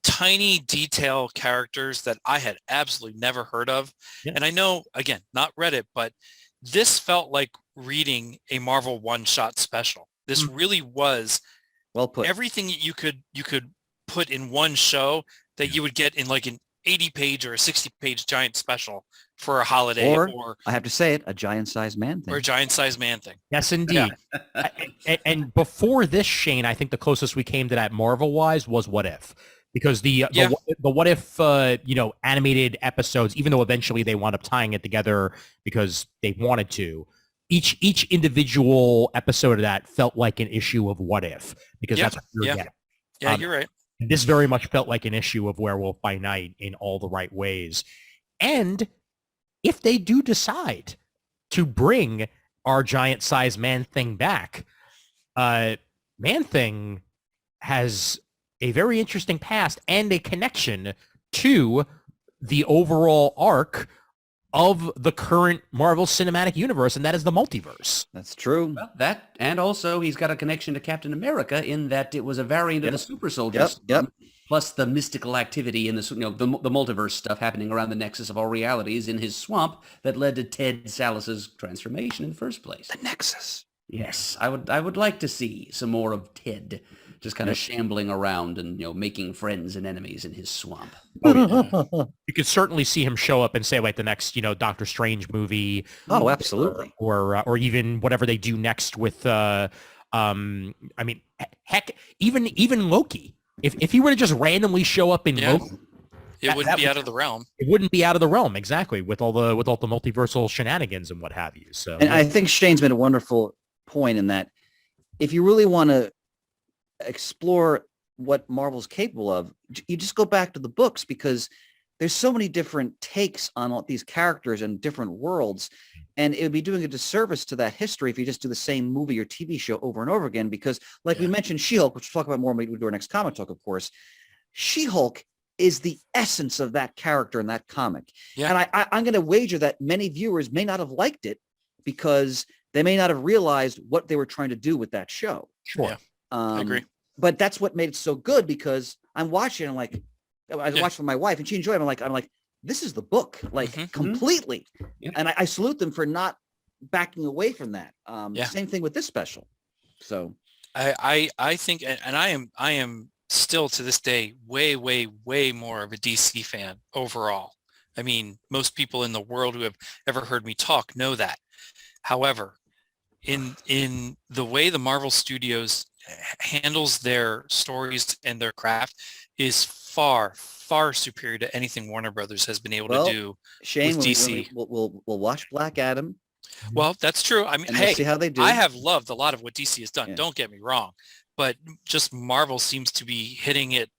[SPEAKER 4] tiny detail characters that I had absolutely never heard of. And I know, again, not read it, but this felt like reading a Marvel one-shot special. This really was
[SPEAKER 6] well put.
[SPEAKER 4] Everything you could put in one show that you would get in like an 80-page or a 60-page giant special for a holiday, or
[SPEAKER 6] I have to say it, a giant-sized man thing.
[SPEAKER 4] Or a giant-sized man thing.
[SPEAKER 5] Yes, indeed. And before this, Shane, I think the closest we came to that Marvel-wise was What If. Because the What If, animated episodes, even though eventually they wound up tying it together because they wanted to, each individual episode of that felt like an issue of What If, because that's what you're getting.
[SPEAKER 4] Yeah, you're right.
[SPEAKER 5] This very much felt like an issue of Werewolf by Night in all the right ways. And if they do decide to bring our giant-sized Man-Thing back, Man-Thing has a very interesting past and a connection to the overall arc of the current Marvel Cinematic Universe, and that is the multiverse.
[SPEAKER 6] That's true.
[SPEAKER 3] Well, that, and also he's got a connection to Captain America in that it was a variant of the Super Soldiers. Plus the mystical activity in the multiverse stuff happening around the nexus of all realities in his swamp that led to Ted Salus's transformation in the first place.
[SPEAKER 6] The nexus.
[SPEAKER 3] Yes, I would like to see some more of Ted. just kind of shambling around and, making friends and enemies in his swamp.
[SPEAKER 5] You could certainly see him show up and say like the next, Doctor Strange movie.
[SPEAKER 6] Oh, absolutely.
[SPEAKER 5] Or even whatever they do next with, I mean, heck, even Loki. If he were to just randomly show up in Loki,
[SPEAKER 4] it wouldn't be out of the realm.
[SPEAKER 5] It wouldn't be out of the realm, exactly, with all the multiversal shenanigans and what have you. So,
[SPEAKER 6] and I think Shane's made a wonderful point in that if you really want to explore what Marvel's capable of, you just go back to the books, because there's so many different takes on all these characters and different worlds, and it would be doing a disservice to that history if you just do the same movie or TV show over and over again. Because, like we mentioned, She-Hulk, which we'll talk about more when we do our next comic talk, of course. She-Hulk is the essence of that character in that comic. Yeah. And I'm going to wager that many viewers may not have liked it because they may not have realized what they were trying to do with that show.
[SPEAKER 5] Sure.
[SPEAKER 4] Yeah. I agree.
[SPEAKER 6] But that's what made it so good, because I'm watching and I'm like, I watched with my wife and she enjoyed it. I'm like, this is the book, like completely. Yeah. And I salute them for not backing away from that. Same thing with this special. So
[SPEAKER 4] I think, and I am still to this day way more of a DC fan overall. I mean, most people in the world who have ever heard me talk know that. However, in the way the Marvel Studios handles their stories and their craft is far superior to anything Warner Brothers has been able to do.
[SPEAKER 6] Shane,
[SPEAKER 4] with DC.
[SPEAKER 6] We'll watch Black Adam.
[SPEAKER 4] Well, that's true. I mean,
[SPEAKER 6] we'll see how they do.
[SPEAKER 4] I have loved a lot of what DC has done. Yeah. Don't get me wrong. But just Marvel seems to be hitting it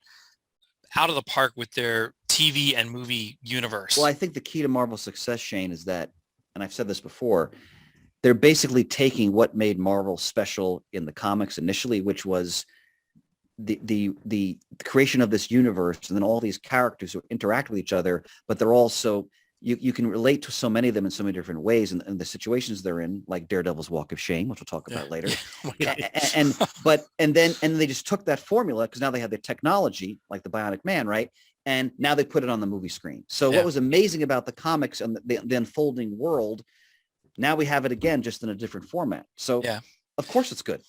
[SPEAKER 4] out of the park with their TV and movie universe.
[SPEAKER 6] Well, I think the key to Marvel's success, Shane, is that, and I've said this before, they're basically taking what made Marvel special in the comics initially, which was the creation of this universe, and then all these characters who interact with each other, but they're also, you can relate to so many of them in so many different ways, and the situations they're in, like Daredevil's Walk of Shame, which we'll talk about later. and then they just took that formula, because now they have the technology, like the Bionic Man, right? And now they put it on the movie screen. So what was amazing about the comics and the unfolding world, now we have it again, just in a different format. So of course it's good.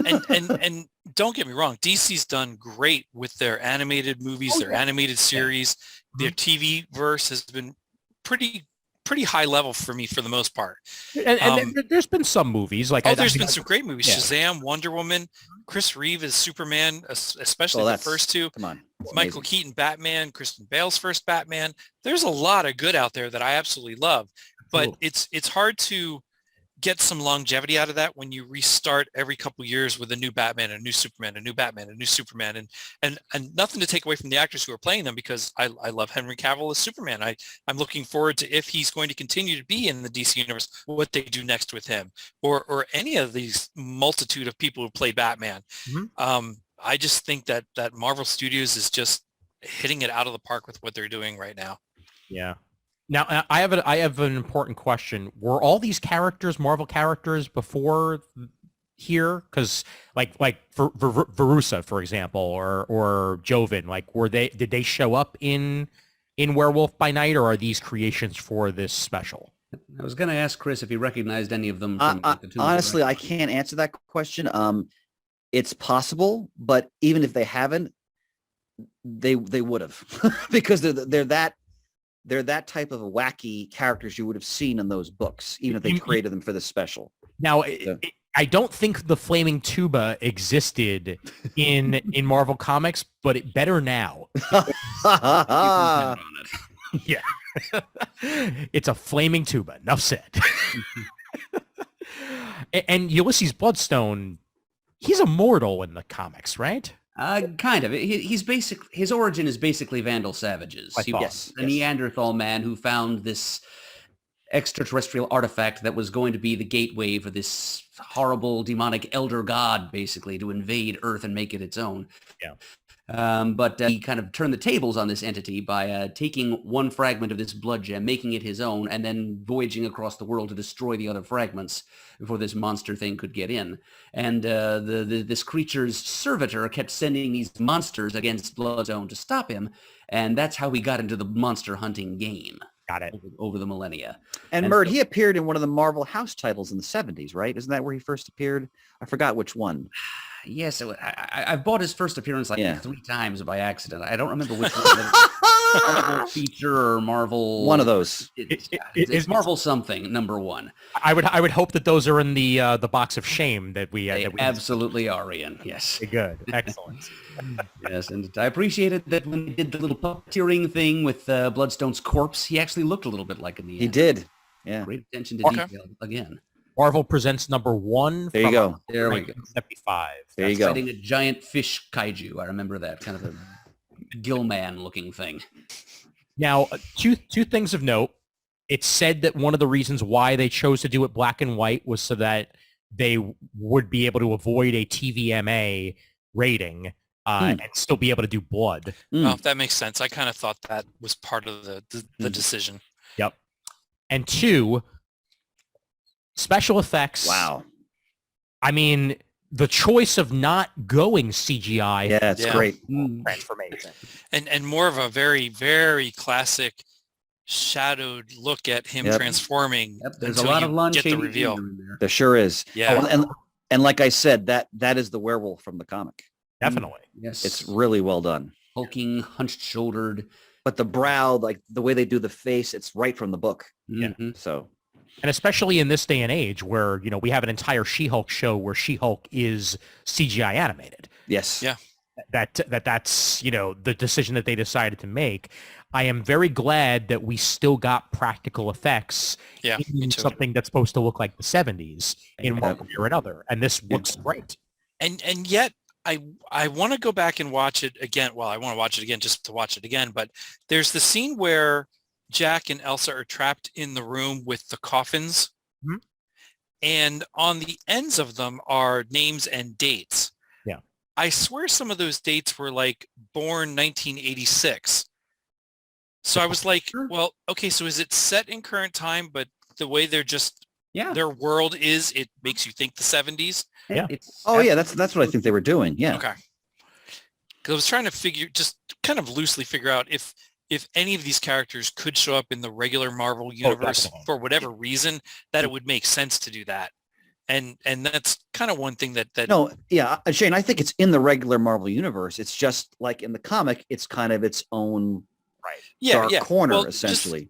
[SPEAKER 4] and don't get me wrong, DC's done great with their animated movies, their animated series. Their TV verse has been pretty high level for me for the most part.
[SPEAKER 5] And there's been some movies like
[SPEAKER 4] there's been some great movies. Shazam, Wonder Woman, Chris Reeve as Superman, especially the first two.
[SPEAKER 6] Come on,
[SPEAKER 4] Michael Keaton Batman, Kristen Bale's first Batman. There's a lot of good out there that I absolutely love, but it's hard to get some longevity out of that when you restart every couple of years with a new Batman, a new Superman, a new Batman, a new Superman, and nothing to take away from the actors who are playing them, because I love Henry Cavill as Superman. I'm looking forward to, if he's going to continue to be in the DC universe, what they do next with him, or any of these multitude of people who play Batman. I just think that Marvel Studios is just hitting it out of the park with what they're doing right now.
[SPEAKER 5] Yeah. Now, I have an important question. Were all these characters Marvel characters before here? Because like for Verussa, for example, or Joven, like did they show up in Werewolf by Night, or are these creations for this special?
[SPEAKER 3] I was going to ask Chris if he recognized any of them. From
[SPEAKER 6] honestly, I can't answer that question. It's possible, but even if they haven't, they would have because they're that type of wacky characters you would have seen in those books, even if they created them for this special.
[SPEAKER 5] Now, I don't think the flaming tuba existed in Marvel Comics, but it better now. Yeah. It's a flaming tuba. Enough said. And Ulysses Bloodstone, he's immortal in the comics, right?
[SPEAKER 3] Kind of. His origin is basically Vandal savages. He was a Neanderthal man who found this extraterrestrial artifact that was going to be the gateway for this horrible demonic elder god, basically, to invade Earth and make it its own.
[SPEAKER 5] Yeah.
[SPEAKER 3] But he kind of turned the tables on this entity by taking one fragment of this blood gem, making it his own, and then voyaging across the world to destroy the other fragments before this monster thing could get in. And this creature's servitor kept sending these monsters against Bloodstone to stop him, and that's how he got into the monster hunting game.
[SPEAKER 5] Got it.
[SPEAKER 3] Over the millennia.
[SPEAKER 6] And Murd, he appeared in one of the Marvel House titles in the 70s, right? Isn't that where he first appeared? I forgot which one.
[SPEAKER 3] Yes, I've bought his first appearance like
[SPEAKER 6] Yeah.
[SPEAKER 3] 3 times by accident. I don't remember which one. Marvel feature or Marvel.
[SPEAKER 6] One of those.
[SPEAKER 3] It's Marvel something, #1.
[SPEAKER 5] I would hope that those are in the box of shame that we
[SPEAKER 3] They
[SPEAKER 5] that we
[SPEAKER 3] absolutely are, Ian. Yes.
[SPEAKER 5] good. Excellent.
[SPEAKER 3] Yes, and I appreciated that when they did the little puppeteering thing with Bloodstone's corpse, he actually looked a little bit like in the
[SPEAKER 6] He
[SPEAKER 3] end.
[SPEAKER 6] did. Yeah.
[SPEAKER 3] Great attention to detail again.
[SPEAKER 5] Marvel presents #1.
[SPEAKER 6] There you go.
[SPEAKER 3] There we go.
[SPEAKER 5] 1975.
[SPEAKER 6] There you go.
[SPEAKER 3] Fighting a giant fish kaiju. I remember that kind of a Gillman looking thing.
[SPEAKER 5] Now, two things of note. It's said that one of the reasons why they chose to do it black and white was so that they would be able to avoid a TVMA rating and still be able to do blood.
[SPEAKER 4] Oh, that makes sense. I kind of thought that was part of the decision.
[SPEAKER 5] Yep. And 2, special effects.
[SPEAKER 6] Wow.
[SPEAKER 5] I mean, the choice of not going CGI.
[SPEAKER 6] Yeah, it's great.
[SPEAKER 5] Transformation.
[SPEAKER 4] And more of a very, very classic shadowed look at him transforming.
[SPEAKER 3] Yep, there's a
[SPEAKER 4] until
[SPEAKER 3] lot
[SPEAKER 4] you
[SPEAKER 3] of Lon
[SPEAKER 4] get the
[SPEAKER 3] Chaney
[SPEAKER 4] reveal.
[SPEAKER 3] in there.
[SPEAKER 6] There sure is.
[SPEAKER 4] Yeah.
[SPEAKER 6] Oh, and like I said, that is the werewolf from the comic.
[SPEAKER 5] Definitely.
[SPEAKER 3] Yes.
[SPEAKER 6] It's really well done.
[SPEAKER 3] hulking, hunched-shouldered.
[SPEAKER 6] But the brow, like the way they do the face, it's right from the book.
[SPEAKER 5] Yeah.
[SPEAKER 6] So.
[SPEAKER 5] And especially in this day and age where, you know, we have an entire She-Hulk show where She-Hulk is CGI animated.
[SPEAKER 6] Yes.
[SPEAKER 4] Yeah.
[SPEAKER 5] That's, you know, the decision that they decided to make. I am very glad that we still got practical effects in something that's supposed to look like the 70s in one way or another. And this looks great.
[SPEAKER 4] And yet I want to go back and watch it again. Well, I want to watch it again just to watch it again. But there's the scene where Jack and Elsa are trapped in the room with the coffins.
[SPEAKER 5] Mm-hmm.
[SPEAKER 4] And on the ends of them are names and dates.
[SPEAKER 5] Yeah.
[SPEAKER 4] I swear some of those dates were like born 1986. So I was like, well, okay, so is it set in current time, but the way they're just, their world is, it makes you think the 70s?
[SPEAKER 5] Yeah.
[SPEAKER 6] That's what I think they were doing. Yeah.
[SPEAKER 4] Okay. Because I was trying to just kind of loosely figure out if any of these characters could show up in the regular Marvel universe for whatever reason, that it would make sense to do that. And that's kind of one thing that
[SPEAKER 6] No, yeah, Shane, I think it's in the regular Marvel universe. It's just like in the comic, it's kind of its own dark corner, essentially.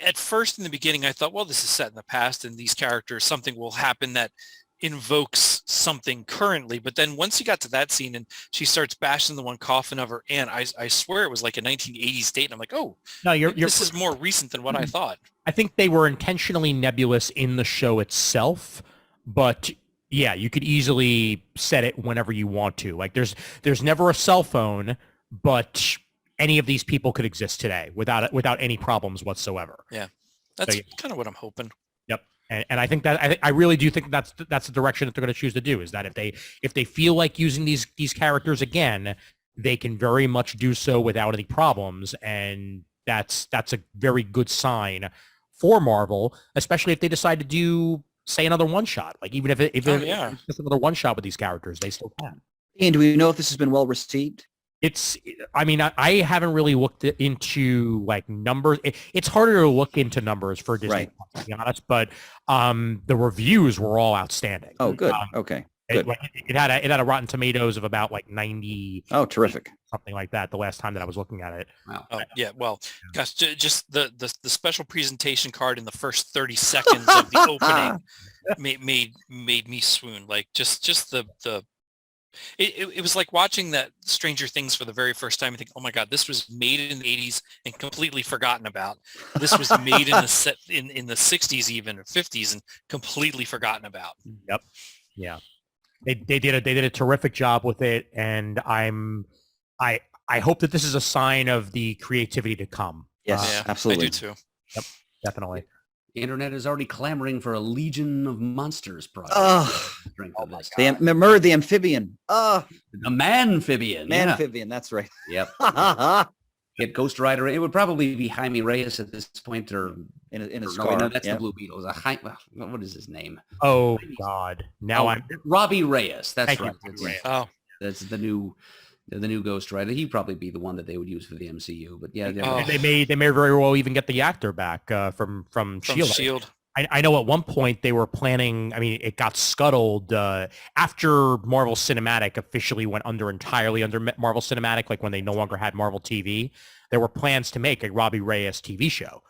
[SPEAKER 4] At first, in the beginning, I thought, well, this is set in the past, and these characters, something will happen that invokes something currently. But then once you got to that scene and she starts bashing the one coffin of her aunt, I swear it was like a 1980s date. And I'm like, oh, no, this is more recent than what I thought.
[SPEAKER 5] I think they were intentionally nebulous in the show itself, but yeah, you could easily set it whenever you want to. Like there's never a cell phone, but any of these people could exist today without any problems whatsoever.
[SPEAKER 4] Yeah, that's kind of what I'm hoping.
[SPEAKER 5] Yep, and I think that I really do think that's the direction that they're going to choose to do. Is that if they feel like using these characters again, they can very much do so without any problems, and that's a very good sign for Marvel, especially if they decide to do, say, another one shot. Like even if it's just another one shot with these characters, they still can.
[SPEAKER 6] And do we know if this has been well received?
[SPEAKER 5] I mean, I haven't really looked into like numbers. It's harder to look into numbers for Disney, to be honest, but the reviews were all outstanding.
[SPEAKER 6] Oh, good. Okay. Good.
[SPEAKER 5] It had a Rotten Tomatoes of about like 90.
[SPEAKER 6] Oh, terrific.
[SPEAKER 5] Something like that the last time that I was looking at it.
[SPEAKER 3] Wow.
[SPEAKER 4] Oh, yeah. Well, gosh, just the special presentation card in the first 30 seconds of the opening made me swoon. Like just the it was like watching that Stranger Things for the very first time and think, oh my God, this was made in the 80s and completely forgotten about. This was made in the 60s even, or 50s, and completely forgotten about.
[SPEAKER 5] Yep. Yeah. They did a terrific job with it, and I hope that this is a sign of the creativity to come.
[SPEAKER 6] Yes, absolutely.
[SPEAKER 4] I do too.
[SPEAKER 5] Yep, definitely.
[SPEAKER 3] The internet is already clamoring for a Legion of Monsters project.
[SPEAKER 6] The amphibian.
[SPEAKER 3] The Manphibian.
[SPEAKER 6] Manphibian, that's right.
[SPEAKER 3] Yep. Get Ghost Rider. It would probably be Jaime Reyes at this point, or
[SPEAKER 6] in his
[SPEAKER 3] no,
[SPEAKER 6] car.
[SPEAKER 3] no, that's the Blue Beetle. What is his name?
[SPEAKER 5] Oh God! Now I'm
[SPEAKER 3] Robbie Reyes. That's right.
[SPEAKER 4] That's
[SPEAKER 3] the new Ghost Rider. He'd probably be the one that they would use for the MCU. But yeah,
[SPEAKER 5] they may very well even get the actor back from Shield. I know at one point they were planning, I mean, it got scuttled after Marvel Cinematic officially went entirely under Marvel Cinematic, like when they no longer had Marvel TV, there were plans to make a Robbie Reyes TV show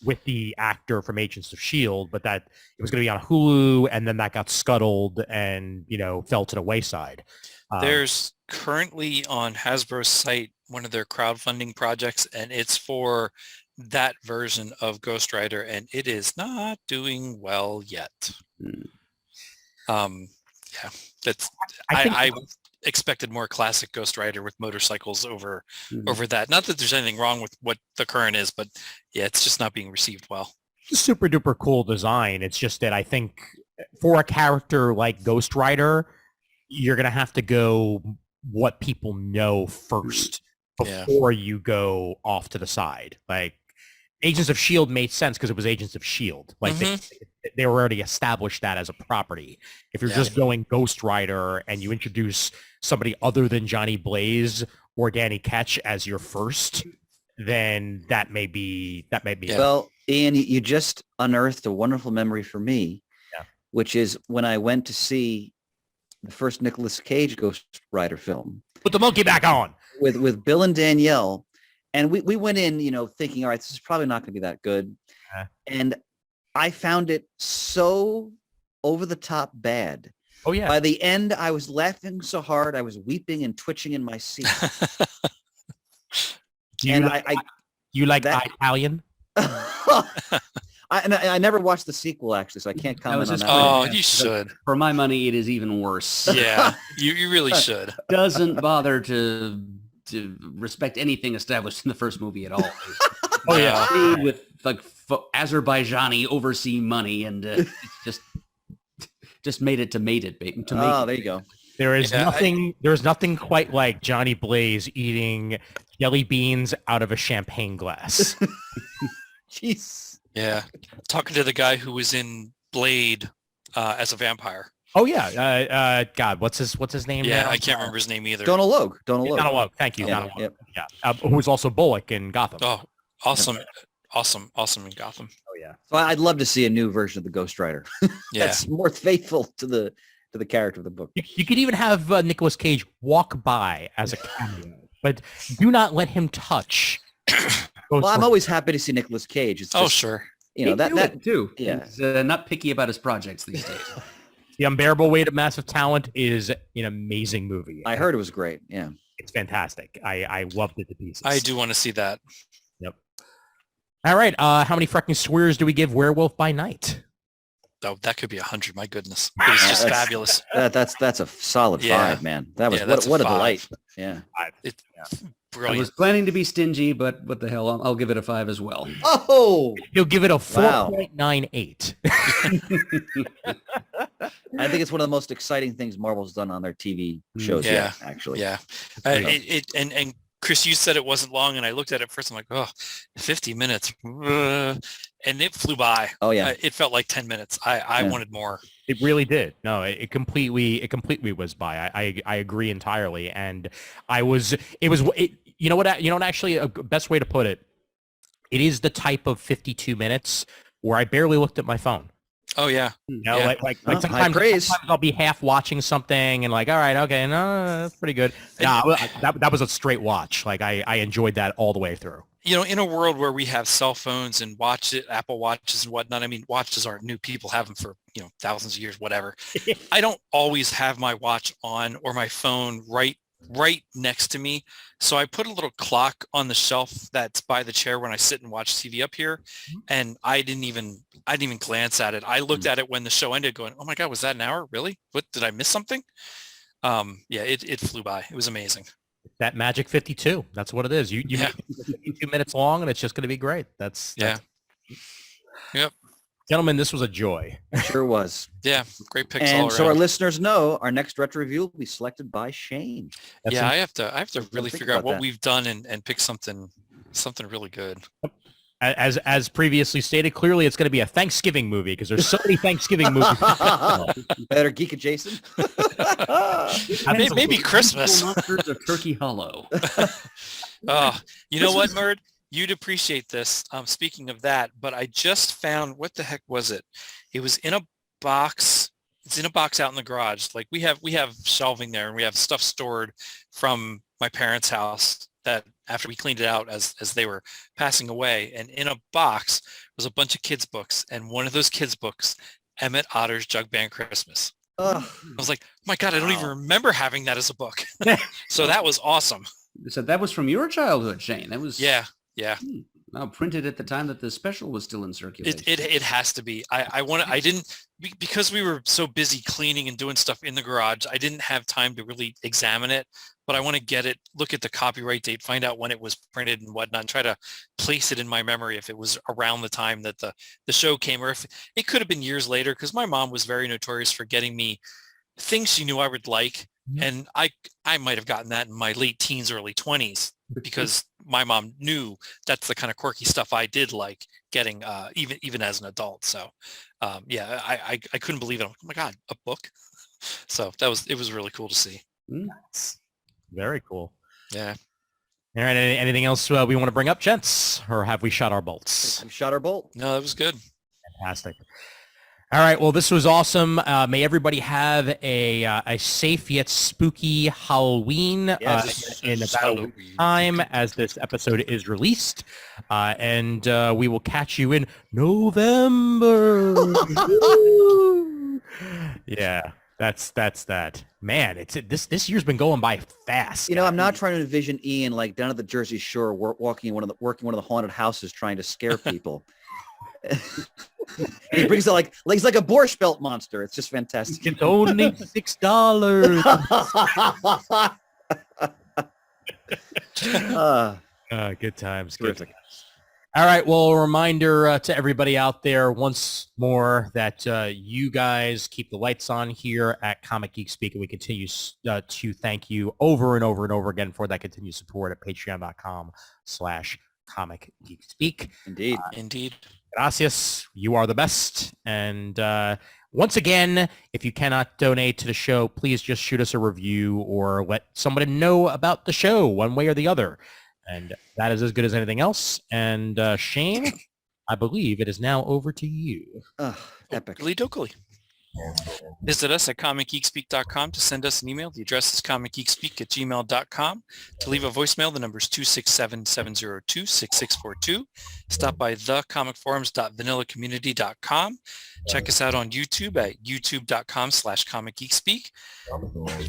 [SPEAKER 5] with the actor from Agents of S.H.I.E.L.D., but that it was going to be on Hulu, and then that got scuttled and, fell to the wayside.
[SPEAKER 4] There's currently on Hasbro's site one of their crowdfunding projects, and it's for that version of Ghost Rider, and it is not doing well yet. Yeah, that's I expected more classic Ghost Rider with motorcycles over that. Not that there's anything wrong with what the current is, but yeah, it's just not being received well.
[SPEAKER 5] Super duper cool design. It's just that I think for a character like Ghost Rider, you're gonna have to go what people know first before you go off to the side. Like Agents of S.H.I.E.L.D. made sense because it was Agents of S.H.I.E.L.D. Like they were already established that as a property. If you're just going Ghost Rider and you introduce somebody other than Johnny Blaze or Danny Ketch as your first, then that may be.
[SPEAKER 6] Well, Ian, you just unearthed a wonderful memory for me, which is when I went to see the first Nicolas Cage Ghost Rider film.
[SPEAKER 5] Put the monkey back on.
[SPEAKER 6] With Bill and Danielle. And we went in, thinking, all right, this is probably not going to be that good. And I found it so over the top bad.
[SPEAKER 5] Oh, yeah.
[SPEAKER 6] By the end, I was laughing so hard, I was weeping and twitching in my seat.
[SPEAKER 5] You like Italian?
[SPEAKER 6] I never watched the sequel, actually, so I can't comment on that.
[SPEAKER 4] Oh, you should.
[SPEAKER 3] For my money, it is even worse.
[SPEAKER 4] Yeah, you really should.
[SPEAKER 3] Doesn't bother to respect anything established in the first movie at all.
[SPEAKER 5] Oh yeah,
[SPEAKER 3] paid with like Azerbaijani overseas money, and it's just made it to make it.
[SPEAKER 6] There you go.
[SPEAKER 5] There is nothing. There's nothing quite like Johnny Blaze eating jelly beans out of a champagne glass.
[SPEAKER 6] Jeez.
[SPEAKER 4] Yeah, talking to the guy who was in Blade as a vampire.
[SPEAKER 5] Oh yeah, God, what's his name?
[SPEAKER 4] Yeah,
[SPEAKER 5] now?
[SPEAKER 4] I can't remember his name either.
[SPEAKER 6] Donald Logue.
[SPEAKER 5] Donald Logue. Thank you, Donald Logue.
[SPEAKER 6] Yep.
[SPEAKER 5] Yeah, who was also Bullock in Gotham.
[SPEAKER 4] Oh, awesome in Gotham.
[SPEAKER 5] Oh yeah.
[SPEAKER 6] So I'd love to see a new version of the Ghost Rider. That's more faithful to the character of the book.
[SPEAKER 5] You could even have Nicolas Cage walk by as a cameo, but do not let him touch.
[SPEAKER 6] Well, I'm always happy to see Nicolas Cage. It's just,
[SPEAKER 4] sure.
[SPEAKER 6] that
[SPEAKER 3] too.
[SPEAKER 6] Yeah.
[SPEAKER 3] He's not picky about his projects these days.
[SPEAKER 5] The Unbearable Weight of Massive Talent is an amazing movie.
[SPEAKER 6] I heard it was great. Yeah.
[SPEAKER 5] It's fantastic. I loved it to pieces.
[SPEAKER 4] I do want to see that.
[SPEAKER 5] Yep. All right. How many freaking swears do we give Werewolf by Night?
[SPEAKER 4] Oh, that could be 100. My goodness. It was just fabulous.
[SPEAKER 6] That's a solid 5, man. That was what a delight. Yeah.
[SPEAKER 4] It's
[SPEAKER 3] I
[SPEAKER 4] brilliant.
[SPEAKER 3] was planning to be stingy, but what the hell? I'll give it a 5 as well.
[SPEAKER 6] Oh,
[SPEAKER 5] you'll give it a 4.98.
[SPEAKER 6] I think it's one of the most exciting things Marvel's done on their TV shows. Yeah, actually.
[SPEAKER 4] Yeah. And Chris, you said it wasn't long, and I looked at it first. I'm like, 50 minutes. And it flew by.
[SPEAKER 6] Oh, yeah.
[SPEAKER 4] It felt like 10 minutes. I wanted more.
[SPEAKER 5] It really did. No, it completely was by. I agree entirely. And you know what, actually a best way to put it, it is the type of 52 minutes where I barely looked at my phone.
[SPEAKER 4] Oh yeah.
[SPEAKER 5] Like sometimes I'll be half watching something and like, all right, okay, no, that's pretty good. That was a straight watch. Like I enjoyed that all the way through.
[SPEAKER 4] In a world where we have cell phones and Apple Watches and whatnot, I mean, watches aren't new. People have them for, thousands of years, whatever. I don't always have my watch on or my phone right next to me. So I put a little clock on the shelf that's by the chair when I sit and watch TV up here. And I didn't even glance at it. I looked at it when the show ended going, oh my God, was that an hour? Really? What, did I miss something? It flew by. It was amazing.
[SPEAKER 5] That magic 52. That's what it is. You make it 52 minutes long and it's just going to be great. That's
[SPEAKER 4] Yep.
[SPEAKER 5] Gentlemen, this was a joy.
[SPEAKER 6] Sure was.
[SPEAKER 4] Yeah, great picks all
[SPEAKER 6] And
[SPEAKER 4] around.
[SPEAKER 6] so our listeners know our next retro review will be selected by Shane.
[SPEAKER 4] I have to really figure out what we've done and pick something really good.
[SPEAKER 5] As previously stated, clearly it's going to be a Thanksgiving movie because there's so many Thanksgiving movies.
[SPEAKER 6] Better geek adjacent.
[SPEAKER 4] Maybe Christmas.
[SPEAKER 3] Monsters of Turkey Hollow.
[SPEAKER 4] You know what, Murd? you'd appreciate this. Speaking of that, but I just found, what the heck was it? It was in a box. It's in a box out in the garage. Like we have shelving there, and we have stuff stored from my parents' house that after we cleaned it out as they were passing away. And in a box was a bunch of kids' books, and one of those kids' books, Emmett Otter's Jug Band Christmas. I was like, oh my God, I don't even remember having that as a book. So that was awesome.
[SPEAKER 3] So that was from your childhood, Shane. That was
[SPEAKER 4] Yeah.
[SPEAKER 3] Printed at the time that the special was still in circulation.
[SPEAKER 4] It has to be. Because we were so busy cleaning and doing stuff in the garage, I didn't have time to really examine it, but I want to get it, look at the copyright date, find out when it was printed and whatnot, and try to place it in my memory if it was around the time that the show came, or if it could have been years later, because my mom was very notorious for getting me things she knew I would like. And I might have gotten that in my late teens, early 20s, because my mom knew that's the kind of quirky stuff I did like getting, even as an adult. So, I couldn't believe it. Oh my God, a book. So it was really cool to see.
[SPEAKER 5] Nice. Very cool.
[SPEAKER 4] Yeah.
[SPEAKER 5] All right. Anything else we want to bring up, gents, or have we shot our bolts?
[SPEAKER 6] I've shot our bolt.
[SPEAKER 4] No, that was good.
[SPEAKER 5] Fantastic. All right. Well, this was awesome. May everybody have a safe yet spooky Halloween in about a week's time as this episode is released. And we will catch you in November. Yeah, that's that. Man, this year's been going by fast.
[SPEAKER 6] You know, I'm not trying to envision Ian like down at the Jersey Shore working in one of the haunted houses trying to scare people. He brings it like he's like a Borscht Belt monster. It's just fantastic.
[SPEAKER 5] It's only $6. Good times.
[SPEAKER 6] Terrific.
[SPEAKER 5] Good. All right. Well, a reminder to everybody out there once more that you guys keep the lights on here at Comic Geek Speak, and we continue to thank you over and over and over again for that continued support at patreon.com/Comic Geek Speak.
[SPEAKER 6] Indeed.
[SPEAKER 4] Indeed.
[SPEAKER 5] Gracias. You are the best. And once again, if you cannot donate to the show, please just shoot us a review or let somebody know about the show one way or the other. And that is as good as anything else. And Shane, I believe it is now over to you.
[SPEAKER 6] Epic.
[SPEAKER 4] Dokily. Visit us at comicgeekspeak.com to send us an email. The address is comicgeekspeak@gmail.com. To leave a voicemail, the number is 267-702-6642. Stop by thecomicforums.vanillacommunity.com. Check us out on YouTube at youtube.com/comicgeekspeak.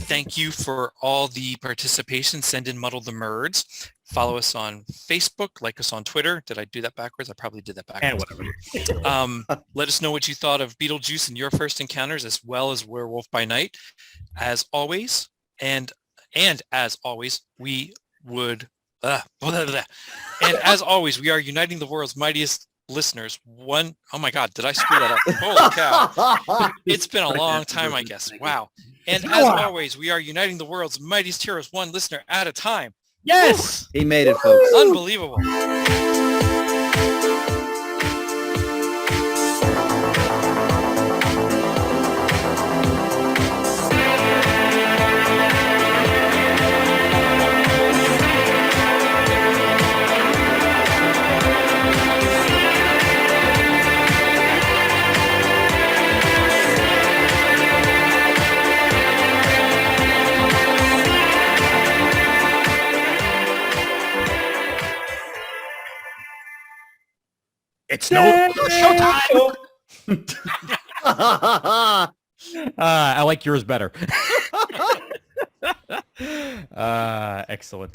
[SPEAKER 4] Thank you for all the participation. Send in Muddle the Merds. Follow us on Facebook. Like us on Twitter. Did I do that backwards? I probably did that backwards.
[SPEAKER 5] Whatever.
[SPEAKER 4] Let us know what you thought of Beetlejuice and your first encounters, as well as Werewolf by Night. As always, and as always, we would... and as always, we are uniting the world's mightiest listeners. Oh my God, did I screw that up? Holy cow. It's been a long time, I guess. Wow. And as always, we are uniting the world's mightiest heroes, one listener at a time.
[SPEAKER 5] Yes!
[SPEAKER 6] He made it, folks.
[SPEAKER 4] Unbelievable.
[SPEAKER 5] It's showtime! I like yours better. Excellent.